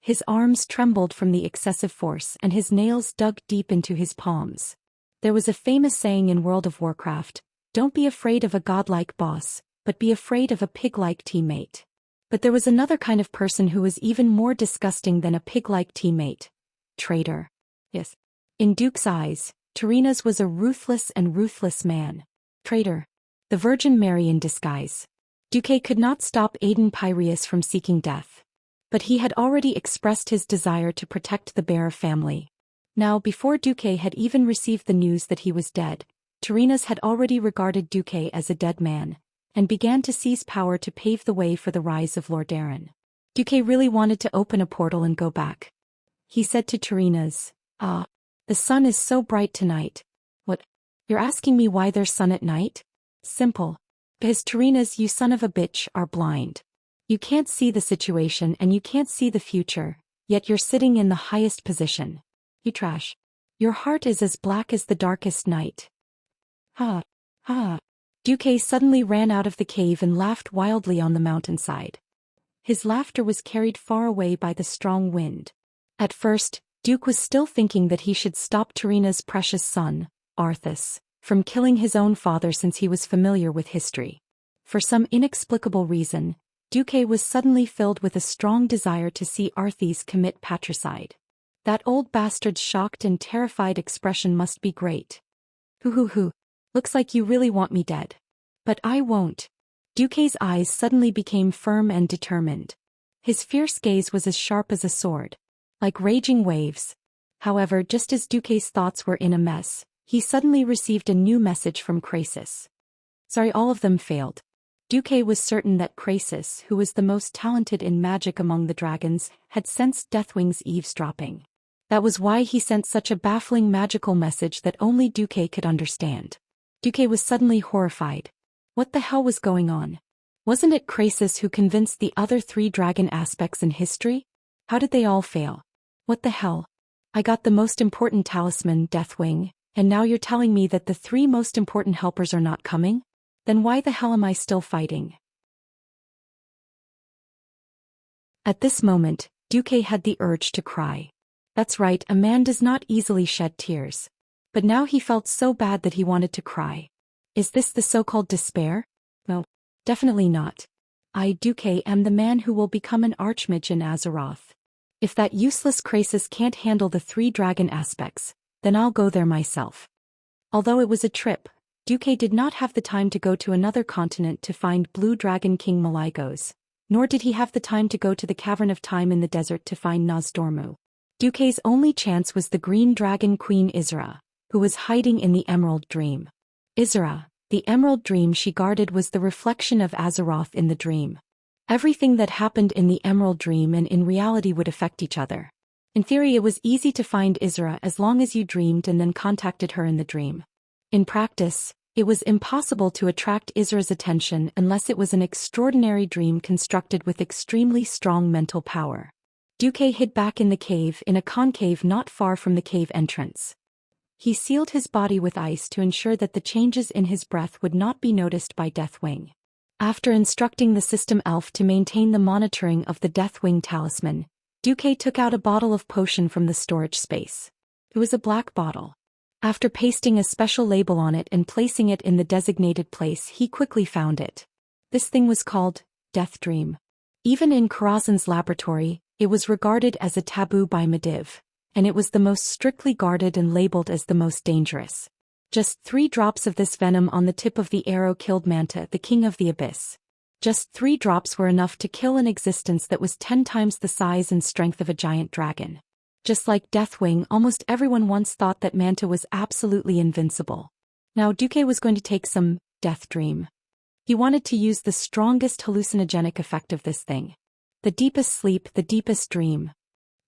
His arms trembled from the excessive force and his nails dug deep into his palms. There was a famous saying in World of Warcraft, don't be afraid of a godlike boss, but be afraid of a pig-like teammate. But there was another kind of person who was even more disgusting than a pig-like teammate. Traitor. Yes. In Duke's eyes, Tyrrhena's was a ruthless man. Traitor. The Virgin Mary in disguise. Duque could not stop Aiden Pyreus from seeking death. But he had already expressed his desire to protect the Bearer family. Now, before Duque had even received the news that he was dead, Tyrrhena's had already regarded Duque as a dead man, and began to seize power to pave the way for the rise of Lordaeron. Duque really wanted to open a portal and go back. He said to Tyrrhena's, the sun is so bright tonight. What? You're asking me why there's sun at night? Simple. Because Tyrrhena's, you son of a bitch, are blind. You can't see the situation and you can't see the future, yet you're sitting in the highest position. You trash. Your heart is as black as the darkest night. Duque suddenly ran out of the cave and laughed wildly on the mountainside. His laughter was carried far away by the strong wind. At first, Duke was still thinking that he should stop Tarina's precious son, Arthas, from killing his own father since he was familiar with history. For some inexplicable reason, Duque was suddenly filled with a strong desire to see Arthas commit patricide. That old bastard's shocked and terrified expression must be great. Hoo. Looks like you really want me dead. But I won't. Duque's eyes suddenly became firm and determined. His fierce gaze was as sharp as a sword. Like raging waves. However, just as Duque's thoughts were in a mess, he suddenly received a new message from Krasis. Sorry, all of them failed. Duque was certain that Krasis, who was the most talented in magic among the dragons, had sensed Deathwing's eavesdropping. That was why he sent such a baffling magical message that only Duque could understand. Duque was suddenly horrified. What the hell was going on? Wasn't it Krasis who convinced the other 3 dragon aspects in history? How did they all fail? What the hell? I got the most important talisman, Deathwing, and now you're telling me that the 3 most important helpers are not coming? Then why the hell am I still fighting? At this moment, Duque had the urge to cry. That's right, a man does not easily shed tears. But now he felt so bad that he wanted to cry. Is this the so-called despair? No, definitely not. I, Duque, am the man who will become an archmage in Azeroth. If that useless Krasis can't handle the 3 dragon aspects, then I'll go there myself. Although it was a trip, Duque did not have the time to go to another continent to find Blue Dragon King Malygos, nor did he have the time to go to the Cavern of Time in the desert to find Nozdormu. Duque's only chance was the Green Dragon Queen Isra, who was hiding in the Emerald Dream. Isra, the Emerald Dream she guarded, was the reflection of Azeroth in the dream. Everything that happened in the Emerald Dream and in reality would affect each other. In theory, it was easy to find Isra as long as you dreamed and then contacted her in the dream. In practice, it was impossible to attract Isra's attention unless it was an extraordinary dream constructed with extremely strong mental power. Duque hid back in the cave in a concave not far from the cave entrance. He sealed his body with ice to ensure that the changes in his breath would not be noticed by Deathwing. After instructing the system elf to maintain the monitoring of the Deathwing talisman, Duque took out a bottle of potion from the storage space. It was a black bottle. After pasting a special label on it and placing it in the designated place, he quickly found it. This thing was called Death Dream. Even in Karazhan's laboratory, it was regarded as a taboo by Medivh, and it was the most strictly guarded and labeled as the most dangerous. Just 3 drops of this venom on the tip of the arrow killed Manta, the king of the abyss. Just 3 drops were enough to kill an existence that was 10 times the size and strength of a giant dragon. Just like Deathwing, almost everyone once thought that Manta was absolutely invincible. Now Duque was going to take some Death Dream. He wanted to use the strongest hallucinogenic effect of this thing. The deepest sleep, the deepest dream.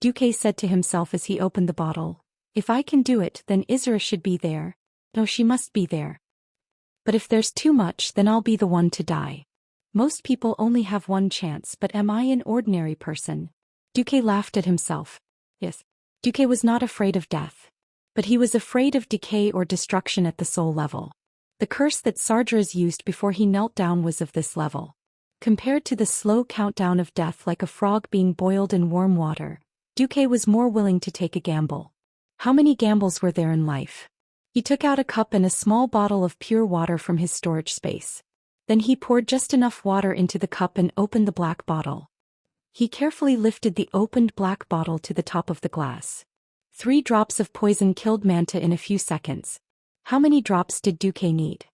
Duque said to himself as he opened the bottle. If I can do it, then Isra should be there. No, she must be there. But if there's too much, then I'll be the one to die. Most people only have one chance, but am I an ordinary person? Duque laughed at himself. Yes, Duque was not afraid of death. But he was afraid of decay or destruction at the soul level. The curse that Sardras used before he knelt down was of this level. Compared to the slow countdown of death like a frog being boiled in warm water, Duque was more willing to take a gamble. How many gambles were there in life? He took out a cup and a small bottle of pure water from his storage space. Then he poured just enough water into the cup and opened the black bottle. He carefully lifted the opened black bottle to the top of the glass. 3 drops of poison killed Manta in a few seconds. How many drops did Duque need?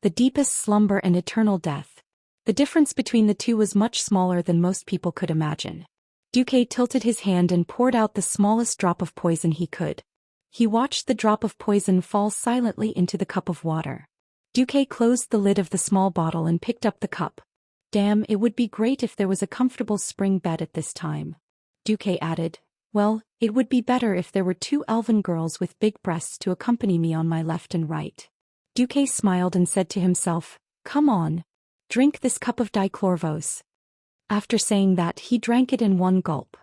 The deepest slumber and eternal death. The difference between the two was much smaller than most people could imagine. Duque tilted his hand and poured out the smallest drop of poison he could. He watched the drop of poison fall silently into the cup of water. Duque closed the lid of the small bottle and picked up the cup. Damn, it would be great if there was a comfortable spring bed at this time. Duque added, well, it would be better if there were 2 elven girls with big breasts to accompany me on my left and right. Duque smiled and said to himself, come on. Drink this cup of dichlorvos. After saying that, he drank it in one gulp.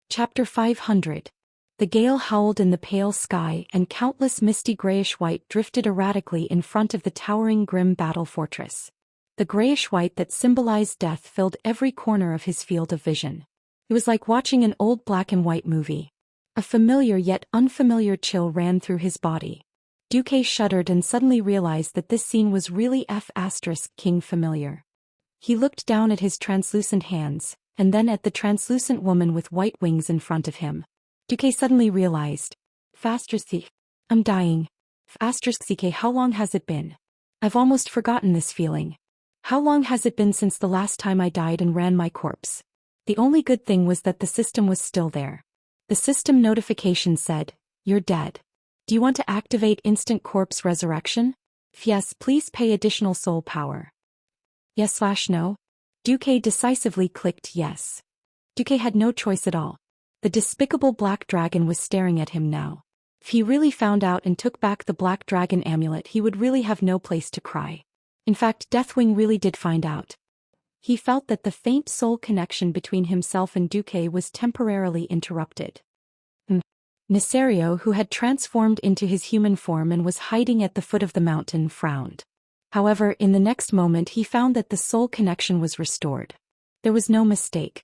Chapter 500. The gale howled in the pale sky and countless misty grayish-white drifted erratically in front of the towering grim battle fortress. The grayish-white that symbolized death filled every corner of his field of vision. It was like watching an old black-and-white movie. A familiar yet unfamiliar chill ran through his body. Duque shuddered and suddenly realized that this scene was really King familiar. He looked down at his translucent hands, and then at the translucent woman with white wings in front of him. Duque suddenly realized. I'm dying. How long has it been? I've almost forgotten this feeling. How long has it been since the last time I died and ran my corpse? The only good thing was that the system was still there. The system notification said, "You're dead. Do you want to activate instant corpse resurrection? Yes, please pay additional soul power." Yes/no? Duque decisively clicked yes. Duque had no choice at all. The despicable black dragon was staring at him now. If he really found out and took back the black dragon amulet, he would really have no place to cry. In fact, Deathwing really did find out. He felt that the faint soul connection between himself and Duque was temporarily interrupted. Nesario, who had transformed into his human form and was hiding at the foot of the mountain, frowned. However, in the next moment he found that the soul connection was restored. There was no mistake.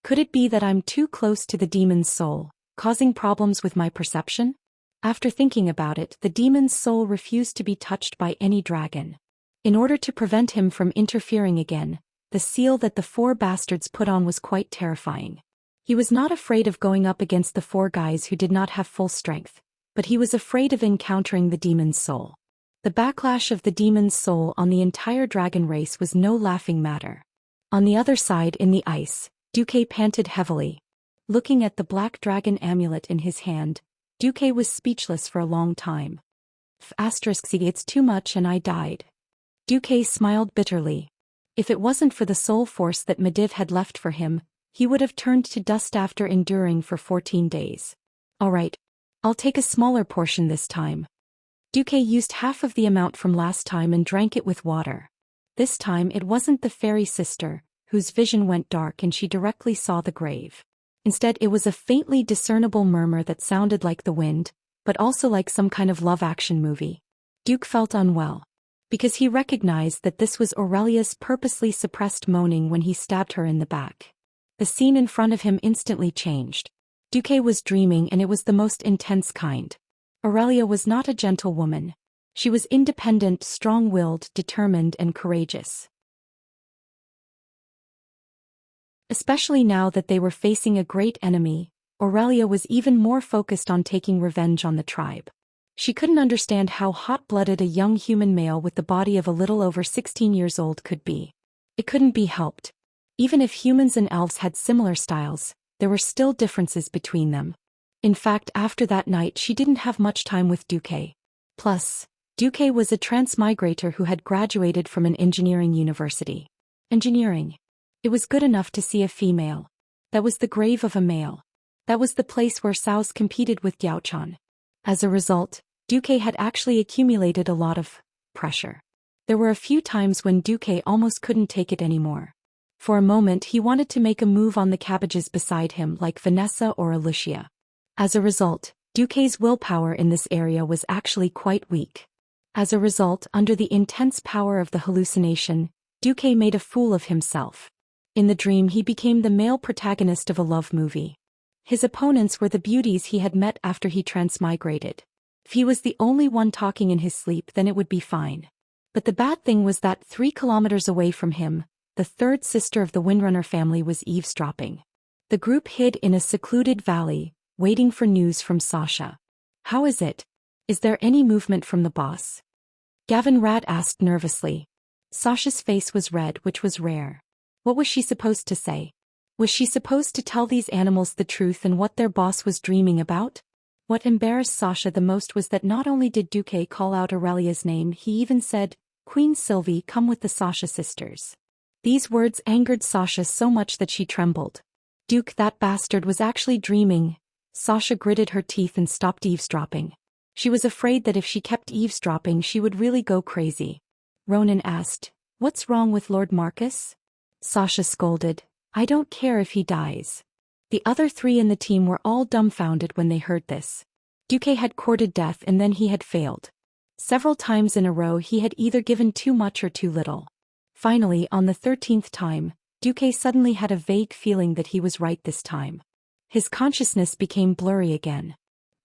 Could it be that I'm too close to the demon's soul, causing problems with my perception? After thinking about it, the demon's soul refused to be touched by any dragon. In order to prevent him from interfering again, the seal that the four bastards put on was quite terrifying. He was not afraid of going up against the four guys who did not have full strength, but he was afraid of encountering the demon's soul. The backlash of the demon's soul on the entire dragon race was no laughing matter. On the other side in the ice, Duque panted heavily. Looking at the black dragon amulet in his hand, Duque was speechless for a long time. It's too much and I died. Duque smiled bitterly. If it wasn't for the soul force that Medivh had left for him, he would have turned to dust after enduring for 14 days. Alright. I'll take a smaller portion this time. Duque used half of the amount from last time and drank it with water. This time it wasn't the fairy sister, whose vision went dark and she directly saw the grave. Instead it was a faintly discernible murmur that sounded like the wind, but also like some kind of love action movie. Duke felt unwell. Because he recognized that this was Aurelia's purposely suppressed moaning when he stabbed her in the back. The scene in front of him instantly changed. Duque was dreaming and it was the most intense kind. Aurelia was not a gentle woman. She was independent, strong-willed, determined and courageous. Especially now that they were facing a great enemy, Aurelia was even more focused on taking revenge on the tribe. She couldn't understand how hot-blooded a young human male with the body of a little over 16 years old could be. It couldn't be helped. Even if humans and elves had similar styles, there were still differences between them. In fact, after that night she didn't have much time with Duque. Plus, Duque was a transmigrator who had graduated from an engineering university. Engineering. It was good enough to see a female. That was the grave of a male. That was the place where Saos competed with Yaochan. As a result, Duque had actually accumulated a lot of pressure. There were a few times when Duque almost couldn't take it anymore. For a moment he wanted to make a move on the cabbages beside him like Vanessa or Alicia. As a result, Duque's willpower in this area was actually quite weak. As a result, under the intense power of the hallucination, Duque made a fool of himself. In the dream he became the male protagonist of a love movie. His opponents were the beauties he had met after he transmigrated. If he was the only one talking in his sleep, then it would be fine. But the bad thing was that 3 kilometers away from him, the third sister of the Windrunner family was eavesdropping. The group hid in a secluded valley, waiting for news from Sasha. "How is it? Is there any movement from the boss?" Gavin Rat asked nervously. Sasha's face was red, which was rare. What was she supposed to say? Was she supposed to tell these animals the truth and what their boss was dreaming about? What embarrassed Sasha the most was that not only did Duque call out Aurelia's name, he even said, "Queen Sylvie, come with the Sasha sisters." These words angered Sasha so much that she trembled. Duke, that bastard, was actually dreaming. Sasha gritted her teeth and stopped eavesdropping. She was afraid that if she kept eavesdropping she would really go crazy. Ronan asked, "What's wrong with Lord Marcus?" Sasha scolded, "I don't care if he dies. The other three in the team were all dumbfounded when they heard this. Duque had courted death and then he had failed. Several times in a row he had either given too much or too little. Finally, on the 13th time, Duque suddenly had a vague feeling that he was right this time. His consciousness became blurry again.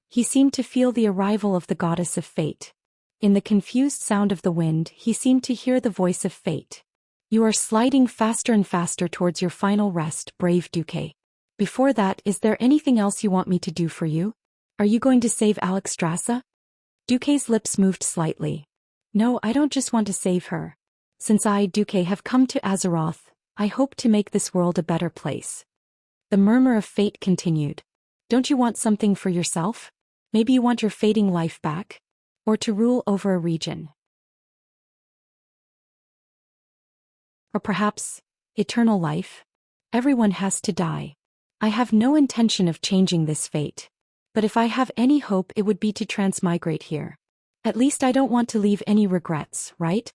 He seemed to feel the arrival of the goddess of fate. In the confused sound of the wind, he seemed to hear the voice of fate. You are sliding faster and faster towards your final rest, brave Duque. Before that, is there anything else you want me to do for you? Are you going to save Alexstrasza? Duque's lips moved slightly. No, I don't just want to save her. Since I, Duque, have come to Azeroth, I hope to make this world a better place. The murmur of fate continued. Don't you want something for yourself? Maybe you want your fading life back? Or to rule over a region? Or perhaps, eternal life? Everyone has to die. I have no intention of changing this fate. But if I have any hope, it would be to transmigrate here. At least I don't want to leave any regrets, right?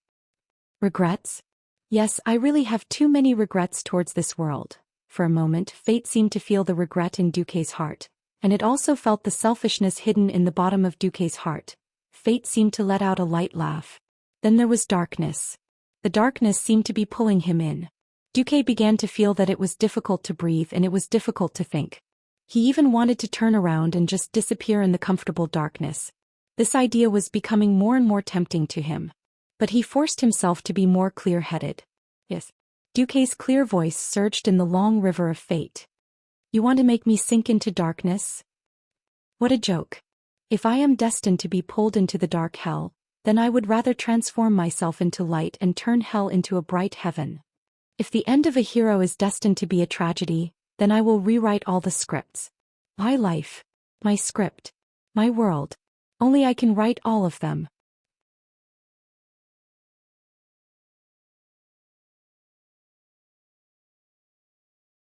Regrets? Yes, I really have too many regrets towards this world. For a moment, fate seemed to feel the regret in Duque's heart, and it also felt the selfishness hidden in the bottom of Duque's heart. Fate seemed to let out a light laugh. Then there was darkness. The darkness seemed to be pulling him in. Duque began to feel that it was difficult to breathe and it was difficult to think. He even wanted to turn around and just disappear in the comfortable darkness. This idea was becoming more and more tempting to him. But he forced himself to be more clear-headed. Yes. Duque's clear voice surged in the long river of fate. You want to make me sink into darkness? What a joke. If I am destined to be pulled into the dark hell, then I would rather transform myself into light and turn hell into a bright heaven. If the end of a hero is destined to be a tragedy, then I will rewrite all the scripts. My life, my script, my world. Only I can write all of them.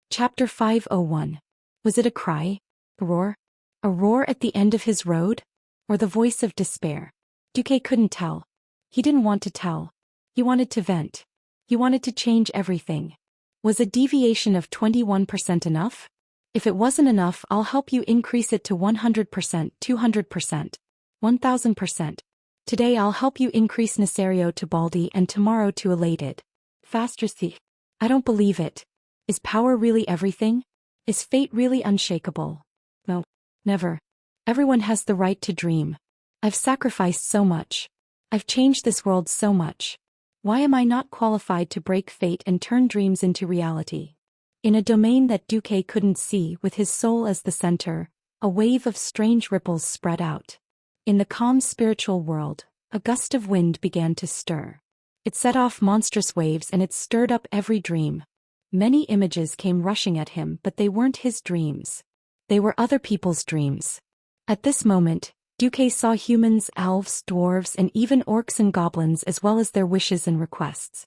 Chapter 501. Was it a cry? A roar? A roar at the end of his road? Or the voice of despair? Duque couldn't tell. He didn't want to tell. He wanted to vent. He wanted to change everything. Was a deviation of 21% enough? If it wasn't enough, I'll help you increase it to 100%, 200%, 1000%. Today I'll help you increase Nesario to Baldi and tomorrow to Elated. Faster see. I don't believe it. Is power really everything? Is fate really unshakable? No. Never. Everyone has the right to dream. I've sacrificed so much. I've changed this world so much. Why am I not qualified to break fate and turn dreams into reality? In a domain that Duque couldn't see, with his soul as the center, a wave of strange ripples spread out. In the calm spiritual world, a gust of wind began to stir. It set off monstrous waves and it stirred up every dream. Many images came rushing at him, but they weren't his dreams. They were other people's dreams. At this moment, Duque saw humans, elves, dwarves, and even orcs and goblins, as well as their wishes and requests.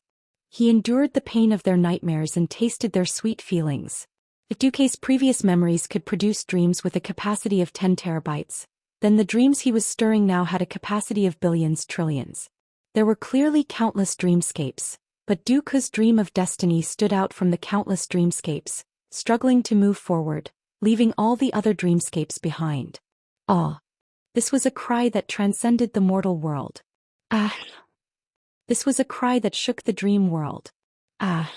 He endured the pain of their nightmares and tasted their sweet feelings. If Duque's previous memories could produce dreams with a capacity of 10 terabytes, then the dreams he was stirring now had a capacity of billions, trillions. There were clearly countless dreamscapes, but Duque's dream of destiny stood out from the countless dreamscapes, struggling to move forward, leaving all the other dreamscapes behind. Ah! This was a cry that transcended the mortal world. Ah! This was a cry that shook the dream world. Ah!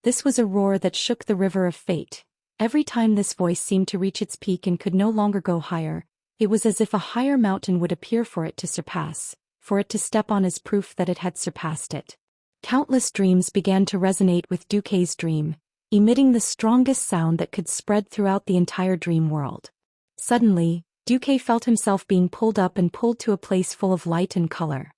This was a roar that shook the river of fate. Every time this voice seemed to reach its peak and could no longer go higher, it was as if a higher mountain would appear for it to surpass, for it to step on as proof that it had surpassed it. Countless dreams began to resonate with Duque's dream, emitting the strongest sound that could spread throughout the entire dream world. Suddenly, Duque felt himself being pulled up and pulled to a place full of light and color.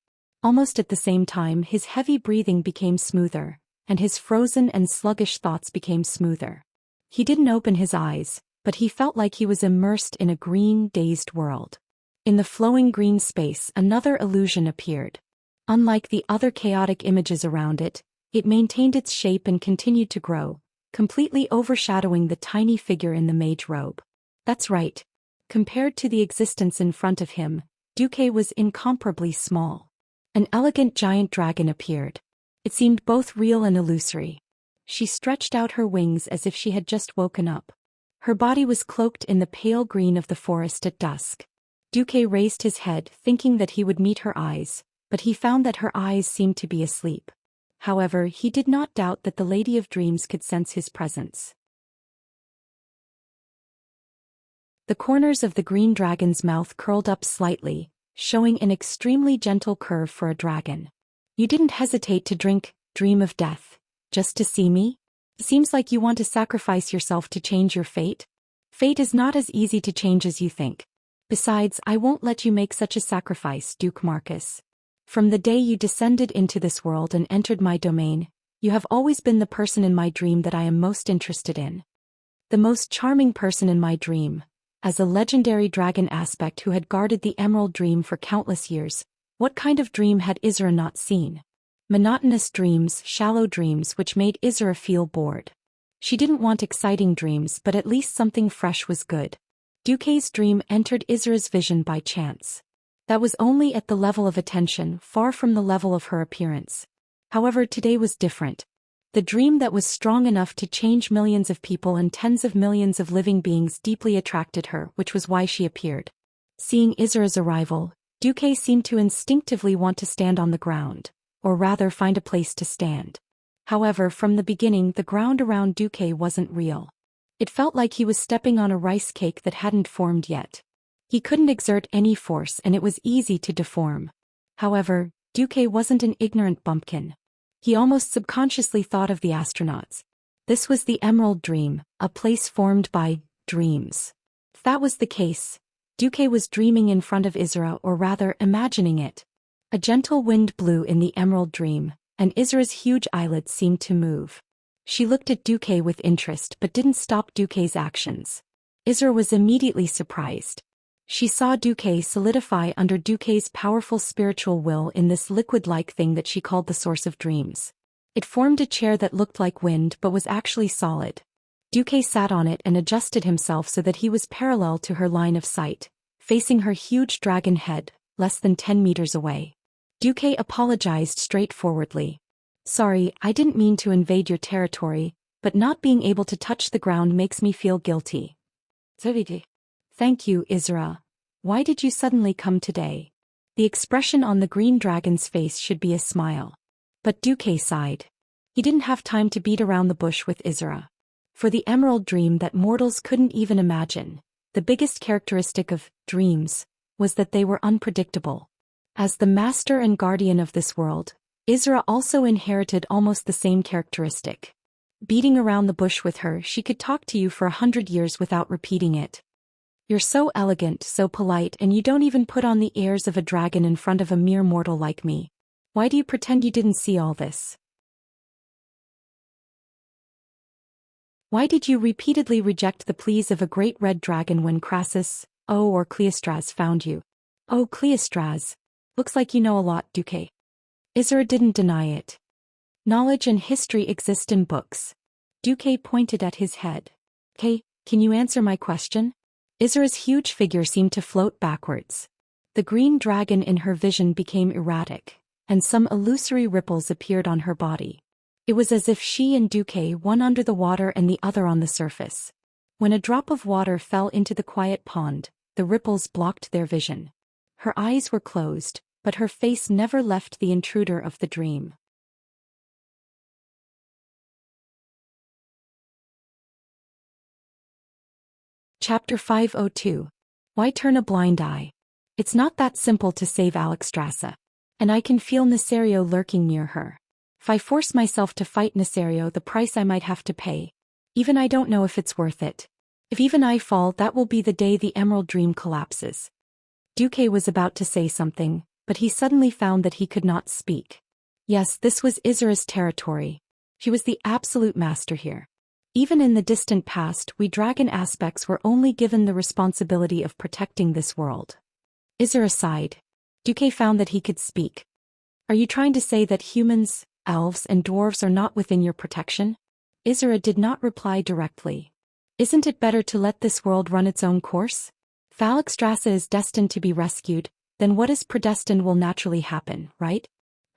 Almost at the same time, his heavy breathing became smoother, and his frozen and sluggish thoughts became smoother. He didn't open his eyes, but he felt like he was immersed in a green, dazed world. In the flowing green space, another illusion appeared. Unlike the other chaotic images around it, it maintained its shape and continued to grow, completely overshadowing the tiny figure in the mage robe. That's right. Compared to the existence in front of him, Duque was incomparably small. An elegant giant dragon appeared. It seemed both real and illusory. She stretched out her wings as if she had just woken up. Her body was cloaked in the pale green of the forest at dusk. Duque raised his head, thinking that he would meet her eyes, but he found that her eyes seemed to be asleep. However, he did not doubt that the Lady of Dreams could sense his presence. The corners of the green dragon's mouth curled up slightly, showing an extremely gentle curve for a dragon. You didn't hesitate to dream of death, just to see me? Seems like you want to sacrifice yourself to change your fate. Fate is not as easy to change as you think. Besides, I won't let you make such a sacrifice, Duke Marcus. From the day you descended into this world and entered my domain, you have always been the person in my dream that I am most interested in. The most charming person in my dream, as a legendary dragon aspect who had guarded the Emerald Dream for countless years. What kind of dream had Isra not seen? Monotonous dreams, shallow dreams which made Isra feel bored. She didn't want exciting dreams, but at least something fresh was good. Duque's dream entered Isra's vision by chance. That was only at the level of attention, far from the level of her appearance. However, today was different. The dream that was strong enough to change millions of people and tens of millions of living beings deeply attracted her, which was why she appeared. Seeing Isra's arrival, Duque seemed to instinctively want to stand on the ground, or rather find a place to stand. However, from the beginning the ground around Duque wasn't real. It felt like he was stepping on a rice cake that hadn't formed yet. He couldn't exert any force and it was easy to deform. However, Duque wasn't an ignorant bumpkin. He almost subconsciously thought of the astronauts. This was the Emerald Dream, a place formed by dreams. If that was the case, Duque was dreaming in front of Isra, or rather imagining it. A gentle wind blew in the Emerald Dream, and Isra's huge eyelids seemed to move. She looked at Duque with interest but didn't stop Duque's actions. Isra was immediately surprised. She saw Duque solidify under Duque's powerful spiritual will in this liquid-like thing that she called the source of dreams. It formed a chair that looked like wind but was actually solid. Duque sat on it and adjusted himself so that he was parallel to her line of sight, facing her huge dragon head, less than 10 meters away. Duque apologized straightforwardly. Sorry, I didn't mean to invade your territory, but not being able to touch the ground makes me feel guilty. Thank you, Isra. Why did you suddenly come today? The expression on the green dragon's face should be a smile. But Duque sighed. He didn't have time to beat around the bush with Isra. For the Emerald Dream that mortals couldn't even imagine, the biggest characteristic of dreams was that they were unpredictable. As the master and guardian of this world, Isra also inherited almost the same characteristic. Beating around the bush with her, she could talk to you for 100 years without repeating it. You're so elegant, so polite, and you don't even put on the airs of a dragon in front of a mere mortal like me. Why do you pretend you didn't see all this? Why did you repeatedly reject the pleas of a great red dragon when Crassus, or Cleostras found you? Oh, Cleostras. Looks like you know a lot, Duque. Isra didn't deny it. Knowledge and history exist in books. Duque pointed at his head. Hey, can you answer my question? Isra's huge figure seemed to float backwards. The green dragon in her vision became erratic, and some illusory ripples appeared on her body. It was as if she and Duque, one under the water and the other on the surface. When a drop of water fell into the quiet pond, the ripples blocked their vision. Her eyes were closed, but her face never left the intruder of the dream. Chapter 502. Why turn a blind eye? It's not that simple to save Alexstrasza. And I can feel Nesario lurking near her. If I force myself to fight Nesario, the price I might have to pay. Even I don't know if it's worth it. If even I fall, that will be the day the Emerald Dream collapses. Duque was about to say something, but he suddenly found that he could not speak. Yes, this was Isra's territory. She was the absolute master here. Even in the distant past, we dragon aspects were only given the responsibility of protecting this world. Isra sighed. Duque found that he could speak. Are you trying to say that humans, elves, and dwarves are not within your protection? Isra did not reply directly. Isn't it better to let this world run its own course? If Alexstrasza is destined to be rescued, then what is predestined will naturally happen, right?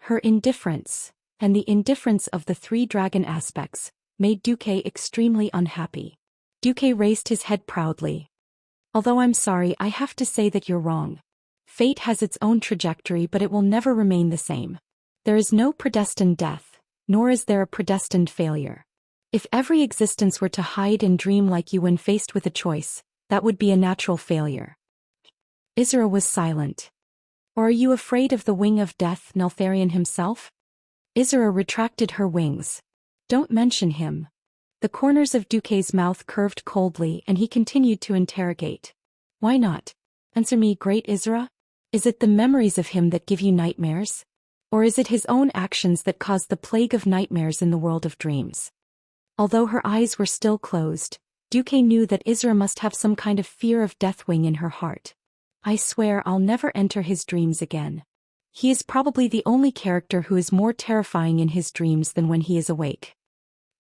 Her indifference, and the indifference of the 3 dragon aspects, made Duque extremely unhappy. Duque raised his head proudly. Although I'm sorry, I have to say that you're wrong. Fate has its own trajectory, but it will never remain the same. There is no predestined death, nor is there a predestined failure. If every existence were to hide and dream like you when faced with a choice, that would be a natural failure. Isra was silent. Or are you afraid of the wing of death, Neltharion himself? Isra retracted her wings. Don't mention him. The corners of Duque's mouth curved coldly and he continued to interrogate. Why not? Answer me, great Isra. Is it the memories of him that give you nightmares? Or is it his own actions that cause the plague of nightmares in the world of dreams? Although her eyes were still closed, Duque knew that Isra must have some kind of fear of Deathwing in her heart. I swear I'll never enter his dreams again. He is probably the only character who is more terrifying in his dreams than when he is awake.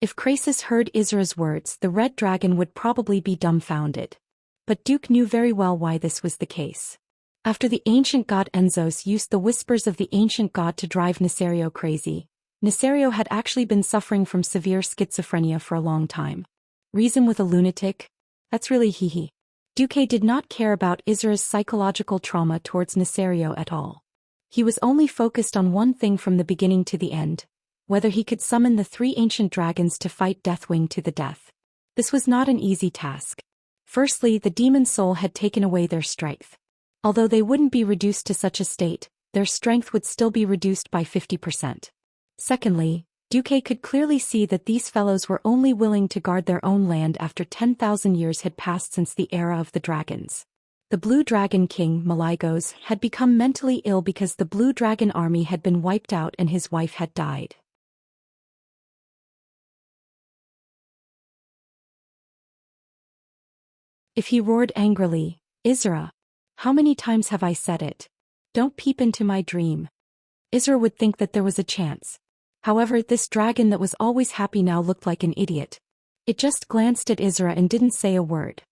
If Krasis heard Isra's words, the red dragon would probably be dumbfounded. But Duque knew very well why this was the case. After the ancient god Enzos used the whispers of the ancient god to drive Nesario crazy, Nesario had actually been suffering from severe schizophrenia for a long time. Reason with a lunatic? That's really hee-hee. Duque did not care about Isra's psychological trauma towards Nesario at all. He was only focused on one thing from the beginning to the end: whether he could summon the 3 ancient dragons to fight Deathwing to the death. This was not an easy task. Firstly, the demon soul had taken away their strength. Although they wouldn't be reduced to such a state, their strength would still be reduced by 50%. Secondly, Duque could clearly see that these fellows were only willing to guard their own land after 10,000 years had passed since the era of the dragons. The Blue Dragon King, Malygos, had become mentally ill because the Blue Dragon army had been wiped out and his wife had died. If he roared angrily, Isra, how many times have I said it? Don't peep into my dream. Isra would think that there was a chance. However, this dragon that was always happy now looked like an idiot. It just glanced at Isra and didn't say a word.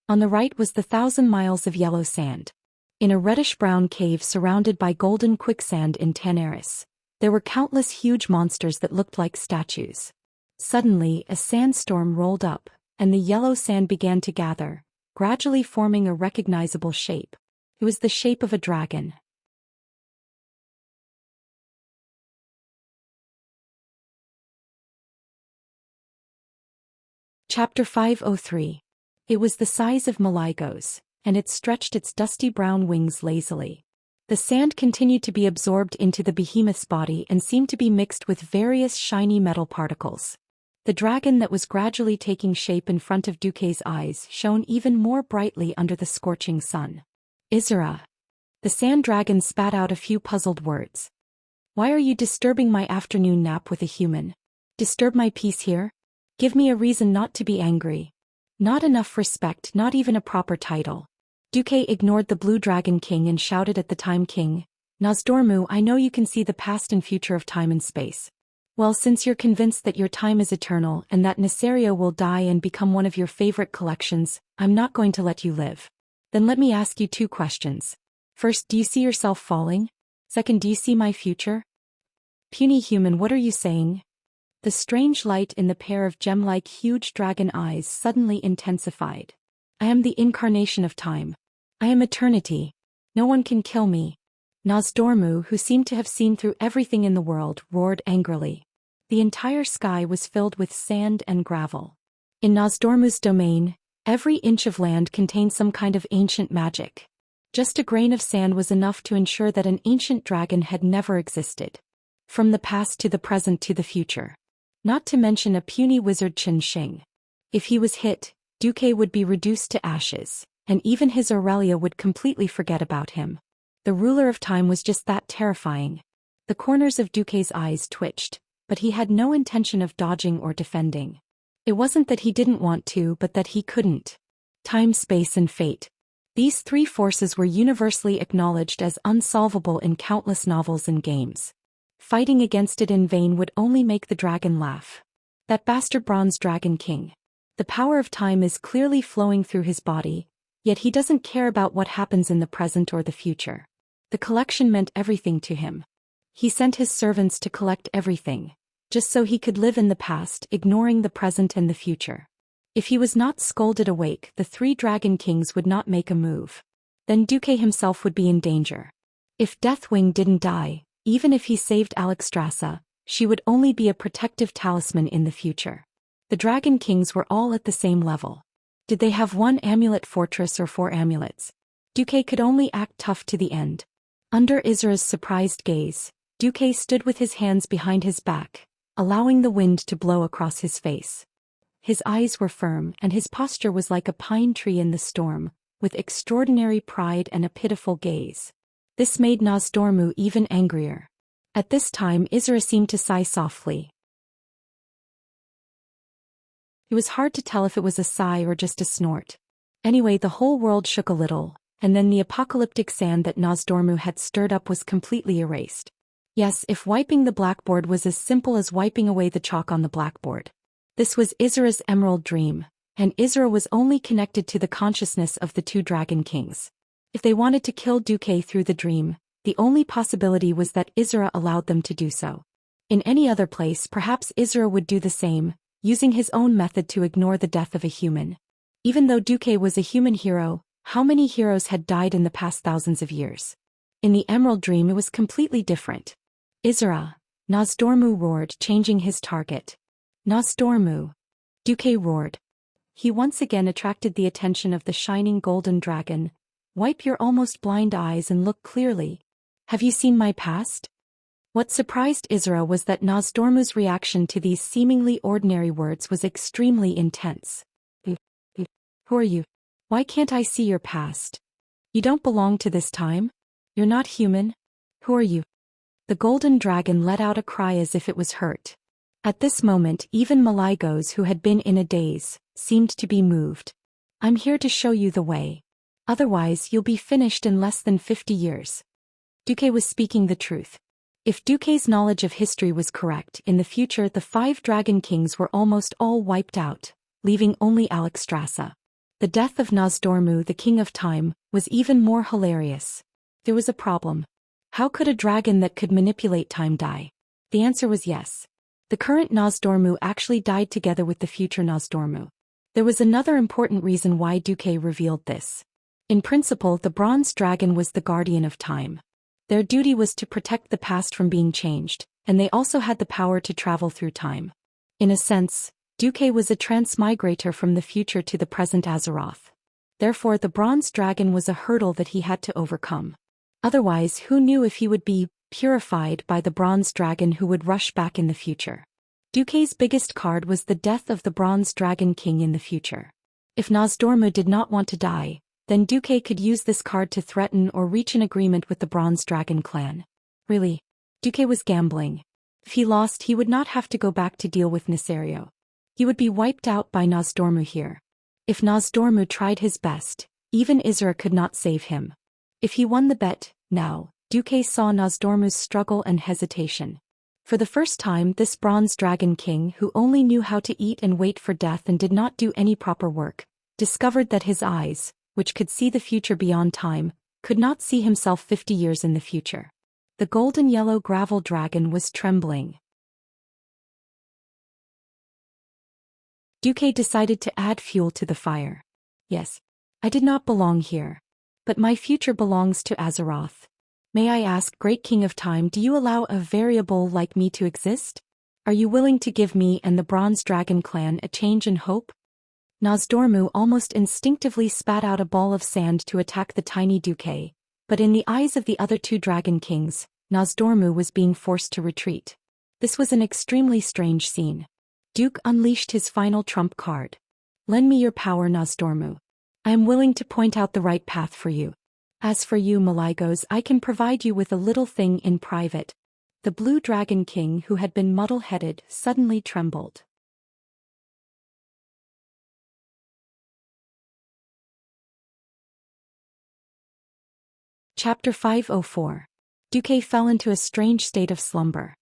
On the right was the 1,000 miles of yellow sand. In a reddish-brown cave surrounded by golden quicksand in Tanaris, there were countless huge monsters that looked like statues. Suddenly, a sandstorm rolled up, and the yellow sand began to gather, gradually forming a recognizable shape. It was the shape of a dragon. Chapter 503. It was the size of Malygos, and it stretched its dusty brown wings lazily. The sand continued to be absorbed into the behemoth's body and seemed to be mixed with various shiny metal particles. The dragon that was gradually taking shape in front of Duque's eyes shone even more brightly under the scorching sun. Isra. The sand dragon spat out a few puzzled words. Why are you disturbing my afternoon nap with a human? Disturb my peace here? Give me a reason not to be angry. Not enough respect, not even a proper title. Duque ignored the Blue Dragon King and shouted at the Time King, Nozdormu, I know you can see the past and future of time and space. Well, since you're convinced that your time is eternal and that Nesario will die and become one of your favorite collections, I'm not going to let you live. Then let me ask you 2 questions. First, do you see yourself falling? Second, do you see my future? Puny human, what are you saying? The strange light in the pair of gem-like huge dragon eyes suddenly intensified. I am the incarnation of time. I am eternity. No one can kill me. Nozdormu, who seemed to have seen through everything in the world, roared angrily. The entire sky was filled with sand and gravel. In Nozdormu's domain, every inch of land contained some kind of ancient magic. Just a grain of sand was enough to ensure that an ancient dragon had never existed. From the past to the present to the future. Not to mention a puny wizard Chen Xing. If he was hit, Duque would be reduced to ashes, and even his Aurelia would completely forget about him. The ruler of time was just that terrifying. The corners of Duque's eyes twitched, but he had no intention of dodging or defending. It wasn't that he didn't want to, but that he couldn't. Time, space, and fate. These 3 forces were universally acknowledged as unsolvable in countless novels and games. Fighting against it in vain would only make the dragon laugh. That bastard Bronze Dragon King. The power of time is clearly flowing through his body, yet he doesn't care about what happens in the present or the future. The collection meant everything to him. He sent his servants to collect everything, just so he could live in the past, ignoring the present and the future. If he was not scolded awake, the three dragon kings would not make a move. Then Duque himself would be in danger. If Deathwing didn't die, even if he saved Alexstrasza, she would only be a protective talisman in the future. The dragon kings were all at the same level. Did they have one amulet fortress or 4 amulets? Duque could only act tough to the end. Under Isra's surprised gaze, Duque stood with his hands behind his back, allowing the wind to blow across his face. His eyes were firm and his posture was like a pine tree in the storm, with extraordinary pride and a pitiful gaze. This made Nosdormu even angrier. At this time Isra seemed to sigh softly. It was hard to tell if it was a sigh or just a snort. Anyway, the whole world shook a little, and then the apocalyptic sand that Nosdormu had stirred up was completely erased. Yes, if wiping the blackboard was as simple as wiping away the chalk on the blackboard. This was Isra's emerald dream, and Isra was only connected to the consciousness of the 2 dragon kings. If they wanted to kill Duque through the dream, the only possibility was that Isra allowed them to do so. In any other place, perhaps Isra would do the same, using his own method to ignore the death of a human. Even though Duque was a human hero, how many heroes had died in the past thousands of years? In the emerald dream it was completely different. Isra, Nosdormu roared, changing his target. Nosdormu. Duque roared. He once again attracted the attention of the shining golden dragon. Wipe your almost blind eyes and look clearly. Have you seen my past? What surprised Isra was that Nosdormu's reaction to these seemingly ordinary words was extremely intense. Who are you? Why can't I see your past? You don't belong to this time? You're not human? Who are you? The golden dragon let out a cry as if it was hurt. At this moment even Malygos, who had been in a daze, seemed to be moved. I'm here to show you the way. Otherwise you'll be finished in less than 50 years. Duque was speaking the truth. If Duque's knowledge of history was correct, in the future the 5 dragon kings were almost all wiped out, leaving only Alexstrasza. The death of Nosdormu, the king of time, was even more hilarious. There was a problem. How could a dragon that could manipulate time die? The answer was yes. The current Nosdormu actually died together with the future Nosdormu. There was another important reason why Duque revealed this. In principle, the bronze dragon was the guardian of time. Their duty was to protect the past from being changed, and they also had the power to travel through time. In a sense, Duque was a transmigrator from the future to the present Azeroth. Therefore the bronze dragon was a hurdle that he had to overcome. Otherwise, who knew if he would be purified by the bronze dragon who would rush back in the future. Duque's biggest card was the death of the bronze dragon king in the future. If Nosdormu did not want to die, then Duque could use this card to threaten or reach an agreement with the bronze dragon clan. Really? Duque was gambling. If he lost, he would not have to go back to deal with Nesario. He would be wiped out by Nosdormu here. If Nosdormu tried his best, even Isra could not save him. If he won the bet, now, Duque saw Nosdormu's struggle and hesitation. For the first time, this bronze dragon king, who only knew how to eat and wait for death and did not do any proper work, discovered that his eyes, which could see the future beyond time, could not see himself 50 years in the future. The golden yellow gravel dragon was trembling. Duque decided to add fuel to the fire. Yes. I did not belong here. But my future belongs to Azeroth. May I ask, Great King of Time, do you allow a variable like me to exist? Are you willing to give me and the Bronze Dragon clan a change in hope? Nosdormu almost instinctively spat out a ball of sand to attack the tiny Duque, but in the eyes of the other 2 dragon kings, Nosdormu was being forced to retreat. This was an extremely strange scene. Duke unleashed his final trump card. Lend me your power, Nosdormu. I am willing to point out the right path for you. As for you, Malygos, I can provide you with a little thing in private. The blue dragon king, who had been muddle-headed, suddenly trembled. Chapter 504. Duque fell into a strange state of slumber.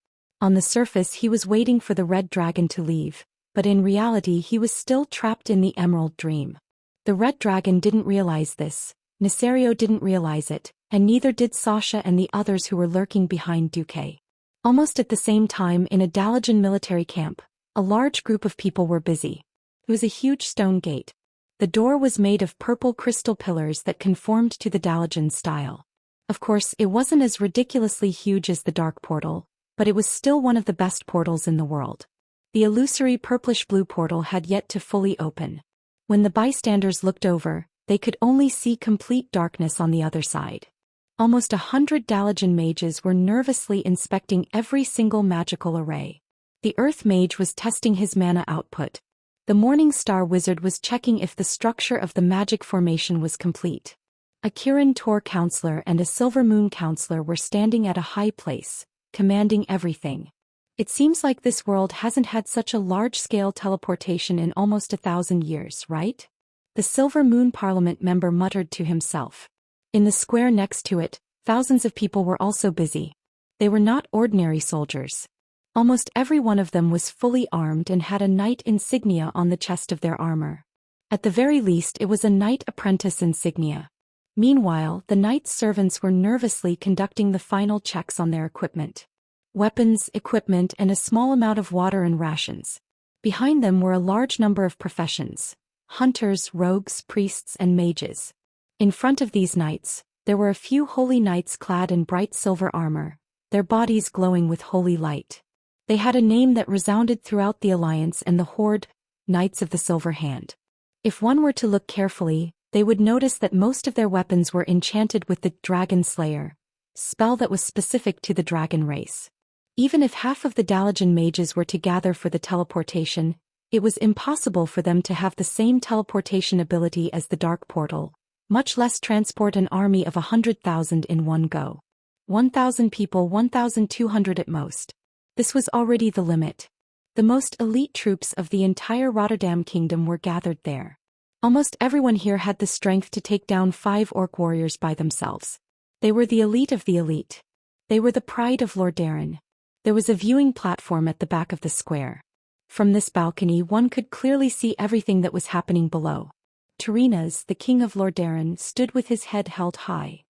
On the surface he was waiting for the red dragon to leave, but in reality he was still trapped in the emerald dream. The red dragon didn't realize this, Nesario didn't realize it, and neither did Sasha and the others who were lurking behind Duque. Almost at the same time in a Dalajan military camp, a large group of people were busy. It was a huge stone gate. The door was made of purple crystal pillars that conformed to the Daoist style. Of course, it wasn't as ridiculously huge as the Dark Portal, but it was still one of the best portals in the world. The illusory purplish-blue portal had yet to fully open. When the bystanders looked over, they could only see complete darkness on the other side. Almost 100 Daoist mages were nervously inspecting every single magical array. The Earth Mage was testing his mana output. The Morning Star Wizard was checking if the structure of the magic formation was complete. A Kirin Tor counselor and a Silver Moon counselor were standing at a high place, commanding everything. It seems like this world hasn't had such a large-scale teleportation in almost 1,000 years, right? The Silver Moon Parliament member muttered to himself. In the square next to it, thousands of people were also busy. They were not ordinary soldiers. Almost every one of them was fully armed and had a knight insignia on the chest of their armor. At the very least, it was a knight apprentice insignia. Meanwhile, the knight's servants were nervously conducting the final checks on their equipment. Weapons, equipment, and a small amount of water and rations. Behind them were a large number of professions: hunters, rogues, priests, and mages. In front of these knights, there were a few holy knights clad in bright silver armor, their bodies glowing with holy light. They had a name that resounded throughout the Alliance and the Horde: Knights of the Silver Hand. If one were to look carefully, they would notice that most of their weapons were enchanted with the Dragon Slayer spell that was specific to the dragon race. Even if half of the Daoist mages were to gather for the teleportation, it was impossible for them to have the same teleportation ability as the Dark Portal, much less transport an army of 100,000 in one go. 1,000 people, 1,200 at most. This was already the limit. The most elite troops of the entire Rotterdam Kingdom were gathered there. Almost everyone here had the strength to take down 5 orc warriors by themselves. They were the elite of the elite. They were the pride of Lordaeron. There was a viewing platform at the back of the square. From this balcony one could clearly see everything that was happening below. Tyrrhenas, the king of Lordaeron, stood with his head held high.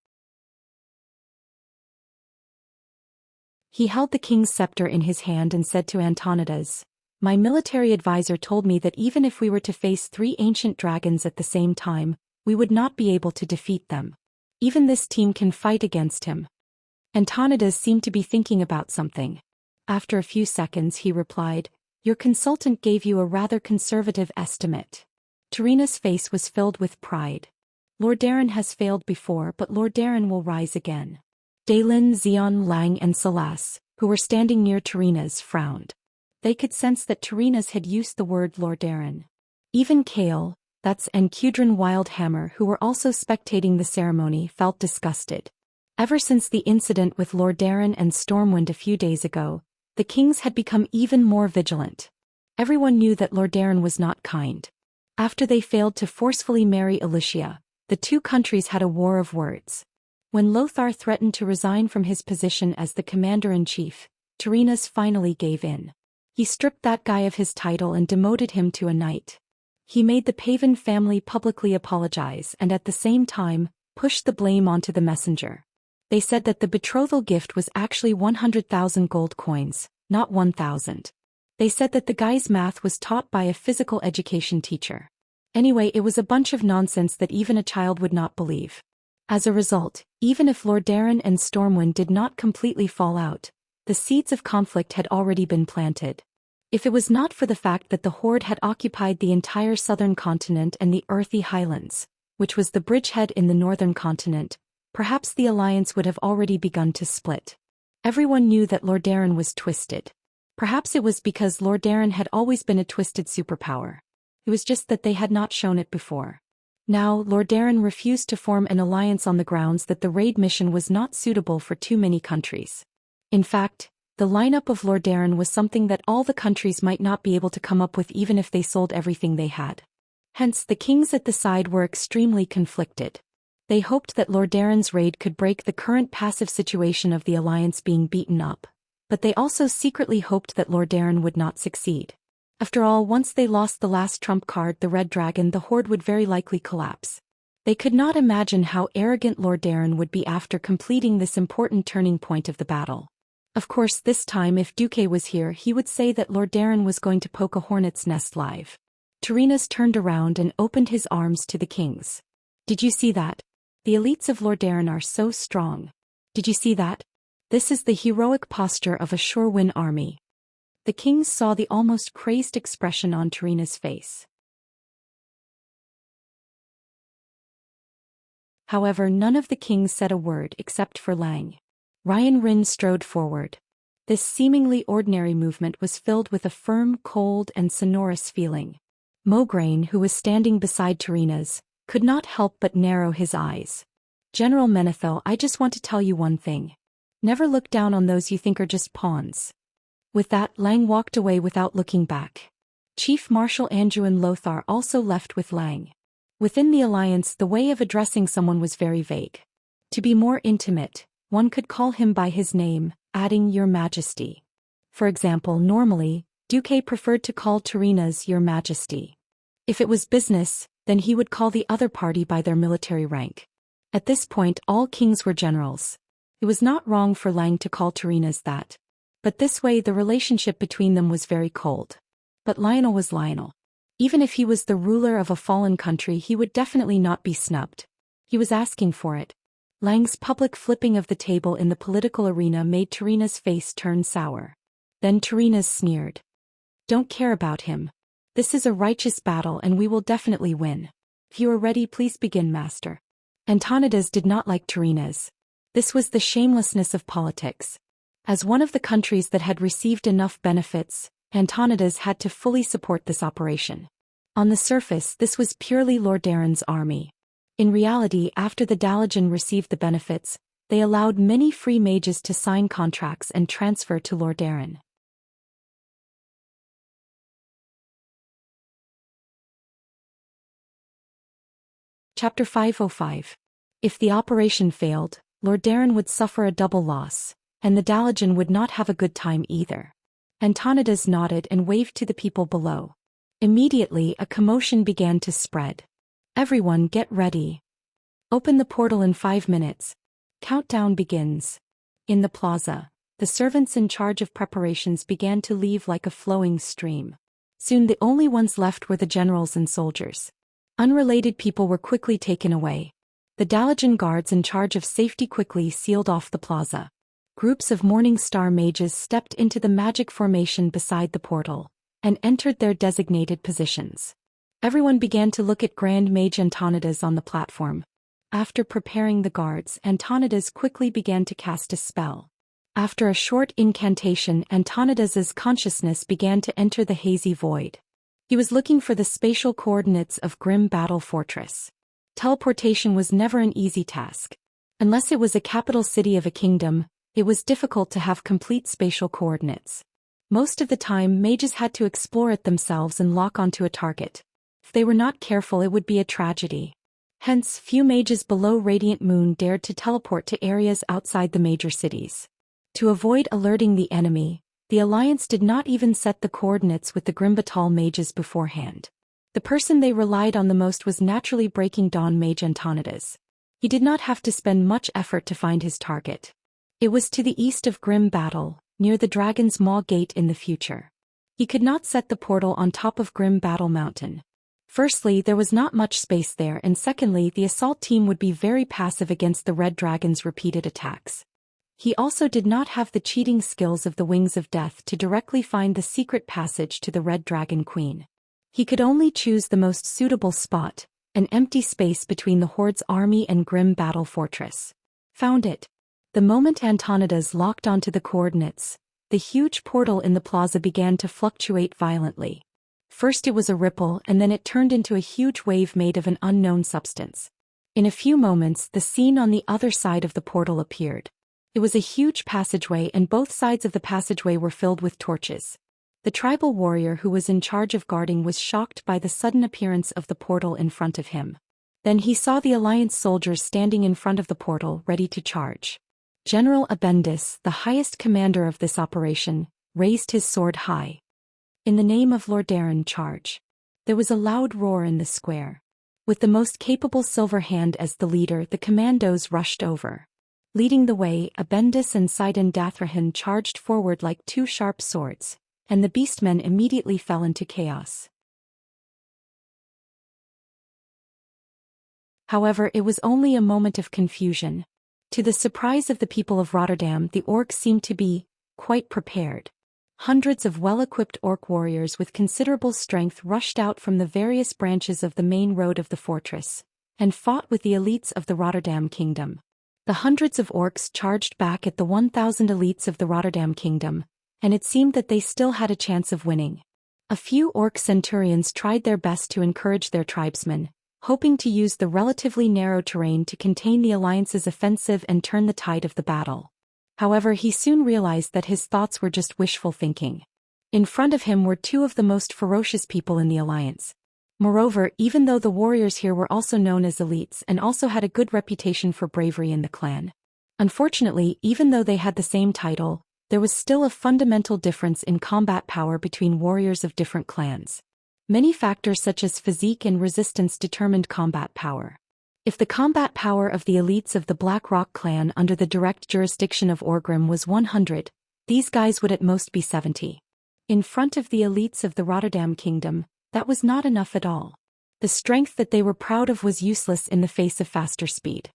He held the king's scepter in his hand and said to Antonidas, "My military advisor told me that even if we were to face 3 ancient dragons at the same time, we would not be able to defeat them. Even this team can fight against him." Antonidas seemed to be thinking about something. After a few seconds he replied, "Your consultant gave you a rather conservative estimate." Tyrrhena's face was filled with pride. Lordaeron has failed before, but Lordaeron will rise again. Daelin, Xion, Lang, and Salas, who were standing near Tyrrhenas, frowned. They could sense that Tyrrhenas had used the word Lordaeron. Even Kale, that's and Kudrin Wildhammer, who were also spectating the ceremony, felt disgusted. Ever since the incident with Lordaeron and Stormwind a few days ago, the kings had become even more vigilant. Everyone knew that Lordaeron was not kind. After they failed to forcefully marry Alicia, the 2 countries had a war of words. When Lothar threatened to resign from his position as the commander-in-chief, Tyrrhenas finally gave in. He stripped that guy of his title and demoted him to a knight. He made the Pavan family publicly apologize and at the same time, pushed the blame onto the messenger. They said that the betrothal gift was actually 100,000 gold coins, not 1,000. They said that the guy's math was taught by a physical education teacher. Anyway, it was a bunch of nonsense that even a child would not believe. As a result, even if Lordaeron and Stormwind did not completely fall out, the seeds of conflict had already been planted. If it was not for the fact that the Horde had occupied the entire southern continent and the earthy highlands, which was the bridgehead in the northern continent, perhaps the alliance would have already begun to split. Everyone knew that Lordaeron was twisted. Perhaps it was because Lordaeron had always been a twisted superpower. It was just that they had not shown it before. Now, Lordaeron refused to form an alliance on the grounds that the raid mission was not suitable for too many countries. In fact, the lineup of Lordaeron was something that all the countries might not be able to come up with even if they sold everything they had. Hence, the kings at the side were extremely conflicted. They hoped that Lordaeron's raid could break the current passive situation of the alliance being beaten up, but they also secretly hoped that Lordaeron would not succeed. After all, once they lost the last trump card, the Red Dragon, the Horde would very likely collapse. They could not imagine how arrogant Lordaeron would be after completing this important turning point of the battle. Of course, this time if Duque was here, he would say that Lordaeron was going to poke a hornet's nest live. Tyrrhena's turned around and opened his arms to the kings. Did you see that? The elites of Lordaeron are so strong. Did you see that? This is the heroic posture of a sure-win army. The kings saw the almost crazed expression on Tyrrhena's face. However, none of the kings said a word except for Lang. Ryan Rin strode forward. This seemingly ordinary movement was filled with a firm, cold, and sonorous feeling. Mograine, who was standing beside Tyrrhena's, could not help but narrow his eyes. General Menethil, I just want to tell you one thing. Never look down on those you think are just pawns. With that, Lang walked away without looking back. Chief Marshal Anduin Lothar also left with Lang. Within the alliance, the way of addressing someone was very vague. To be more intimate, one could call him by his name, adding Your Majesty. For example, normally, Duque preferred to call Tyrrhena's Your Majesty. If it was business, then he would call the other party by their military rank. At this point, all kings were generals. It was not wrong for Lang to call Tyrrhena's that. But this way the relationship between them was very cold. But Lionel was Lionel. Even if he was the ruler of a fallen country, he would definitely not be snubbed. He was asking for it. Lang's public flipping of the table in the political arena made Tyrrhena's face turn sour. Then Tyrrhena's sneered. Don't care about him. This is a righteous battle and we will definitely win. If you are ready, please begin, master. Antonidas did not like Tyrrhena's. This was the shamelessness of politics. As one of the countries that had received enough benefits, Antonidas had to fully support this operation. On the surface, this was purely Lordaeron's army. In reality, after the Dalajan received the benefits, they allowed many free mages to sign contracts and transfer to Lordaeron. Chapter 505. If the operation failed, Lordaeron would suffer a double loss, and the Dalajan would not have a good time either. Antonidas nodded and waved to the people below. Immediately, a commotion began to spread. Everyone get ready. Open the portal in 5 minutes. Countdown begins. In the plaza, the servants in charge of preparations began to leave like a flowing stream. Soon the only ones left were the generals and soldiers. Unrelated people were quickly taken away. The Dalajan guards in charge of safety quickly sealed off the plaza. Groups of Morning Star mages stepped into the magic formation beside the portal and entered their designated positions. Everyone began to look at Grand Mage Antonidas on the platform. After preparing the guards, Antonidas quickly began to cast a spell. After a short incantation, Antonidas's consciousness began to enter the hazy void. He was looking for the spatial coordinates of Grim Battle Fortress. Teleportation was never an easy task. Unless it was a capital city of a kingdom, it was difficult to have complete spatial coordinates. Most of the time, mages had to explore it themselves and lock onto a target. If they were not careful, it would be a tragedy. Hence, few mages below Radiant Moon dared to teleport to areas outside the major cities. To avoid alerting the enemy, the Alliance did not even set the coordinates with the Grimbatal mages beforehand. The person they relied on the most was naturally Breaking Dawn mage Antonidas. He did not have to spend much effort to find his target. It was to the east of Grim Battle, near the Dragon's Maw Gate in the future. He could not set the portal on top of Grim Battle Mountain. Firstly, there was not much space there, and secondly, the assault team would be very passive against the Red Dragon's repeated attacks. He also did not have the cheating skills of the Wings of Death to directly find the secret passage to the Red Dragon Queen. He could only choose the most suitable spot, an empty space between the Horde's army and Grim Battle Fortress. Found it. The moment Antonidas locked onto the coordinates, the huge portal in the plaza began to fluctuate violently. First it was a ripple, and then it turned into a huge wave made of an unknown substance. In a few moments, the scene on the other side of the portal appeared. It was a huge passageway, and both sides of the passageway were filled with torches. The tribal warrior who was in charge of guarding was shocked by the sudden appearance of the portal in front of him. Then he saw the Alliance soldiers standing in front of the portal, ready to charge. General Abendis, the highest commander of this operation, raised his sword high. In the name of Lordaeron, charge. There was a loud roar in the square. With the most capable Silver Hand as the leader, the commandos rushed over. Leading the way, Abendis and Sidon Dathrahan charged forward like two sharp swords, and the beastmen immediately fell into chaos. However, it was only a moment of confusion. To the surprise of the people of Rotterdam, the orcs seemed to be quite prepared. Hundreds of well-equipped orc warriors with considerable strength rushed out from the various branches of the main road of the fortress, and fought with the elites of the Rotterdam kingdom. The hundreds of orcs charged back at the 1,000 elites of the Rotterdam kingdom, and it seemed that they still had a chance of winning. A few orc centurions tried their best to encourage their tribesmen, hoping to use the relatively narrow terrain to contain the alliance's offensive and turn the tide of the battle. However, he soon realized that his thoughts were just wishful thinking. In front of him were two of the most ferocious people in the alliance. Moreover, even though the warriors here were also known as elites and also had a good reputation for bravery in the clan, unfortunately, even though they had the same title, there was still a fundamental difference in combat power between warriors of different clans. Many factors such as physique and resistance determined combat power. If the combat power of the elites of the Black Rock clan under the direct jurisdiction of Orgrim was 100, these guys would at most be 70. In front of the elites of the Rotterdam kingdom, that was not enough at all. The strength that they were proud of was useless in the face of faster speed.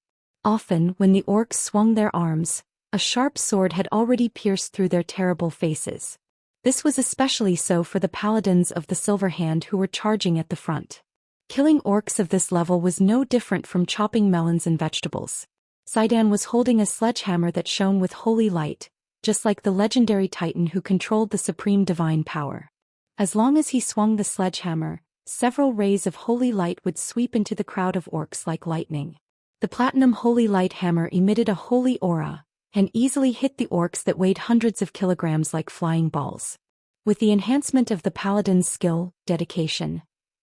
Often, when the orcs swung their arms, a sharp sword had already pierced through their terrible faces. This was especially so for the paladins of the Silver Hand who were charging at the front. Killing orcs of this level was no different from chopping melons and vegetables. Zidane was holding a sledgehammer that shone with holy light, just like the legendary titan who controlled the supreme divine power. As long as he swung the sledgehammer, several rays of holy light would sweep into the crowd of orcs like lightning. The platinum holy light hammer emitted a holy aura, and easily hit the orcs that weighed hundreds of kilograms like flying balls. With the enhancement of the paladin's skill, dedication,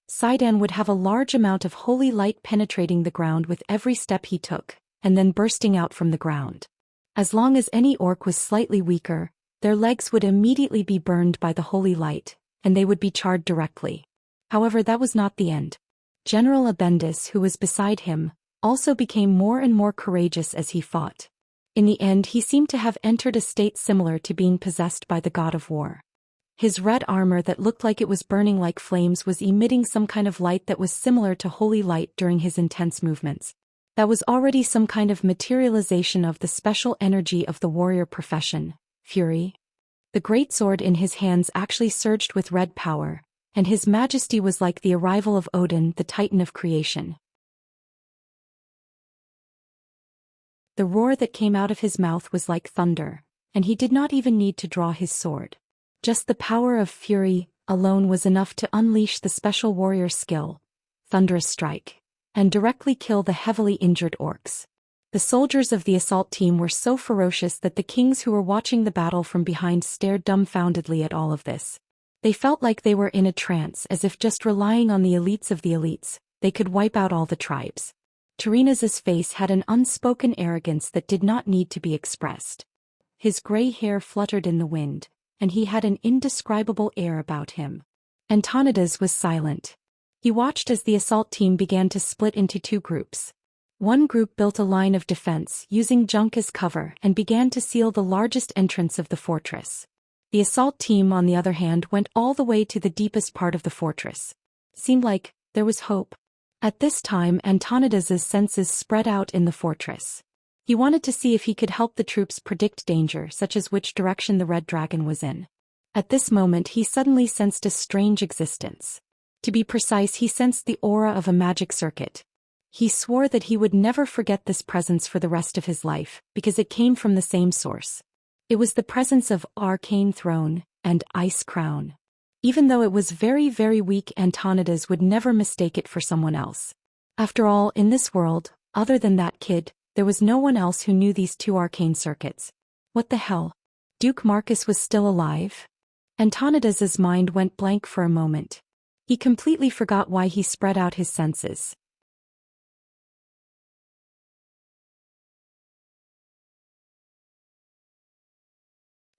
Zidane would have a large amount of holy light penetrating the ground with every step he took, and then bursting out from the ground. As long as any orc was slightly weaker, their legs would immediately be burned by the holy light, and they would be charred directly. However, that was not the end. General Abendis, who was beside him, also became more and more courageous as he fought. In the end, he seemed to have entered a state similar to being possessed by the god of war. His red armor that looked like it was burning like flames was emitting some kind of light that was similar to holy light during his intense movements. That was already some kind of materialization of the special energy of the warrior profession, fury. The great sword in his hands actually surged with red power, and his majesty was like the arrival of Odin, the titan of creation. The roar that came out of his mouth was like thunder, and he did not even need to draw his sword. Just the power of fury alone was enough to unleash the special warrior skill, Thunderous Strike, and directly kill the heavily injured orcs. The soldiers of the assault team were so ferocious that the kings who were watching the battle from behind stared dumbfoundedly at all of this. They felt like they were in a trance, as if just relying on the elites of the elites, they could wipe out all the tribes. Terena's face had an unspoken arrogance that did not need to be expressed. His gray hair fluttered in the wind, and he had an indescribable air about him. Antonidas was silent. He watched as the assault team began to split into two groups. One group built a line of defense using junk as cover and began to seal the largest entrance of the fortress. The assault team, on the other hand, went all the way to the deepest part of the fortress. Seemed like there was hope. At this time, Antonidas's senses spread out in the fortress. He wanted to see if he could help the troops predict danger, such as which direction the Red Dragon was in. At this moment, he suddenly sensed a strange existence. To be precise, he sensed the aura of a magic circuit. He swore that he would never forget this presence for the rest of his life, because it came from the same source. It was the presence of Arcane Throne and Ice Crown. Even though it was very, very weak, Antonidas would never mistake it for someone else. After all, in this world, other than that kid, there was no one else who knew these two arcane circuits. What the hell? Duke Marcus was still alive? Antonidas's mind went blank for a moment. He completely forgot why he spread out his senses.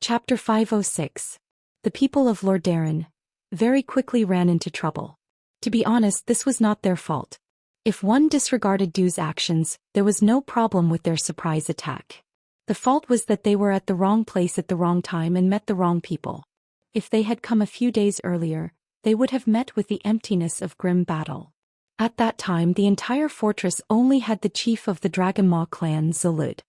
Chapter 506. The people of Lordaeron very quickly ran into trouble. To be honest, this was not their fault. If one disregarded Du's actions, there was no problem with their surprise attack. The fault was that they were at the wrong place at the wrong time and met the wrong people. If they had come a few days earlier, they would have met with the emptiness of grim battle. At that time the entire fortress only had the chief of the Dragon Maw clan, Zulud.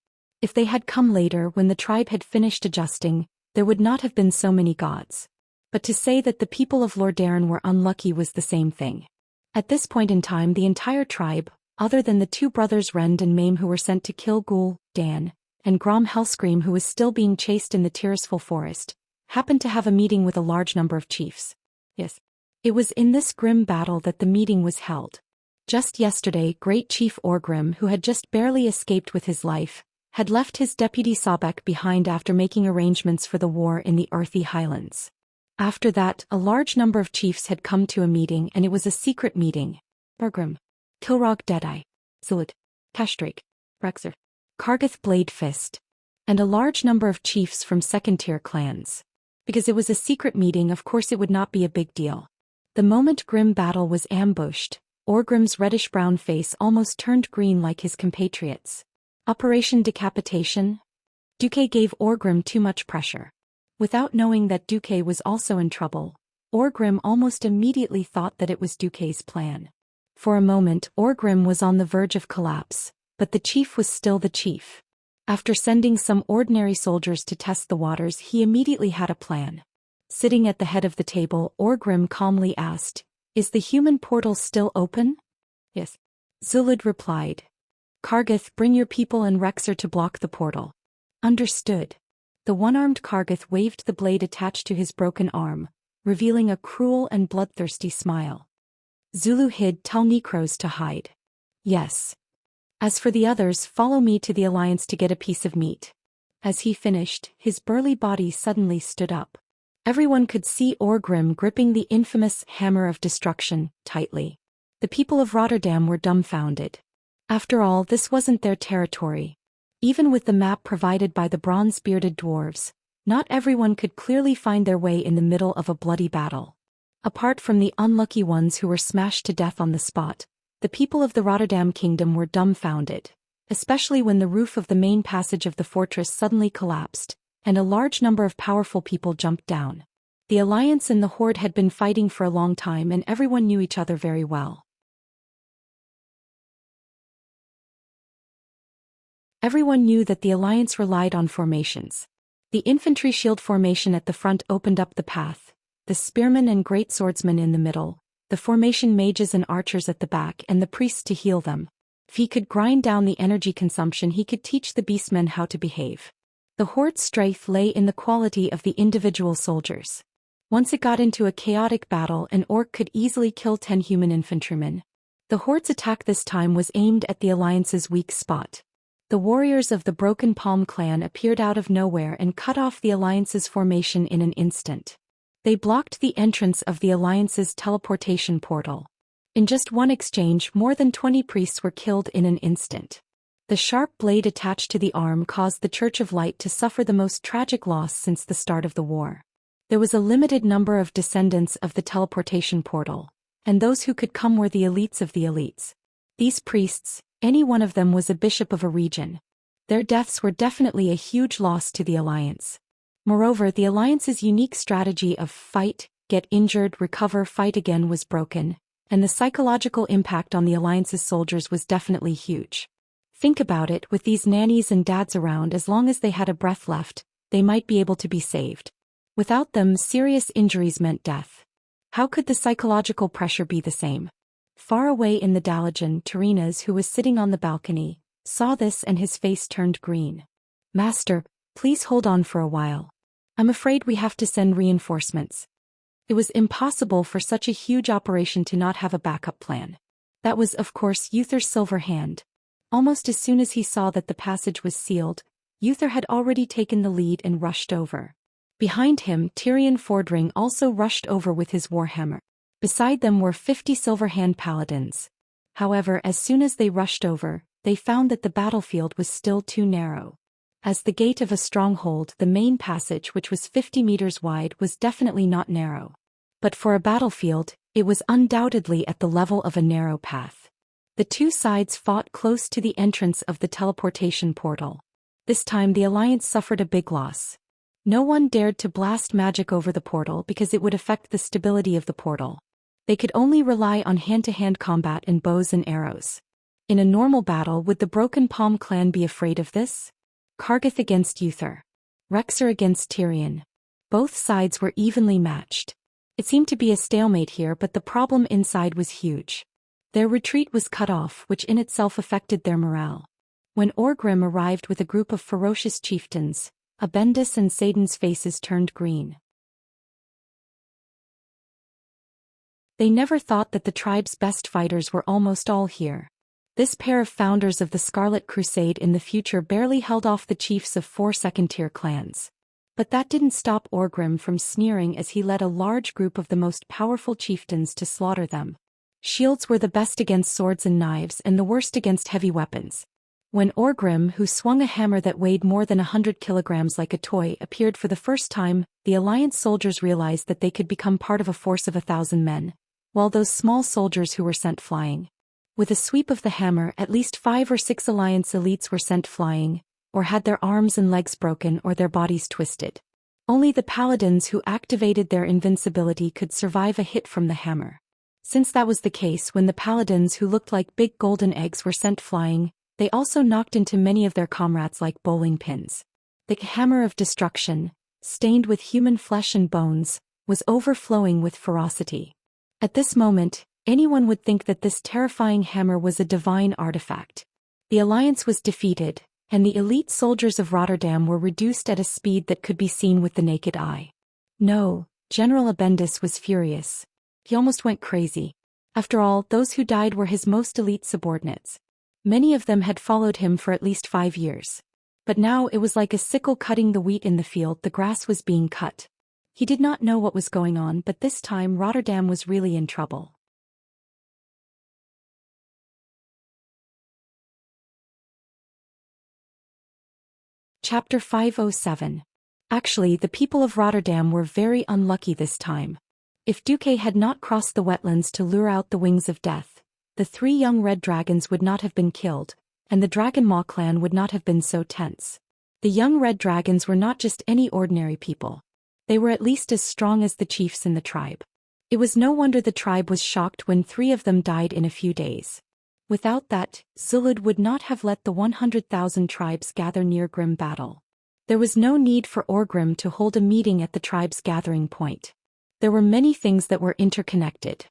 If they had come later when the tribe had finished adjusting, there would not have been so many gods. But to say that the people of Lordaeron were unlucky was the same thing. At this point in time the entire tribe, other than the two brothers Rend and Maim who were sent to kill Ghoul, Dan, and Grom Hellscream who was still being chased in the Tirisful forest, happened to have a meeting with a large number of chiefs. Yes. It was in this grim battle that the meeting was held. Just yesterday Great Chief Orgrim, who had just barely escaped with his life, had left his deputy Sobek behind after making arrangements for the war in the Earthy Highlands. After that, a large number of chiefs had come to a meeting, and it was a secret meeting. Orgrim, Kilrog Deadeye, Zulud, Kashdrake, Rexer, Kargath Bladefist, and a large number of chiefs from second-tier clans. Because it was a secret meeting, of course it would not be a big deal. The moment grim battle was ambushed, Orgrim's reddish-brown face almost turned green like his compatriots. Operation Decapitation? Duque gave Orgrim too much pressure. Without knowing that Duque was also in trouble, Orgrim almost immediately thought that it was Duque's plan. For a moment Orgrim was on the verge of collapse, but the chief was still the chief. After sending some ordinary soldiers to test the waters, he immediately had a plan. Sitting at the head of the table, Orgrim calmly asked, "Is the human portal still open?" "Yes." Zulud replied. "Kargath, bring your people and Rexer to block the portal." "Understood." The one-armed Kargath waved the blade attached to his broken arm, revealing a cruel and bloodthirsty smile. Zulu hid, "Tell Necros to hide." "Yes. As for the others, follow me to the Alliance to get a piece of meat." As he finished, his burly body suddenly stood up. Everyone could see Orgrim gripping the infamous Hammer of Destruction tightly. The people of Rotterdam were dumbfounded. After all, this wasn't their territory. Even with the map provided by the bronze-bearded dwarves, not everyone could clearly find their way in the middle of a bloody battle. Apart from the unlucky ones who were smashed to death on the spot, the people of the Rotterdam kingdom were dumbfounded, especially when the roof of the main passage of the fortress suddenly collapsed, and a large number of powerful people jumped down. The Alliance and the Horde had been fighting for a long time, and everyone knew each other very well. Everyone knew that the Alliance relied on formations. The infantry shield formation at the front opened up the path, the spearmen and great swordsmen in the middle, the formation mages and archers at the back, and the priests to heal them. If he could grind down the energy consumption, he could teach the beastmen how to behave. The Horde's strength lay in the quality of the individual soldiers. Once it got into a chaotic battle, an orc could easily kill 10 human infantrymen. The Horde's attack this time was aimed at the Alliance's weak spot. The warriors of the Broken Palm clan appeared out of nowhere and cut off the Alliance's formation in an instant. They blocked the entrance of the Alliance's teleportation portal. In just one exchange, more than 20 priests were killed in an instant. The sharp blade attached to the arm caused the Church of Light to suffer the most tragic loss since the start of the war. There was a limited number of descendants of the teleportation portal, and those who could come were the elites of the elites. These priests, any one of them was a bishop of a region. Their deaths were definitely a huge loss to the Alliance. Moreover, the Alliance's unique strategy of fight, get injured, recover, fight again was broken, and the psychological impact on the Alliance's soldiers was definitely huge. Think about it, with these nannies and dads around, as long as they had a breath left, they might be able to be saved. Without them, serious injuries meant death. How could the psychological pressure be the same? Far away in the Dalajan, Terenas, who was sitting on the balcony, saw this and his face turned green. "Master, please hold on for a while. I'm afraid we have to send reinforcements." It was impossible for such a huge operation to not have a backup plan. That was, of course, Uther's silver hand. Almost as soon as he saw that the passage was sealed, Uther had already taken the lead and rushed over. Behind him, Tyrion Fordring also rushed over with his warhammer. Beside them were 50 Silverhand paladins. However, as soon as they rushed over, they found that the battlefield was still too narrow. As the gate of a stronghold, the main passage, which was 50 meters wide, was definitely not narrow. But for a battlefield, it was undoubtedly at the level of a narrow path. The two sides fought close to the entrance of the teleportation portal. This time the Alliance suffered a big loss. No one dared to blast magic over the portal because it would affect the stability of the portal. They could only rely on hand-to-hand combat and bows and arrows. In a normal battle, would the Broken Palm clan be afraid of this? Kargath against Uther. Rexer against Tyrion. Both sides were evenly matched. It seemed to be a stalemate here, but the problem inside was huge. Their retreat was cut off, which in itself affected their morale. When Orgrim arrived with a group of ferocious chieftains, Abendis and Saden's faces turned green. They never thought that the tribe's best fighters were almost all here. This pair of founders of the Scarlet Crusade in the future barely held off the chiefs of 4 second-tier clans. But that didn't stop Orgrim from sneering as he led a large group of the most powerful chieftains to slaughter them. Shields were the best against swords and knives and the worst against heavy weapons. When Orgrim, who swung a hammer that weighed more than 100 kilograms like a toy, appeared for the first time, the Alliance soldiers realized that they could become part of a force of 1,000 men, while those small soldiers who were sent flying. With a sweep of the hammer, at least 5 or 6 Alliance elites were sent flying, or had their arms and legs broken or their bodies twisted. Only the paladins who activated their invincibility could survive a hit from the hammer. Since that was the case when the paladins who looked like big golden eggs were sent flying, they also knocked into many of their comrades like bowling pins. The hammer of destruction, stained with human flesh and bones, was overflowing with ferocity. At this moment, anyone would think that this terrifying hammer was a divine artifact. The Alliance was defeated, and the elite soldiers of Rotterdam were reduced at a speed that could be seen with the naked eye. No, General Abendis was furious. He almost went crazy. After all, those who died were his most elite subordinates. Many of them had followed him for at least 5 years. But now it was like a sickle cutting the wheat in the field. The grass was being cut. He did not know what was going on, but this time Rotterdam was really in trouble. Chapter 507. Actually, the people of Rotterdam were very unlucky this time. If Duque had not crossed the wetlands to lure out the wings of death, the 3 young red dragons would not have been killed, and the Dragon Maw clan would not have been so tense. The young red dragons were not just any ordinary people. They were at least as strong as the chiefs in the tribe. It was no wonder the tribe was shocked when 3 of them died in a few days. Without that, Zulud would not have let the 100,000 tribes gather near Grim Battle. There was no need for Orgrim to hold a meeting at the tribe's gathering point. There were many things that were interconnected.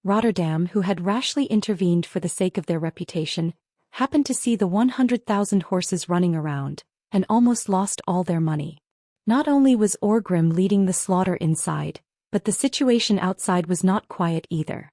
Rotterdam, who had rashly intervened for the sake of their reputation, happened to see the 100,000 horses running around, and almost lost all their money. Not only was Orgrim leading the slaughter inside, but the situation outside was not quiet either.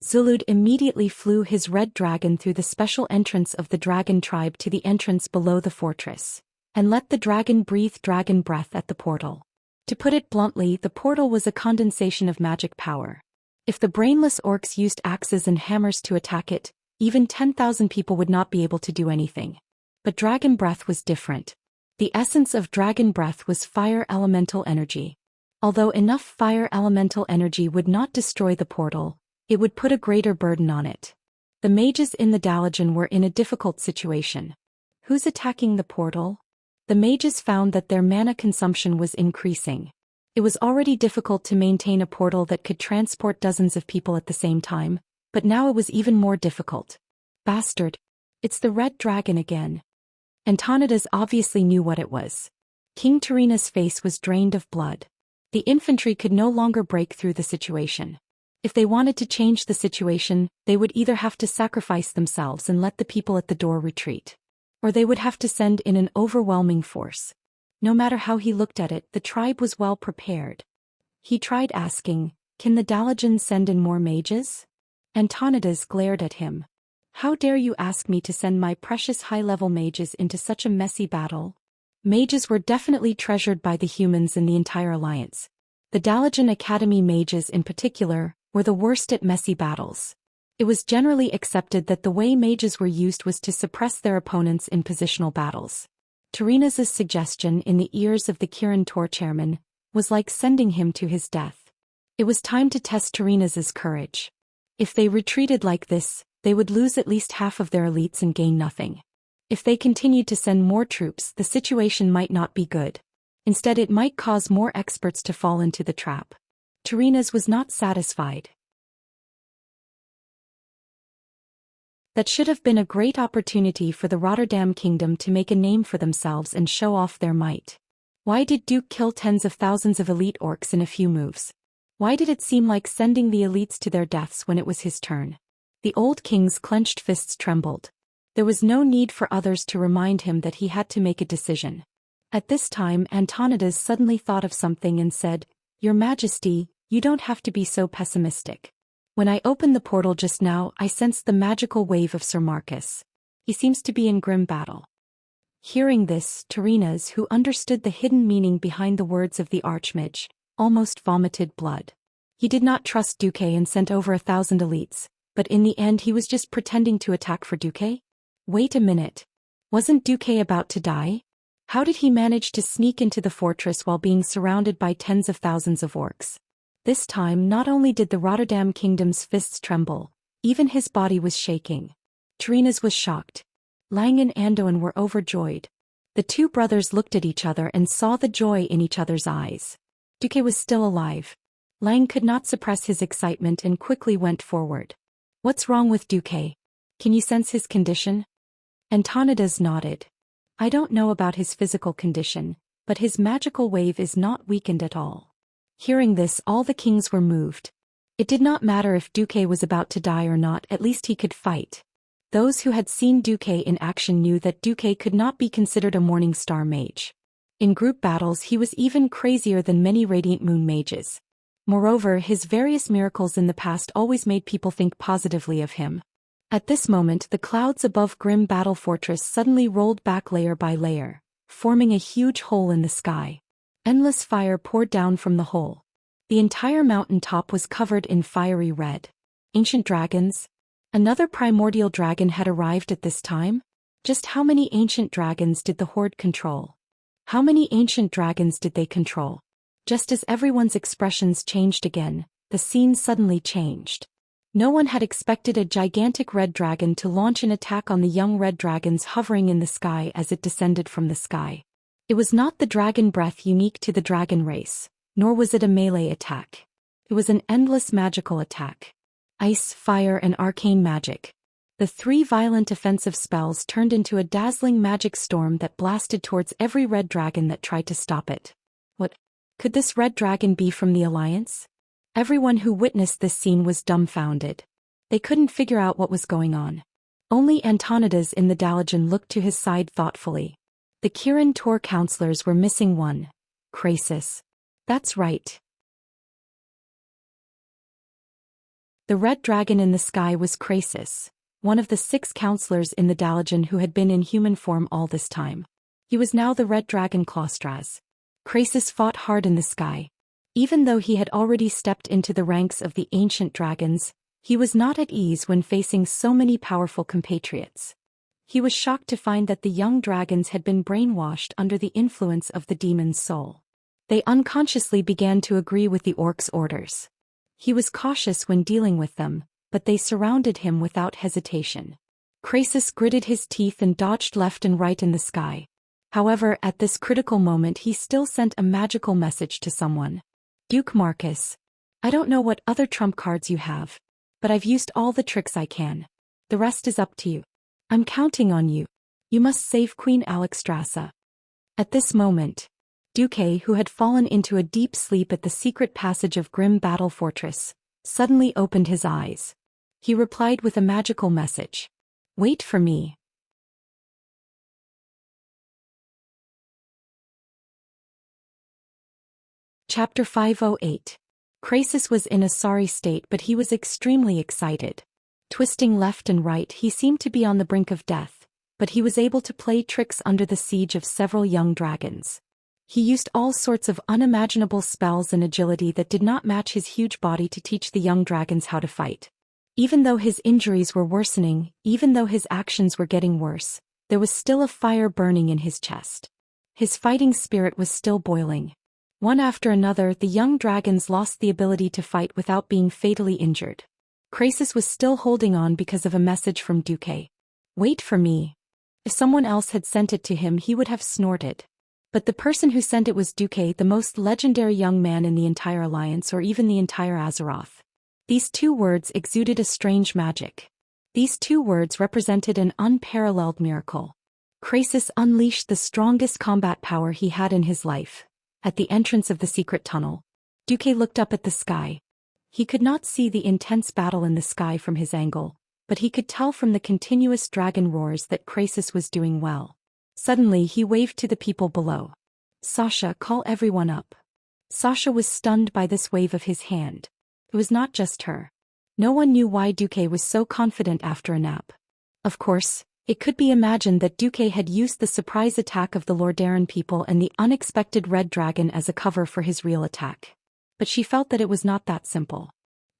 Zulud immediately flew his red dragon through the special entrance of the dragon tribe to the entrance below the fortress, and let the dragon breathe dragon breath at the portal. To put it bluntly, the portal was a condensation of magic power. If the brainless orcs used axes and hammers to attack it, even 10,000 people would not be able to do anything. But dragon breath was different. The essence of dragon breath was fire elemental energy. Although enough fire elemental energy would not destroy the portal, it would put a greater burden on it. The mages in the Dalajan were in a difficult situation. Who's attacking the portal? The mages found that their mana consumption was increasing. It was already difficult to maintain a portal that could transport dozens of people at the same time, but now it was even more difficult. Bastard. It's the red dragon again. Antonidas obviously knew what it was. King Tarina's face was drained of blood. The infantry could no longer break through the situation. If they wanted to change the situation, they would either have to sacrifice themselves and let the people at the door retreat, or they would have to send in an overwhelming force. No matter how he looked at it, the tribe was well prepared. He tried asking, "Can the Dalajan send in more mages?" Antonidas glared at him. "How dare you ask me to send my precious high-level mages into such a messy battle?" Mages were definitely treasured by the humans in the entire alliance. The Dalajan Academy mages in particular were the worst at messy battles. It was generally accepted that the way mages were used was to suppress their opponents in positional battles. Tarina's suggestion in the ears of the Kirin Tor chairman was like sending him to his death. It was time to test Tarina's courage. If they retreated like this, they would lose at least half of their elites and gain nothing. If they continued to send more troops, the situation might not be good. Instead, it might cause more experts to fall into the trap. Tarina's was not satisfied. That should have been a great opportunity for the Rotterdam kingdom to make a name for themselves and show off their might. Why did Duke kill tens of thousands of elite orcs in a few moves? Why did it seem like sending the elites to their deaths when it was his turn? The old king's clenched fists trembled. There was no need for others to remind him that he had to make a decision. At this time Antonidas suddenly thought of something and said, "Your Majesty, you don't have to be so pessimistic. When I opened the portal just now I sensed the magical wave of Sir Marcus. He seems to be in grim battle." Hearing this, Terinas, who understood the hidden meaning behind the words of the Archmage, almost vomited blood. He did not trust Duque and sent over 1,000 elites, but in the end he was just pretending to attack for Duque? Wait a minute. Wasn't Duque about to die? How did he manage to sneak into the fortress while being surrounded by tens of thousands of orcs? This time not only did the Rotterdam kingdom's fists tremble, even his body was shaking. Terinas was shocked. Lang and Andoin were overjoyed. The two brothers looked at each other and saw the joy in each other's eyes. Duque was still alive. Lang could not suppress his excitement and quickly went forward. "What's wrong with Duque? Can you sense his condition?" Antonidas nodded. "I don't know about his physical condition, but his magical wave is not weakened at all." Hearing this, all the kings were moved. It did not matter if Duque was about to die or not, at least he could fight. Those who had seen Duque in action knew that Duque could not be considered a Morning Star mage. In group battles he was even crazier than many Radiant Moon mages. Moreover, his various miracles in the past always made people think positively of him. At this moment the clouds above Grim Battle Fortress suddenly rolled back layer by layer, forming a huge hole in the sky. Endless fire poured down from the hole. The entire mountain top was covered in fiery red. Ancient dragons? Another primordial dragon had arrived at this time? Just how many ancient dragons did the horde control? How many ancient dragons did they control? Just as everyone's expressions changed again, the scene suddenly changed. No one had expected a gigantic red dragon to launch an attack on the young red dragons hovering in the sky as it descended from the sky. It was not the dragon breath unique to the dragon race, nor was it a melee attack. It was an endless magical attack. Ice, fire, and arcane magic. The three violent offensive spells turned into a dazzling magic storm that blasted towards every red dragon that tried to stop it. What? Could this red dragon be from the Alliance? Everyone who witnessed this scene was dumbfounded. They couldn't figure out what was going on. Only Antonidas in the Dalajan looked to his side thoughtfully. The Kirin Tor counselors were missing one. Krasis. That's right. The red dragon in the sky was Krasis, one of the 6 counselors in the Dalajan who had been in human form all this time. He was now the red dragon Klostras. Krasis fought hard in the sky. Even though he had already stepped into the ranks of the ancient dragons, he was not at ease when facing so many powerful compatriots. He was shocked to find that the young dragons had been brainwashed under the influence of the demon's soul. They unconsciously began to agree with the orcs' orders. He was cautious when dealing with them, but they surrounded him without hesitation. Krasis gritted his teeth and dodged left and right in the sky. However, at this critical moment he still sent a magical message to someone. "Duke Marcus, I don't know what other trump cards you have, but I've used all the tricks I can. The rest is up to you. I'm counting on you. You must save Queen Alexstrasza." At this moment, Duque, who had fallen into a deep sleep at the secret passage of Grim Battle Fortress, suddenly opened his eyes. He replied with a magical message. "Wait for me." Chapter 508. Krasis was in a sorry state, but he was extremely excited. Twisting left and right, he seemed to be on the brink of death, but he was able to play tricks under the siege of several young dragons. He used all sorts of unimaginable spells and agility that did not match his huge body to teach the young dragons how to fight. Even though his injuries were worsening, even though his actions were getting worse, there was still a fire burning in his chest. His fighting spirit was still boiling. One after another, the young dragons lost the ability to fight without being fatally injured. Krasis was still holding on because of a message from Duque. "Wait for me." If someone else had sent it to him he would have snorted. But the person who sent it was Duque, the most legendary young man in the entire Alliance or even the entire Azeroth. These 2 words exuded a strange magic. These two words represented an unparalleled miracle. Krasis unleashed the strongest combat power he had in his life. At the entrance of the secret tunnel, Duque looked up at the sky. He could not see the intense battle in the sky from his angle, but he could tell from the continuous dragon roars that Krasis was doing well. Suddenly he waved to the people below. "Sasha, call everyone up." Sasha was stunned by this wave of his hand. It was not just her. No one knew why Duque was so confident after a nap. Of course, it could be imagined that Duque had used the surprise attack of the Lordaeron people and the unexpected red dragon as a cover for his real attack. But she felt that it was not that simple.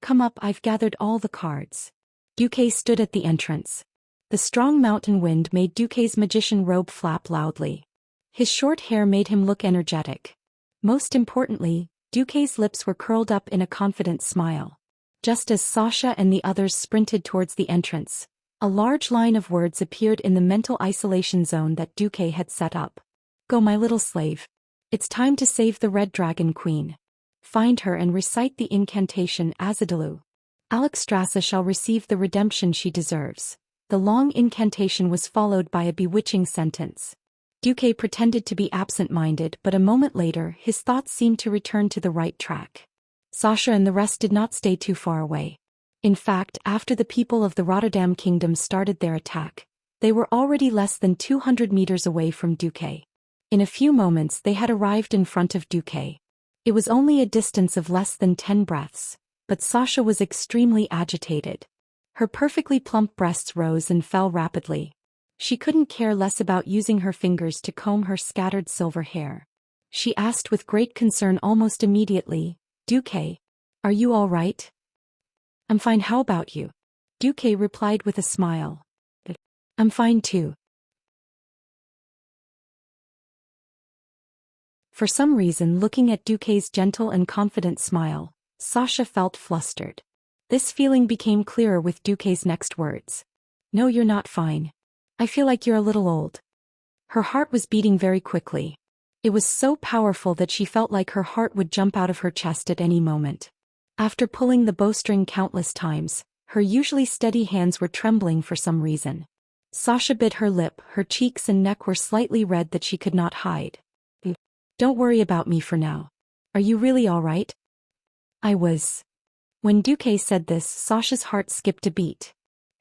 "Come up, I've gathered all the cards." Duque stood at the entrance. The strong mountain wind made Duque's magician robe flap loudly. His short hair made him look energetic. Most importantly, Duque's lips were curled up in a confident smile. Just as Sasha and the others sprinted towards the entrance, a large line of words appeared in the mental isolation zone that Duque had set up. "Go, my little slave. It's time to save the Red Dragon Queen. Find her and recite the incantation Azadalu. Alexstrasza shall receive the redemption she deserves." The long incantation was followed by a bewitching sentence. Duque pretended to be absent-minded, but a moment later his thoughts seemed to return to the right track. Sasha and the rest did not stay too far away. In fact, after the people of the Rotterdam Kingdom started their attack, they were already less than 200 meters away from Duque. In a few moments they had arrived in front of Duque. It was only a distance of less than 10 breaths, but Sasha was extremely agitated. Her perfectly plump breasts rose and fell rapidly. She couldn't care less about using her fingers to comb her scattered silver hair. She asked with great concern almost immediately, "Duque, are you all right?" "I'm fine, how about you?" Duque replied with a smile. "I'm fine too." For some reason, looking at Duque's gentle and confident smile, Sasha felt flustered. This feeling became clearer with Duque's next words. "No, you're not fine. I feel like you're a little old." Her heart was beating very quickly. It was so powerful that she felt like her heart would jump out of her chest at any moment. After pulling the bowstring countless times, her usually steady hands were trembling for some reason. Sasha bit her lip, her cheeks and neck were slightly red that she could not hide. "Don't worry about me for now. Are you really all right?" "I was." When Duque said this, Sasha's heart skipped a beat.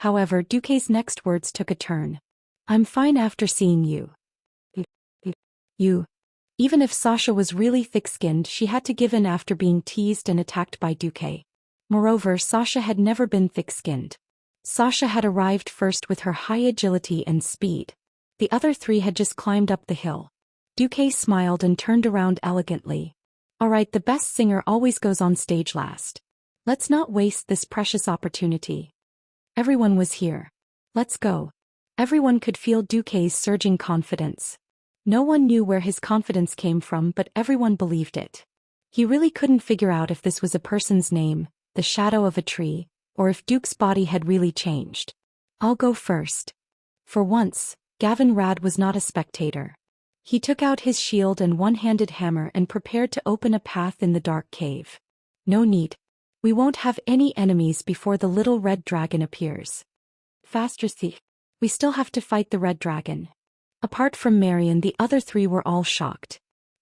However, Duque's next words took a turn. "I'm fine after seeing you." You. Even if Sasha was really thick-skinned, she had to give in after being teased and attacked by Duque. Moreover, Sasha had never been thick-skinned. Sasha had arrived first with her high agility and speed. The other three had just climbed up the hill. Duque smiled and turned around elegantly. "All right, the best singer always goes on stage last. Let's not waste this precious opportunity." Everyone was here. "Let's go." Everyone could feel Duque's surging confidence. No one knew where his confidence came from, but everyone believed it. He really couldn't figure out if this was a person's name, the shadow of a tree, or if Duke's body had really changed. "I'll go first." For once, Gavin Rad was not a spectator. He took out his shield and one-handed hammer and prepared to open a path in the dark cave. "No need. We won't have any enemies before the little red dragon appears." "Faster, thief. We still have to fight the red dragon." Apart from Marion, the other three were all shocked.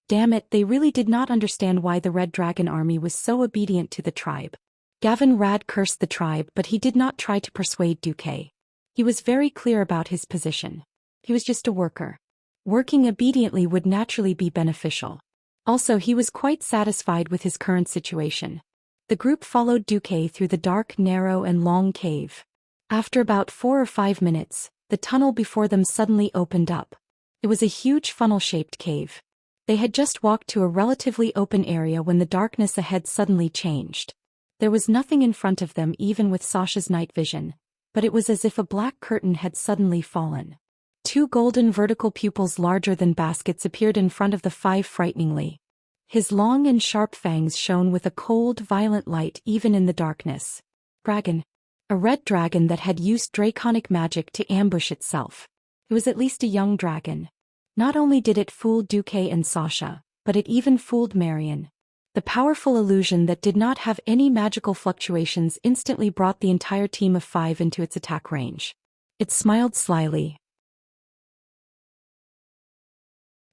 Damn it, they really did not understand why the red dragon army was so obedient to the tribe. Gavin Rad cursed the tribe, but he did not try to persuade Duque. He was very clear about his position. He was just a worker. Working obediently would naturally be beneficial. Also, he was quite satisfied with his current situation. The group followed Duque through the dark, narrow and long cave. After about 4 or 5 minutes, the tunnel before them suddenly opened up. It was a huge funnel-shaped cave. They had just walked to a relatively open area when the darkness ahead suddenly changed. There was nothing in front of them even with Sasha's night vision, but it was as if a black curtain had suddenly fallen. 2 golden vertical pupils larger than baskets appeared in front of the 5 frighteningly. His long and sharp fangs shone with a cold, violent light even in the darkness. Dragon. A red dragon that had used draconic magic to ambush itself. It was at least a young dragon. Not only did it fool Duque and Sasha, but it even fooled Marion. The powerful illusion that did not have any magical fluctuations instantly brought the entire team of 5 into its attack range. It smiled slyly.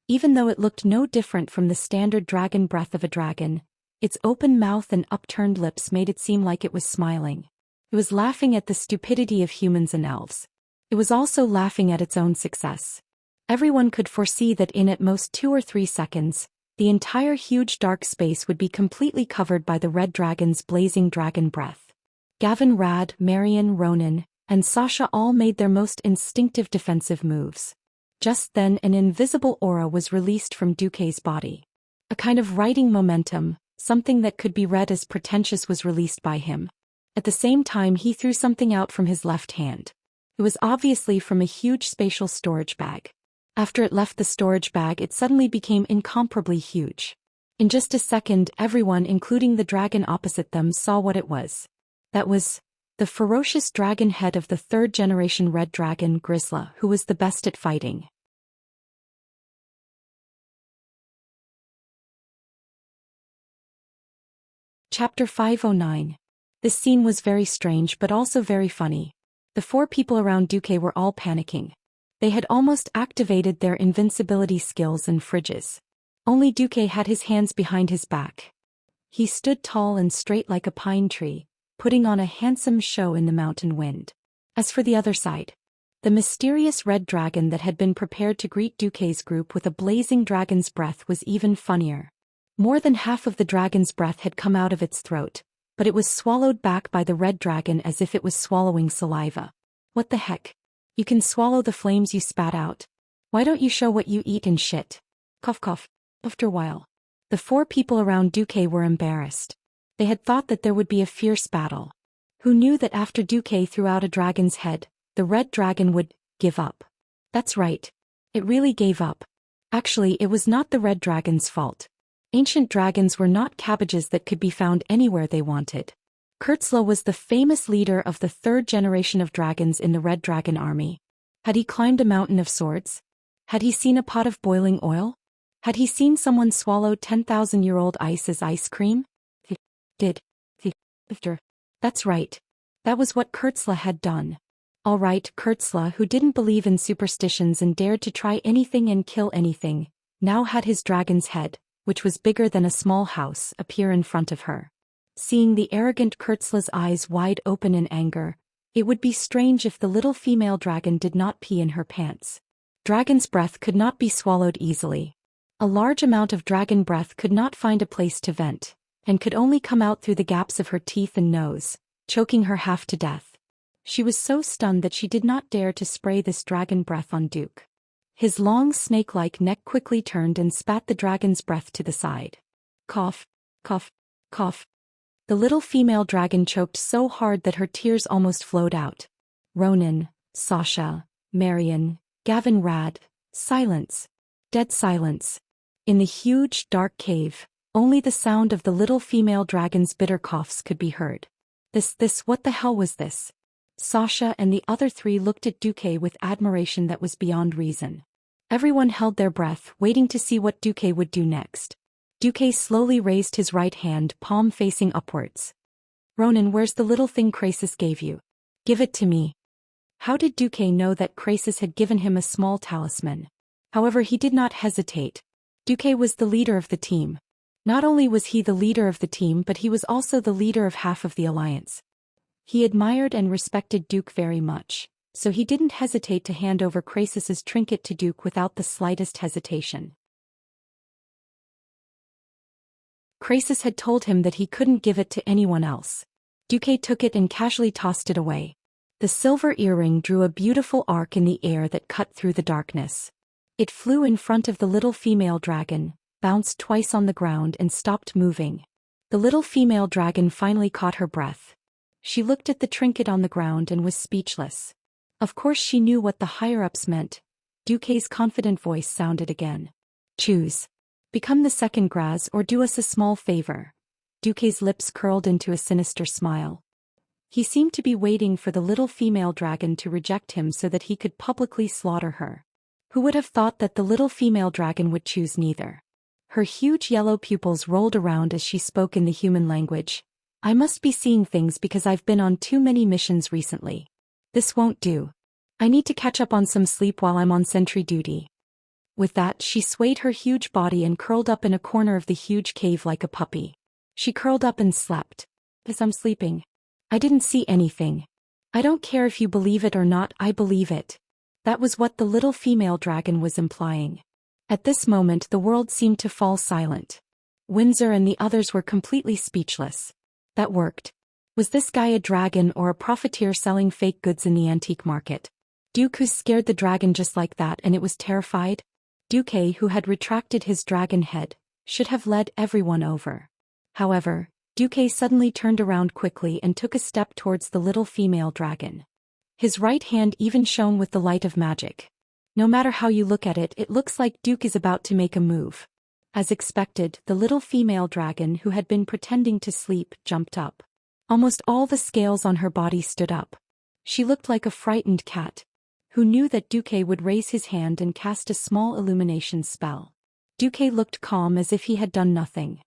Even though it looked no different from the standard dragon breath of a dragon, its open mouth and upturned lips made it seem like it was smiling. It was laughing at the stupidity of humans and elves. It was also laughing at its own success. Everyone could foresee that in at most 2 or 3 seconds, the entire huge dark space would be completely covered by the red dragon's blazing dragon breath. Gavin, Rad, Marion, Ronan, and Sasha all made their most instinctive defensive moves. Just then an invisible aura was released from Duque's body. A kind of writing momentum, something that could be read as pretentious, was released by him. At the same time he threw something out from his left hand. It was obviously from a huge spatial storage bag. After it left the storage bag it suddenly became incomparably huge. In just a second everyone, including the dragon opposite them, saw what it was. That was the ferocious dragon head of the 3rd generation red dragon Grizzla, who was the best at fighting. Chapter 509. This scene was very strange but also very funny. The 4 people around Duque were all panicking. They had almost activated their invincibility skills and fridges. Only Duque had his hands behind his back. He stood tall and straight like a pine tree, putting on a handsome show in the mountain wind. As for the other side, the mysterious red dragon that had been prepared to greet Duque's group with a blazing dragon's breath was even funnier. More than half of the dragon's breath had come out of its throat, but it was swallowed back by the red dragon as if it was swallowing saliva. What the heck? You can swallow the flames you spat out. Why don't you show what you eat and shit? Cough cough. After a while, the 4 people around Duque were embarrassed. They had thought that there would be a fierce battle. Who knew that after Duque threw out a dragon's head, the red dragon would give up? That's right. It really gave up. Actually, it was not the red dragon's fault. Ancient dragons were not cabbages that could be found anywhere they wanted. Kurtzla was the famous leader of the 3rd generation of dragons in the Red Dragon army. Had he climbed a mountain of swords? Had he seen a pot of boiling oil? Had he seen someone swallow 10,000-year-old ice as ice cream? He did. That's right. That was what Kurtzla had done. All right, Kurtzla, who didn't believe in superstitions and dared to try anything and kill anything, now had his dragon's head, which was bigger than a small house, appear in front of her. Seeing the arrogant Kurtzla's eyes wide open in anger, it would be strange if the little female dragon did not pee in her pants. Dragon's breath could not be swallowed easily. A large amount of dragon breath could not find a place to vent, and could only come out through the gaps of her teeth and nose, choking her half to death. She was so stunned that she did not dare to spray this dragon breath on Duke. His long snake-like neck quickly turned and spat the dragon's breath to the side. Cough, cough, cough. The little female dragon choked so hard that her tears almost flowed out. Ronan, Sasha, Marion, Gavin, Rad, silence. Dead silence. In the huge, dark cave, only the sound of the little female dragon's bitter coughs could be heard. What the hell was this? Sasha and the other 3 looked at Duque with admiration that was beyond reason. Everyone held their breath, waiting to see what Duque would do next. Duque slowly raised his right hand, palm facing upwards. Ronan, where's the little thing Krasis gave you? Give it to me. How did Duque know that Krasis had given him a small talisman? However, he did not hesitate. Duque was the leader of the team. Not only was he the leader of the team, but he was also the leader of half of the alliance. He admired and respected Duke very much, so he didn't hesitate to hand over Krasis's trinket to Duke without the slightest hesitation. Krasis had told him that he couldn't give it to anyone else. Duque took it and casually tossed it away. The silver earring drew a beautiful arc in the air that cut through the darkness. It flew in front of the little female dragon, bounced twice on the ground and stopped moving. The little female dragon finally caught her breath. She looked at the trinket on the ground and was speechless. Of course she knew what the higher-ups meant. Duque's confident voice sounded again. Choose. Become the second Graz or do us a small favor. Duque's lips curled into a sinister smile. He seemed to be waiting for the little female dragon to reject him so that he could publicly slaughter her. Who would have thought that the little female dragon would choose neither? Her huge yellow pupils rolled around as she spoke in the human language. I must be seeing things because I've been on too many missions recently. This won't do. I need to catch up on some sleep while I'm on sentry duty. With that, she swayed her huge body and curled up in a corner of the huge cave like a puppy. She curled up and slept. As I'm sleeping, I didn't see anything. I don't care if you believe it or not, I believe it. That was what the little female dragon was implying. At this moment the world seemed to fall silent. Windsor and the others were completely speechless. That worked. Was this guy a dragon or a profiteer selling fake goods in the antique market? Dooku scared the dragon just like that and it was terrified. Dooku, who had retracted his dragon head, should have led everyone over. However, Dooku suddenly turned around quickly and took a step towards the little female dragon. His right hand even shone with the light of magic. No matter how you look at it, it looks like Duke is about to make a move. As expected, the little female dragon who had been pretending to sleep jumped up. Almost all the scales on her body stood up. She looked like a frightened cat, who knew that Dooku would raise his hand and cast a small illumination spell. Dooku looked calm as if he had done nothing.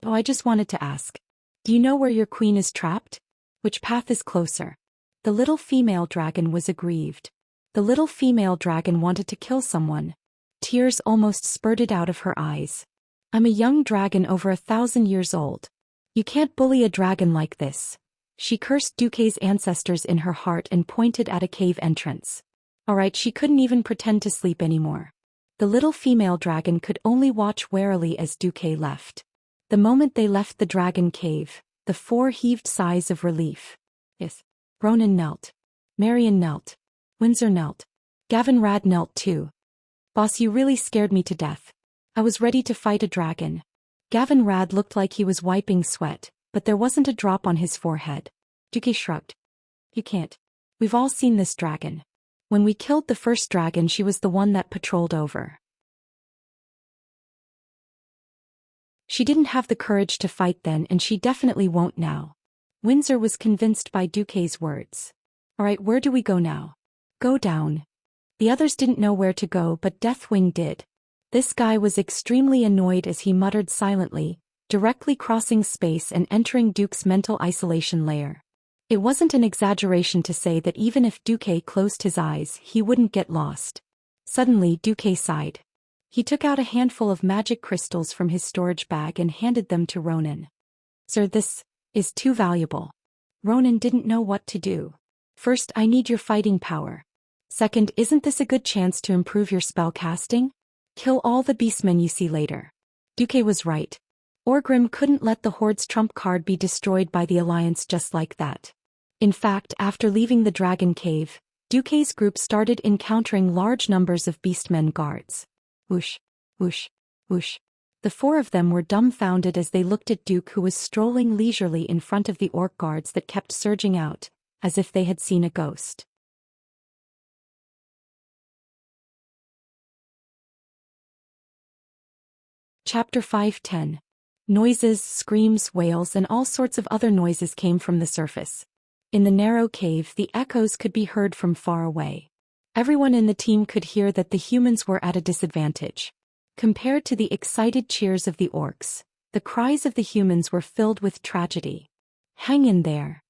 Oh, I just wanted to ask. Do you know where your queen is trapped? Which path is closer? The little female dragon was aggrieved. The little female dragon wanted to kill someone. Tears almost spurted out of her eyes. I'm a young dragon over 1,000 years old. You can't bully a dragon like this. She cursed Dooku's ancestors in her heart and pointed at a cave entrance. Alright, she couldn't even pretend to sleep anymore. The little female dragon could only watch warily as Dooku left. The moment they left the dragon cave, the four heaved sighs of relief. Yes. Ronan knelt. Marion knelt. Windsor knelt. Gavin Rad knelt too. Boss, you really scared me to death. I was ready to fight a dragon. Gavin Rad looked like he was wiping sweat, but there wasn't a drop on his forehead. Dooku shrugged. You can't. We've all seen this dragon. When we killed the first dragon, she was the one that patrolled over. She didn't have the courage to fight then and she definitely won't now. Windsor was convinced by Dooku's words. Alright, where do we go now? Go down. The others didn't know where to go but Deathwing did. This guy was extremely annoyed as he muttered silently, directly crossing space and entering Duke's mental isolation layer. It wasn't an exaggeration to say that even if Dooku closed his eyes, he wouldn't get lost. Suddenly Dooku sighed. He took out a handful of magic crystals from his storage bag and handed them to Ronan. Sir, this is too valuable. Ronan didn't know what to do. First, I need your fighting power. Second, isn't this a good chance to improve your spell casting? Kill all the beastmen you see later. Dooku was right. Orgrim couldn't let the Horde's trump card be destroyed by the Alliance just like that. In fact, after leaving the Dragon Cave, Dooku's group started encountering large numbers of beastmen guards. Whoosh, whoosh, whoosh. The four of them were dumbfounded as they looked at Duke, who was strolling leisurely in front of the orc guards that kept surging out, as if they had seen a ghost. Chapter 5:10. Noises, screams, wails and all sorts of other noises came from the surface. In the narrow cave, the echoes could be heard from far away. Everyone in the team could hear that the humans were at a disadvantage. Compared to the excited cheers of the orcs, the cries of the humans were filled with tragedy. Hang in there.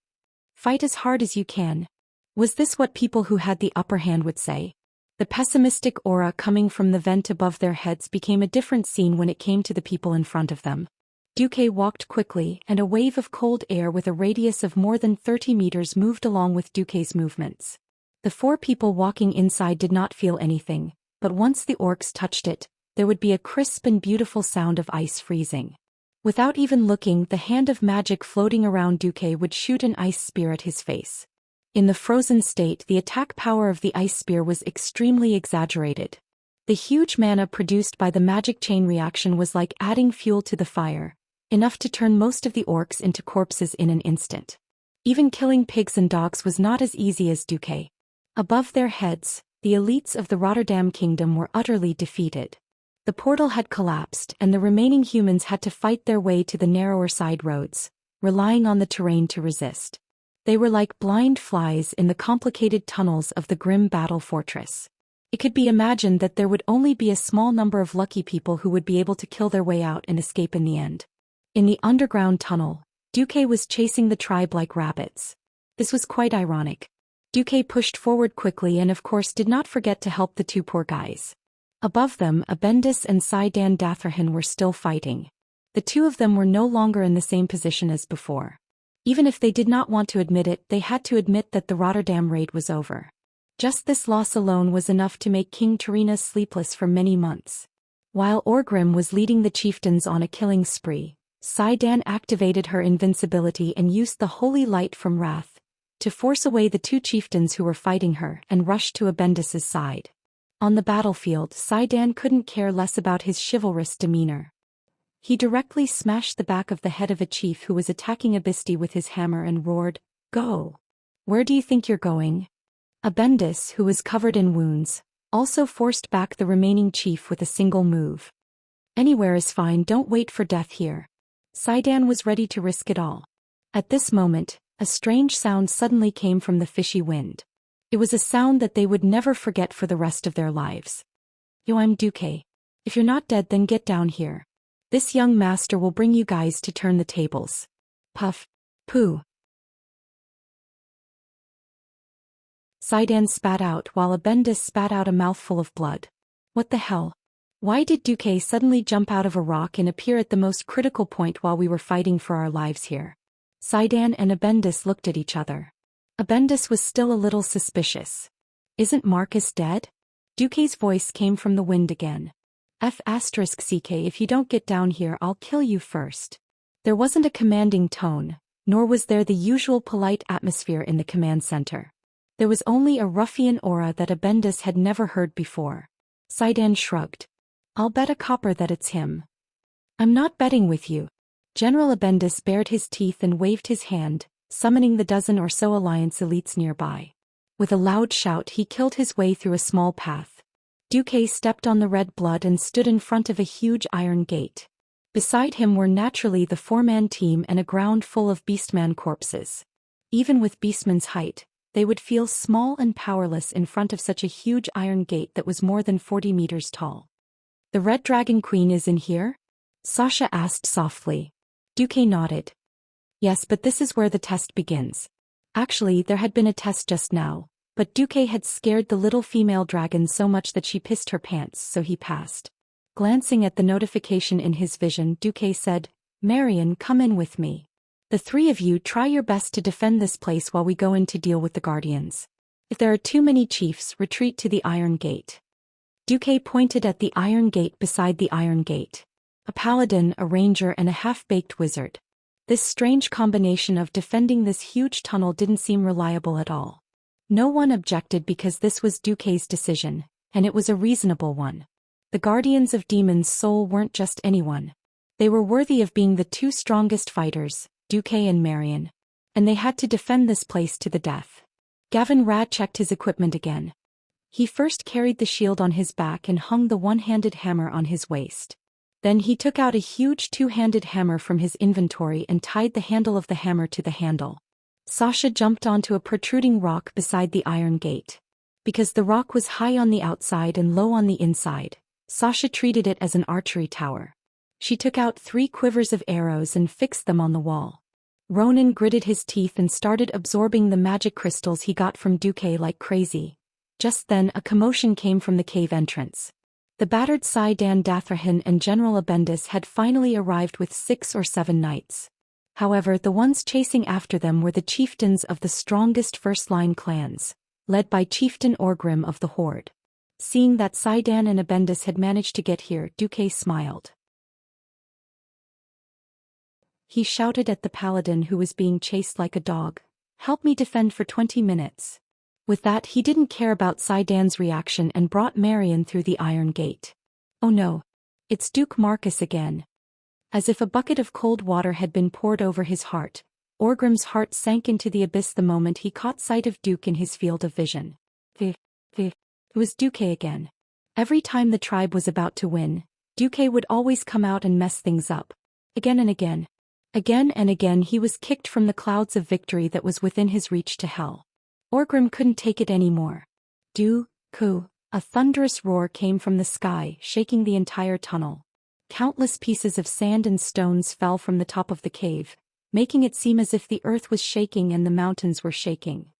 Fight as hard as you can. Was this what people who had the upper hand would say? The pessimistic aura coming from the vent above their heads became a different scene when it came to the people in front of them. Dooku walked quickly, and a wave of cold air with a radius of more than 30 meters moved along with Dooku's movements. The four people walking inside did not feel anything, but once the orcs touched it, there would be a crisp and beautiful sound of ice freezing. Without even looking, the hand of magic floating around Dooku would shoot an ice spear at his face. In the frozen state, the attack power of the ice spear was extremely exaggerated. The huge mana produced by the magic chain reaction was like adding fuel to the fire, enough to turn most of the orcs into corpses in an instant. Even killing pigs and dogs was not as easy as Dooku. Above their heads, the elites of the Rotterdam Kingdom were utterly defeated. The portal had collapsed and the remaining humans had to fight their way to the narrower side roads, relying on the terrain to resist. They were like blind flies in the complicated tunnels of the grim battle fortress. It could be imagined that there would only be a small number of lucky people who would be able to kill their way out and escape in the end. In the underground tunnel, Duque was chasing the tribe like rabbits. This was quite ironic. Duque pushed forward quickly and of course did not forget to help the two poor guys. Above them, Abendis and Saidan Datharhan were still fighting. The two of them were no longer in the same position as before. Even if they did not want to admit it, they had to admit that the Rotterdam raid was over. Just this loss alone was enough to make King Tarina sleepless for many months. While Orgrim was leading the chieftains on a killing spree, Saidan activated her invincibility and used the holy light from Wrath to force away the two chieftains who were fighting her and rushed to Abendis's side. On the battlefield, Saidan couldn't care less about his chivalrous demeanor. He directly smashed the back of the head of a chief who was attacking Abisti with his hammer and roared, "Go! Where do you think you're going?" Abendis, who was covered in wounds, also forced back the remaining chief with a single move. "Anywhere is fine, don't wait for death here." Saidan was ready to risk it all. At this moment, a strange sound suddenly came from the fishy wind. It was a sound that they would never forget for the rest of their lives. "Yo, I'm Duque. If you're not dead, then get down here. This young master will bring you guys to turn the tables." Puff. Pooh. Saidan spat out while Abendis spat out a mouthful of blood. What the hell? Why did Duque suddenly jump out of a rock and appear at the most critical point while we were fighting for our lives here? Saidan and Abendis looked at each other. Abendis was still a little suspicious. "Isn't Marcus dead?" Duque's voice came from the wind again. "F***ck, if you don't get down here I'll kill you first." There wasn't a commanding tone, nor was there the usual polite atmosphere in the command center. There was only a ruffian aura that Abendis had never heard before. Saidan shrugged. "I'll bet a copper that it's him." "I'm not betting with you." General Abendis bared his teeth and waved his hand, summoning the dozen or so Alliance elites nearby. With a loud shout he killed his way through a small path. Duque stepped on the red blood and stood in front of a huge iron gate. Beside him were naturally the four-man team and a ground full of beastman corpses. Even with beastman's height, they would feel small and powerless in front of such a huge iron gate that was more than 40 meters tall. "The Red Dragon Queen is in here?" Sasha asked softly. Duque nodded. "Yes, but this is where the test begins." Actually, there had been a test just now, but Duque had scared the little female dragon so much that she pissed her pants, so he passed. Glancing at the notification in his vision, Duque said, "Marion, come in with me. The three of you try your best to defend this place while we go in to deal with the Guardians. If there are too many chiefs, retreat to the Iron Gate." Duque pointed at the Iron Gate beside the Iron Gate. A paladin, a ranger and a half-baked wizard. This strange combination of defending this huge tunnel didn't seem reliable at all. No one objected because this was Duque's decision, and it was a reasonable one. The Guardians of Demon's Soul weren't just anyone. They were worthy of being the two strongest fighters, Duque and Marion. And they had to defend this place to the death. Gavin Rad checked his equipment again. He first carried the shield on his back and hung the one-handed hammer on his waist. Then he took out a huge two-handed hammer from his inventory and tied the handle of the hammer to the handle. Sasha jumped onto a protruding rock beside the Iron Gate. Because the rock was high on the outside and low on the inside, Sasha treated it as an archery tower. She took out 3 quivers of arrows and fixed them on the wall. Ronan gritted his teeth and started absorbing the magic crystals he got from Duque like crazy. Just then a commotion came from the cave entrance. The battered Saidan Datharhan and General Abendis had finally arrived with 6 or 7 knights. However, the ones chasing after them were the chieftains of the strongest first-line clans, led by Chieftain Orgrim of the Horde. Seeing that Saidan and Abendis had managed to get here, Duque smiled. He shouted at the paladin who was being chased like a dog, "Help me defend for 20 minutes. With that, he didn't care about Saidan's reaction and brought Marion through the Iron Gate. Oh no. It's Duke Marcus again. As if a bucket of cold water had been poured over his heart, Orgrim's heart sank into the abyss the moment he caught sight of Duke in his field of vision. It was Duque again. Every time the tribe was about to win, Duque would always come out and mess things up. Again and again. Again and again he was kicked from the clouds of victory that was within his reach to hell. Orgrim couldn't take it anymore. A thunderous roar came from the sky, shaking the entire tunnel. Countless pieces of sand and stones fell from the top of the cave, making it seem as if the earth was shaking and the mountains were shaking.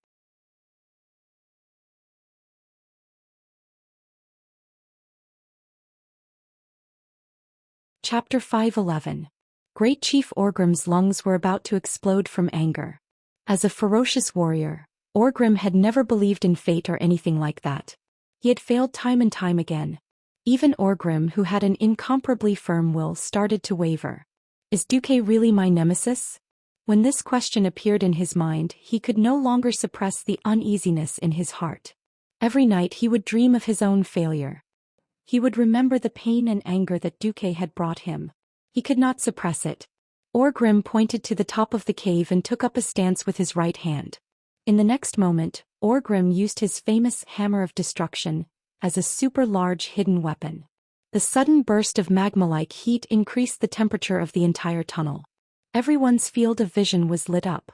Chapter 5:11. Great Chief Orgrim's lungs were about to explode from anger. As a ferocious warrior, Orgrim had never believed in fate or anything like that. He had failed time and time again. Even Orgrim, who had an incomparably firm will, started to waver. Is Duque really my nemesis? When this question appeared in his mind, he could no longer suppress the uneasiness in his heart. Every night he would dream of his own failure. He would remember the pain and anger that Duque had brought him. He could not suppress it. Orgrim pointed to the top of the cave and took up a stance with his right hand. In the next moment, Orgrim used his famous Hammer of Destruction as a super-large hidden weapon. The sudden burst of magma-like heat increased the temperature of the entire tunnel. Everyone's field of vision was lit up.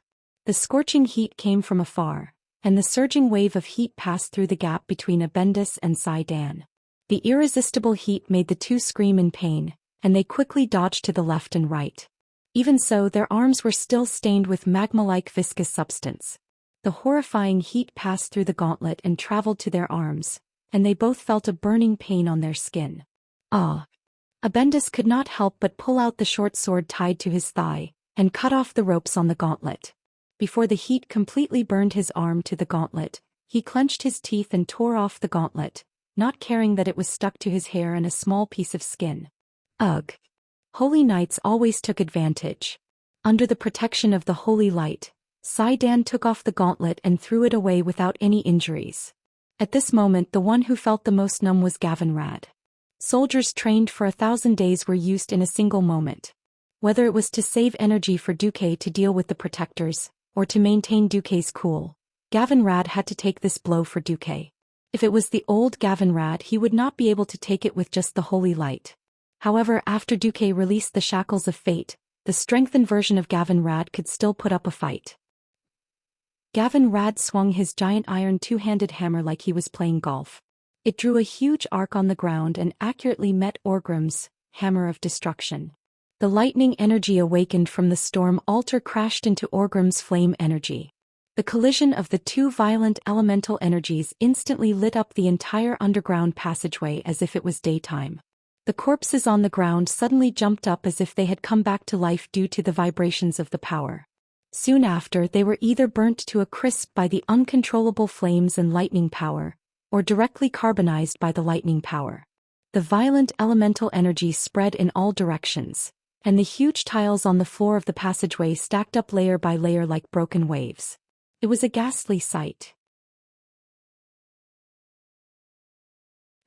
The scorching heat came from afar, and the surging wave of heat passed through the gap between Abendis and Sai-Dan. The irresistible heat made the two scream in pain, and they quickly dodged to the left and right. Even so, their arms were still stained with magma-like viscous substance. The horrifying heat passed through the gauntlet and traveled to their arms, and they both felt a burning pain on their skin. Ah! Abendis could not help but pull out the short sword tied to his thigh, and cut off the ropes on the gauntlet. Before the heat completely burned his arm to the gauntlet, he clenched his teeth and tore off the gauntlet, not caring that it was stuck to his hair and a small piece of skin. Ugh! Holy Knights always took advantage. Under the protection of the holy light, Sai-Dan took off the gauntlet and threw it away without any injuries. At this moment, the one who felt the most numb was Gavinrad. Soldiers trained for 1,000 days were used in a single moment. Whether it was to save energy for Duque to deal with the protectors, or to maintain Duque's cool, Gavinrad had to take this blow for Duque. If it was the old Gavinrad, he would not be able to take it with just the holy light. However, after Duque released the shackles of fate, the strengthened version of Gavinrad could still put up a fight. Gavinrad swung his giant iron two-handed hammer like he was playing golf. It drew a huge arc on the ground and accurately met Orgrim's Hammer of Destruction. The lightning energy awakened from the storm altar crashed into Orgrim's flame energy. The collision of the two violent elemental energies instantly lit up the entire underground passageway as if it was daytime. The corpses on the ground suddenly jumped up as if they had come back to life due to the vibrations of the power. Soon after, they were either burnt to a crisp by the uncontrollable flames and lightning power, or directly carbonized by the lightning power. The violent elemental energy spread in all directions, and the huge tiles on the floor of the passageway stacked up layer by layer like broken waves. It was a ghastly sight.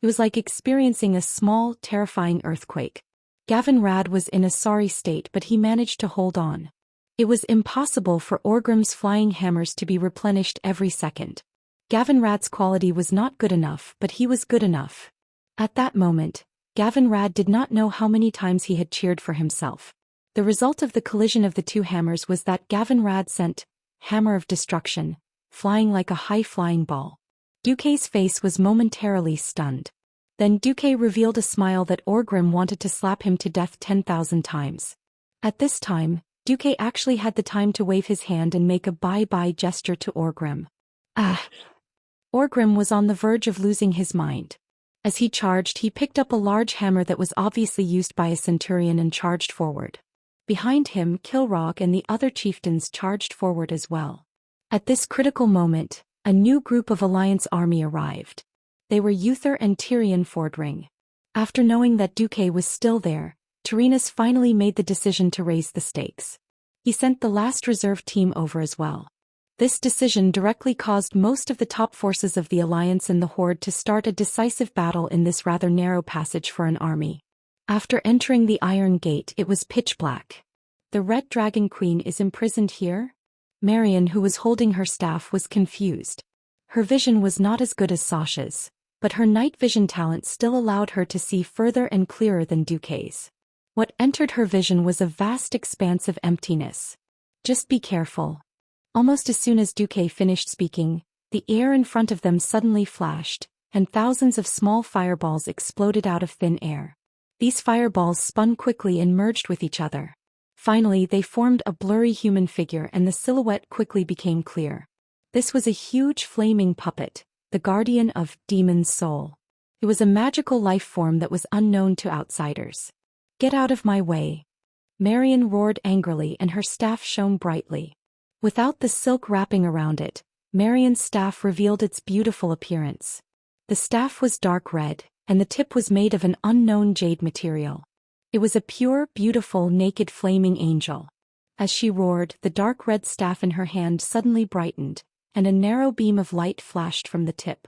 It was like experiencing a small, terrifying earthquake. Gavinrad was in a sorry state, but he managed to hold on. It was impossible for Orgrim's flying hammers to be replenished every second. Gavinrad's quality was not good enough, but he was good enough. At that moment, Gavinrad did not know how many times he had cheered for himself. The result of the collision of the two hammers was that Gavinrad sent Hammer of Destruction, flying like a high-flying ball. Duque's face was momentarily stunned. Then Duque revealed a smile that Orgrim wanted to slap him to death 10,000 times. At this time, Duque actually had the time to wave his hand and make a bye-bye gesture to Orgrim. Ah! Orgrim was on the verge of losing his mind. As he charged, he picked up a large hammer that was obviously used by a centurion and charged forward. Behind him, Kilrog and the other chieftains charged forward as well. At this critical moment, a new group of Alliance army arrived. They were Uther and Tyrion Fordring. After knowing that Duque was still there, Tyrrhenus finally made the decision to raise the stakes. He sent the last reserve team over as well. This decision directly caused most of the top forces of the Alliance and the Horde to start a decisive battle in this rather narrow passage for an army. After entering the Iron Gate, it was pitch black. The Red Dragon Queen is imprisoned here? Marion, who was holding her staff, was confused. Her vision was not as good as Sasha's, but her night vision talent still allowed her to see further and clearer than Duque's. What entered her vision was a vast expanse of emptiness. Just be careful. Almost as soon as Duque finished speaking, the air in front of them suddenly flashed, and thousands of small fireballs exploded out of thin air. These fireballs spun quickly and merged with each other. Finally, they formed a blurry human figure and the silhouette quickly became clear. This was a huge flaming puppet, the guardian of Demon's Soul. It was a magical life form that was unknown to outsiders. "Get out of my way!" Marion roared angrily and her staff shone brightly. Without the silk wrapping around it, Marion's staff revealed its beautiful appearance. The staff was dark red, and the tip was made of an unknown jade material. It was a pure, beautiful, naked flaming angel. As she roared, the dark red staff in her hand suddenly brightened, and a narrow beam of light flashed from the tip.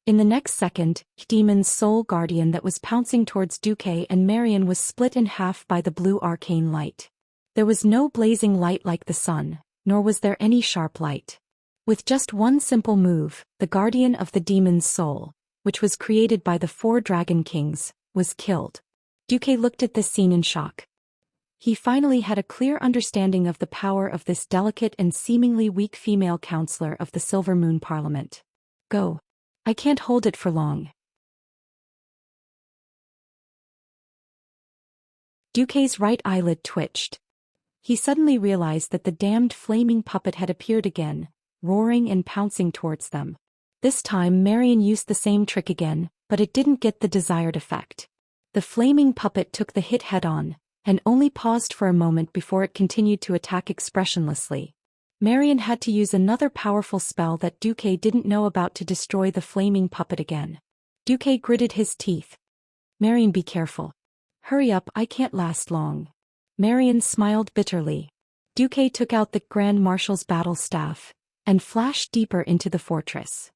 In the next second, Demon's Soul Guardian that was pouncing towards Duque and Marion was split in half by the blue arcane light. There was no blazing light like the sun, nor was there any sharp light. With just one simple move, the Guardian of the Demon's Soul, which was created by the 4 Dragon Kings, was killed. Duque looked at this scene in shock. He finally had a clear understanding of the power of this delicate and seemingly weak female counselor of the Silver Moon Parliament. "Go. I can't hold it for long." Duque's right eyelid twitched. He suddenly realized that the damned flaming puppet had appeared again, roaring and pouncing towards them. This time Marion used the same trick again, but it didn't get the desired effect. The flaming puppet took the hit head-on, and only paused for a moment before it continued to attack expressionlessly. Marion had to use another powerful spell that Duque didn't know about to destroy the flaming puppet again. Duque gritted his teeth. "Marion, be careful. Hurry up, I can't last long." Marion smiled bitterly. Duque took out the Grand Marshal's battle staff, and flashed deeper into the fortress.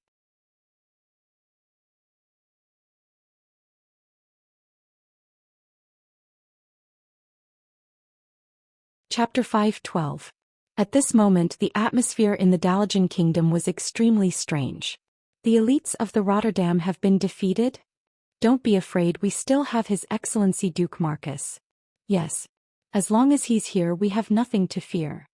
Chapter 5:12. At this moment the atmosphere in the Daoist Kingdom was extremely strange. "The elites of the Rotterdam have been defeated? Don't be afraid, we still have His Excellency Duke Marcus. Yes. As long as he's here we have nothing to fear."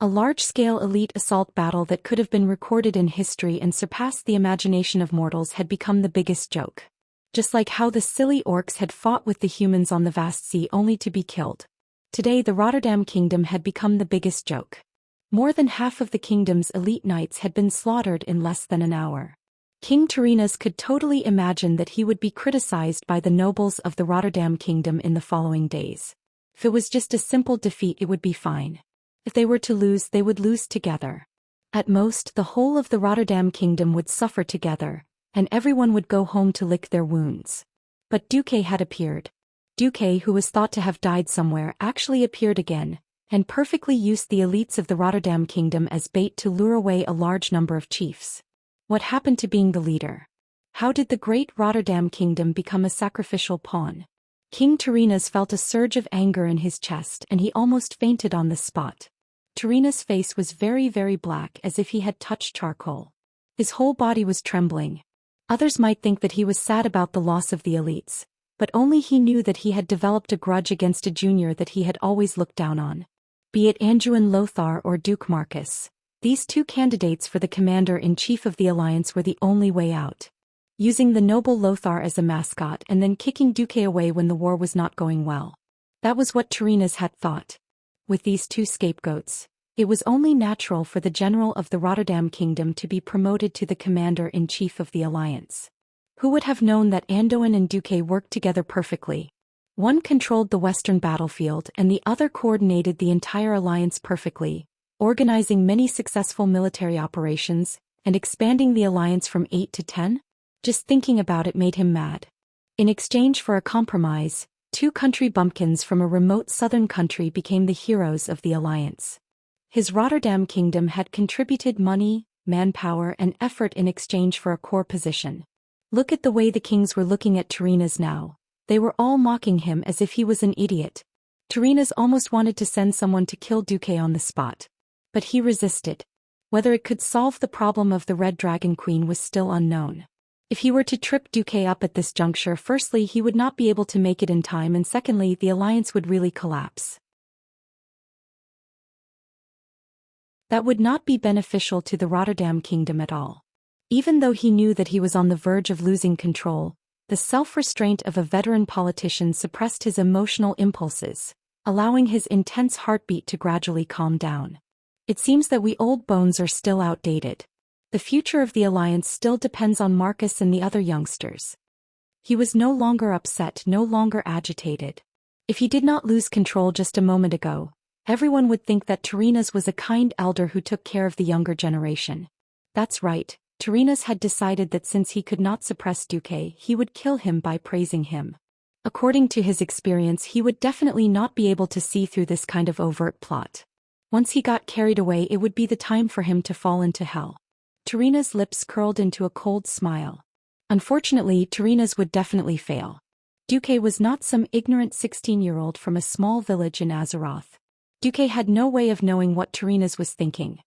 A large-scale elite assault battle that could have been recorded in history and surpassed the imagination of mortals had become the biggest joke. Just like how the silly orcs had fought with the humans on the vast sea only to be killed. Today the Rotterdam Kingdom had become the biggest joke. More than half of the kingdom's elite knights had been slaughtered in less than an hour. King Tyrrhenus could totally imagine that he would be criticized by the nobles of the Rotterdam Kingdom in the following days. If it was just a simple defeat it would be fine. If they were to lose they would lose together. At most the whole of the Rotterdam Kingdom would suffer together, and everyone would go home to lick their wounds. But Duque had appeared. Duque, who was thought to have died somewhere, actually appeared again, and perfectly used the elites of the Rotterdam Kingdom as bait to lure away a large number of chiefs. What happened to being the leader? How did the great Rotterdam Kingdom become a sacrificial pawn? King Tyrrhenus felt a surge of anger in his chest and he almost fainted on the spot. Tyrrhenus' face was very, very black as if he had touched charcoal. His whole body was trembling. Others might think that he was sad about the loss of the elites, but only he knew that he had developed a grudge against a junior that he had always looked down on. Be it Anduin Lothar or Duke Marcus, these 2 candidates for the commander-in-chief of the alliance were the only way out. Using the noble Lothar as a mascot and then kicking Duque away when the war was not going well. That was what Tyrrhenus had thought. With these 2 scapegoats, it was only natural for the general of the Rotterdam Kingdom to be promoted to the commander-in-chief of the alliance. Who would have known that Anduin and Duque worked together perfectly? One controlled the western battlefield and the other coordinated the entire alliance perfectly, organizing many successful military operations, and expanding the alliance from 8 to 10? Just thinking about it made him mad. In exchange for a compromise, 2 country bumpkins from a remote southern country became the heroes of the alliance. His Rotterdam Kingdom had contributed money, manpower and effort in exchange for a core position. Look at the way the kings were looking at Tyrrhenus now. They were all mocking him as if he was an idiot. Tyrrhenus almost wanted to send someone to kill Duque on the spot. But he resisted. Whether it could solve the problem of the Red Dragon Queen was still unknown. If he were to trip Duque up at this juncture, firstly he would not be able to make it in time and secondly the alliance would really collapse. That would not be beneficial to the Rotterdam Kingdom at all. Even though he knew that he was on the verge of losing control, the self-restraint of a veteran politician suppressed his emotional impulses, allowing his intense heartbeat to gradually calm down. It seems that we old bones are still outdated. The future of the alliance still depends on Marcus and the other youngsters. He was no longer upset, no longer agitated. If he did not lose control just a moment ago, everyone would think that Tyrrhenus was a kind elder who took care of the younger generation. That's right, Tyrrhenus had decided that since he could not suppress Duque, he would kill him by praising him. According to his experience, he would definitely not be able to see through this kind of overt plot. Once he got carried away, it would be the time for him to fall into hell. Tyrrhenus' lips curled into a cold smile. Unfortunately, Tyrrhenus would definitely fail. Duque was not some ignorant 16-year-old from a small village in Azeroth. Duque had no way of knowing what Tyrrhenus was thinking.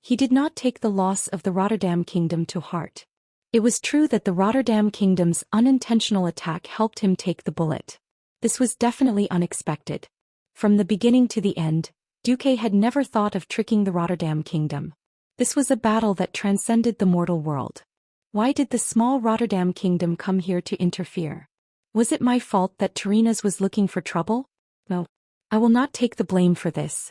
He did not take the loss of the Rotterdam Kingdom to heart. It was true that the Rotterdam Kingdom's unintentional attack helped him take the bullet. This was definitely unexpected. From the beginning to the end, Duque had never thought of tricking the Rotterdam Kingdom. This was a battle that transcended the mortal world. Why did the small Rotterdam Kingdom come here to interfere? Was it my fault that Tyrrhenus was looking for trouble? No. I will not take the blame for this.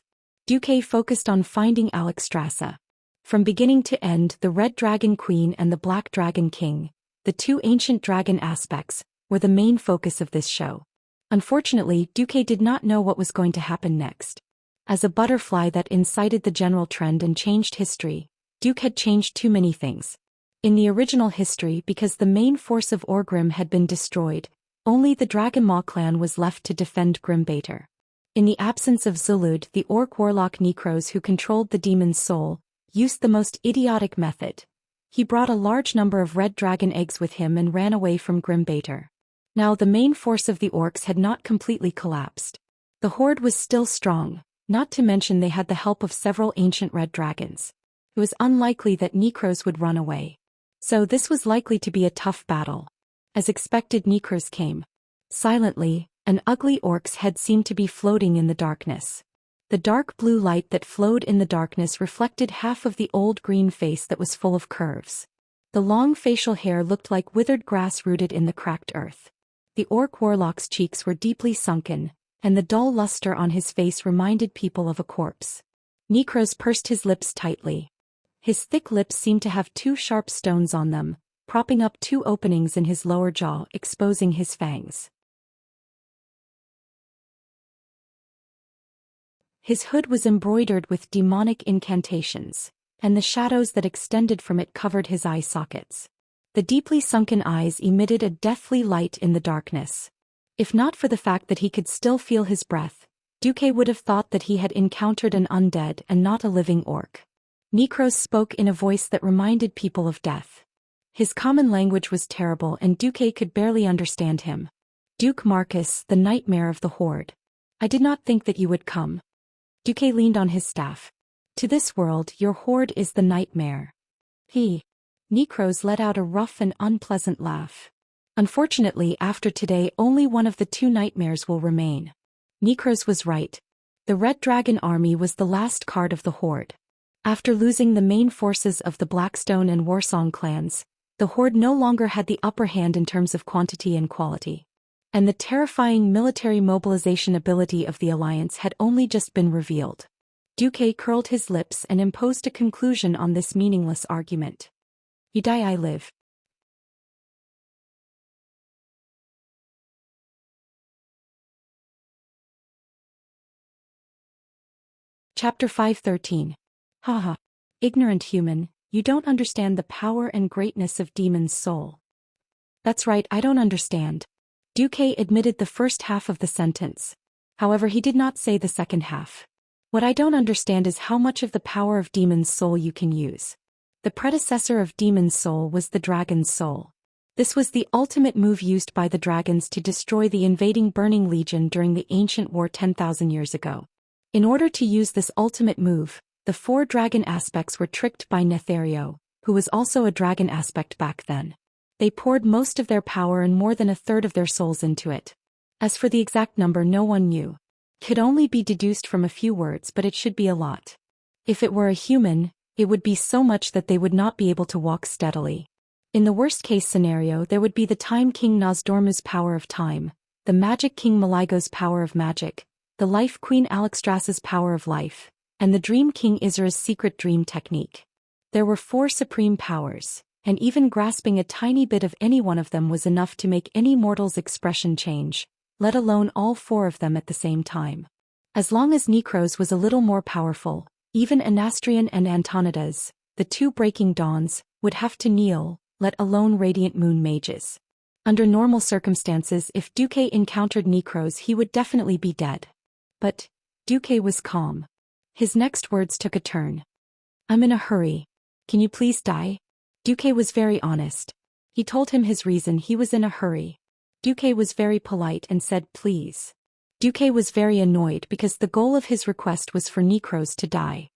Duque focused on finding Alexstrasza. From beginning to end, the Red Dragon Queen and the Black Dragon King, the two ancient dragon aspects, were the main focus of this show. Unfortunately, Duque did not know what was going to happen next. As a butterfly that incited the general trend and changed history, Duque had changed too many things. In the original history, because the main force of Orgrim had been destroyed, only the Dragon Maw clan was left to defend Grimbater. In the absence of Zulud, the orc warlock Necros who controlled the demon's soul, used the most idiotic method. He brought a large number of red dragon eggs with him and ran away from Grimbater. Now the main force of the orcs had not completely collapsed. The horde was still strong, not to mention they had the help of several ancient red dragons. It was unlikely that Necros would run away. So this was likely to be a tough battle. As expected, Necros came. Silently, an ugly orc's head seemed to be floating in the darkness. The dark blue light that flowed in the darkness reflected half of the old green face that was full of curves. The long facial hair looked like withered grass rooted in the cracked earth. The orc warlock's cheeks were deeply sunken, and the dull luster on his face reminded people of a corpse. Necros pursed his lips tightly. His thick lips seemed to have two sharp stones on them, propping up two openings in his lower jaw, exposing his fangs. His hood was embroidered with demonic incantations, and the shadows that extended from it covered his eye sockets. The deeply sunken eyes emitted a deathly light in the darkness. If not for the fact that he could still feel his breath, Duque would have thought that he had encountered an undead and not a living orc. Necros spoke in a voice that reminded people of death. His common language was terrible and Duque could barely understand him. Duke Marcus, the nightmare of the horde. I did not think that you would come. Duque leaned on his staff. To this world, your horde is the nightmare. Necros let out a rough and unpleasant laugh. Unfortunately, after today, only one of the two nightmares will remain. Necros was right. The Red Dragon army was the last card of the horde. After losing the main forces of the Blackstone and Warsong clans, the horde no longer had the upper hand in terms of quantity and quality. And the terrifying military mobilization ability of the alliance had only just been revealed. Duque curled his lips and imposed a conclusion on this meaningless argument. You die, I live. Chapter 513. Haha. Ignorant human, you don't understand the power and greatness of Demon's soul. That's right, I don't understand. Duque admitted the first half of the sentence. However, he did not say the second half. What I don't understand is how much of the power of Demon's soul you can use. The predecessor of Demon's soul was the Dragon's soul. This was the ultimate move used by the dragons to destroy the invading Burning Legion during the ancient war 10,000 years ago. In order to use this ultimate move, the four dragon aspects were tricked by Nethario, who was also a dragon aspect back then. They poured most of their power and more than a third of their souls into it. As for the exact number, no one knew. It could only be deduced from a few words, but it should be a lot. If it were a human, it would be so much that they would not be able to walk steadily. In the worst-case scenario, there would be the Time King Nozdormu's power of time, the Magic King Maligo's power of magic, the Life Queen Alexstras's power of life, and the Dream King Isra's secret dream technique. There were 4 supreme powers, and even grasping a tiny bit of any one of them was enough to make any mortal's expression change, let alone all 4 of them at the same time. As long as Necros was a little more powerful, even Anastrian and Antonidas, the 2 breaking dawns, would have to kneel, let alone Radiant Moon mages. Under normal circumstances, if Duque encountered Necros, he would definitely be dead. But Duque was calm. His next words took a turn. "I'm in a hurry. Can you please die?" Duque was very honest. He told him his reason: he was in a hurry. Duque was very polite and said please. Duque was very annoyed because the goal of his request was for Necros to die.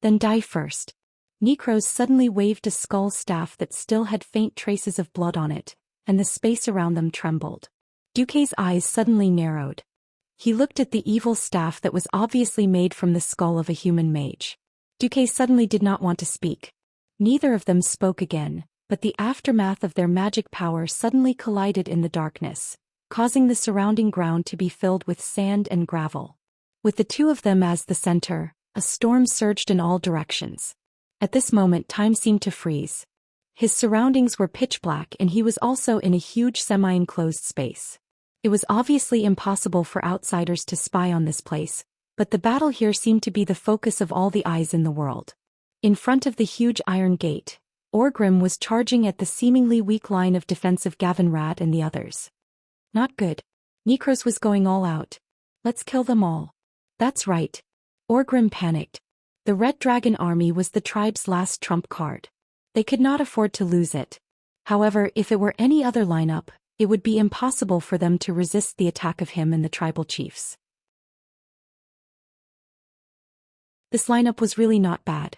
"Then die first." Necros suddenly waved a skull staff that still had faint traces of blood on it, and the space around them trembled. Duque's eyes suddenly narrowed. He looked at the evil staff that was obviously made from the skull of a human mage. Duque suddenly did not want to speak. Neither of them spoke again, but the aftermath of their magic power suddenly collided in the darkness, causing the surrounding ground to be filled with sand and gravel. With the 2 of them as the center, a storm surged in all directions. At this moment, time seemed to freeze. His surroundings were pitch black, and he was also in a huge semi-enclosed space. It was obviously impossible for outsiders to spy on this place, but the battle here seemed to be the focus of all the eyes in the world. In front of the huge iron gate, Orgrim was charging at the seemingly weak line of defense of Gavinrad and the others. Not good. Necros was going all out. "Let's kill them all." "That's right." Orgrim panicked. The Red Dragon army was the tribe's last trump card. They could not afford to lose it. However, if it were any other lineup, it would be impossible for them to resist the attack of him and the tribal chiefs. This lineup was really not bad.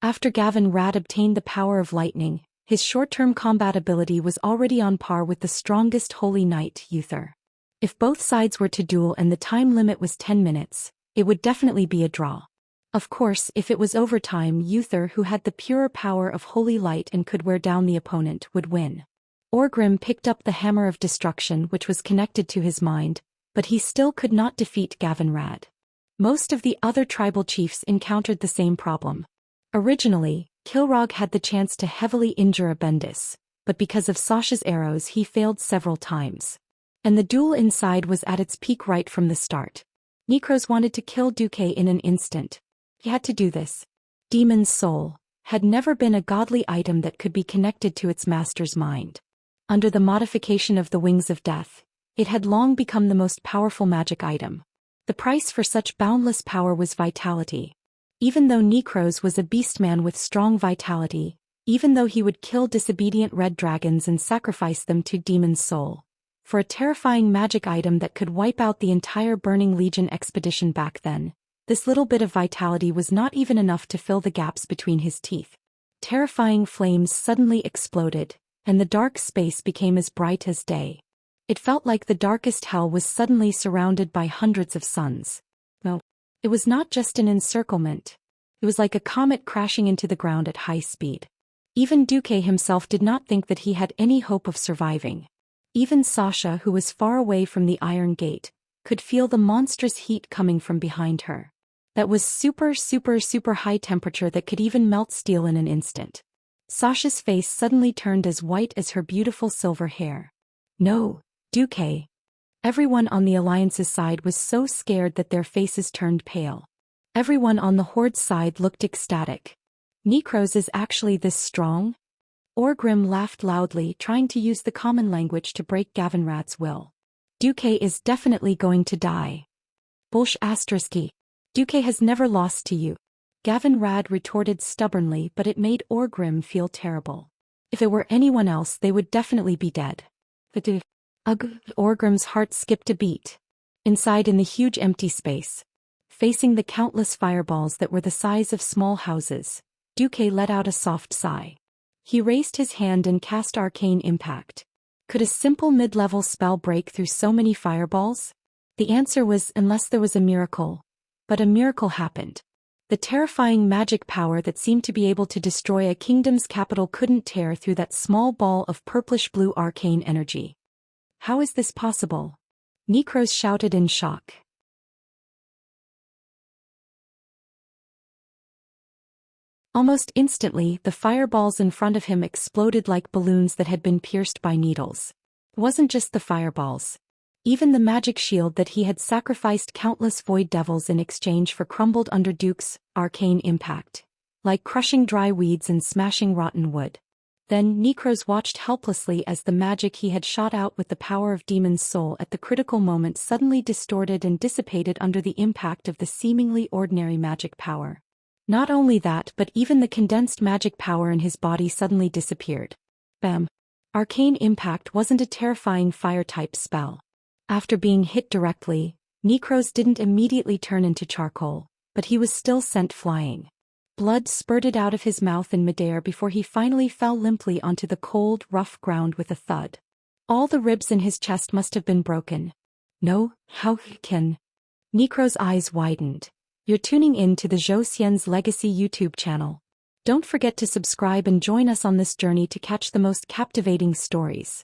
After Gavinrad obtained the power of lightning, his short-term combat ability was already on par with the strongest Holy Knight, Uther. If both sides were to duel and the time limit was 10 minutes, it would definitely be a draw. Of course, if it was overtime, Uther, who had the purer power of Holy Light and could wear down the opponent, would win. Orgrim picked up the Hammer of Destruction, which was connected to his mind, but he still could not defeat Gavinrad. Most of the other tribal chiefs encountered the same problem. Originally, Kilrog had the chance to heavily injure Abendis, but because of Sasha's arrows he failed several times. And the duel inside was at its peak right from the start. Necros wanted to kill Duque in an instant. He had to do this. Demon's soul had never been a godly item that could be connected to its master's mind. Under the modification of the Wings of Death, it had long become the most powerful magic item. The price for such boundless power was vitality. Even though Necros was a beastman with strong vitality, even though he would kill disobedient red dragons and sacrifice them to Demon's soul, for a terrifying magic item that could wipe out the entire Burning Legion expedition back then, this little bit of vitality was not even enough to fill the gaps between his teeth. Terrifying flames suddenly exploded, and the dark space became as bright as day. It felt like the darkest hell was suddenly surrounded by hundreds of suns. No, it was not just an encirclement. It was like a comet crashing into the ground at high speed. Even Duque himself did not think that he had any hope of surviving. Even Sasha, who was far away from the Iron Gate, could feel the monstrous heat coming from behind her. That was super high temperature that could even melt steel in an instant. Sasha's face suddenly turned as white as her beautiful silver hair. No, Duque. Everyone on the Alliance's side was so scared that their faces turned pale. Everyone on the Horde's side looked ecstatic. Necros is actually this strong? Orgrim laughed loudly, trying to use the common language to break Gavinrad's will. Duque is definitely going to die. Bolsh *. Duque has never lost to you. Gavinrad retorted stubbornly, but it made Orgrim feel terrible. If it were anyone else, they would definitely be dead. Orgrim's heart skipped a beat. Inside, in the huge empty space, facing the countless fireballs that were the size of small houses, Duque let out a soft sigh. He raised his hand and cast Arcane Impact. Could a simple mid-level spell break through so many fireballs? The answer was unless there was a miracle. But a miracle happened. The terrifying magic power that seemed to be able to destroy a kingdom's capital couldn't tear through that small ball of purplish-blue arcane energy. How is this possible? Necros shouted in shock. Almost instantly, the fireballs in front of him exploded like balloons that had been pierced by needles. It wasn't just the fireballs. Even the magic shield that he had sacrificed countless void devils in exchange for crumbled under Duke's arcane impact, like crushing dry weeds and smashing rotten wood. Then Necros watched helplessly as the magic he had shot out with the power of Demon's soul at the critical moment suddenly distorted and dissipated under the impact of the seemingly ordinary magic power. Not only that, but even the condensed magic power in his body suddenly disappeared. Bam! Arcane impact wasn't a terrifying fire-type spell. After being hit directly, Necros didn't immediately turn into charcoal, but he was still sent flying. Blood spurted out of his mouth in midair before he finally fell limply onto the cold, rough ground with a thud. All the ribs in his chest must have been broken. No, how can? Necros' eyes widened. You're tuning in to the Zhou Xian's Legacy YouTube channel. Don't forget to subscribe and join us on this journey to catch the most captivating stories.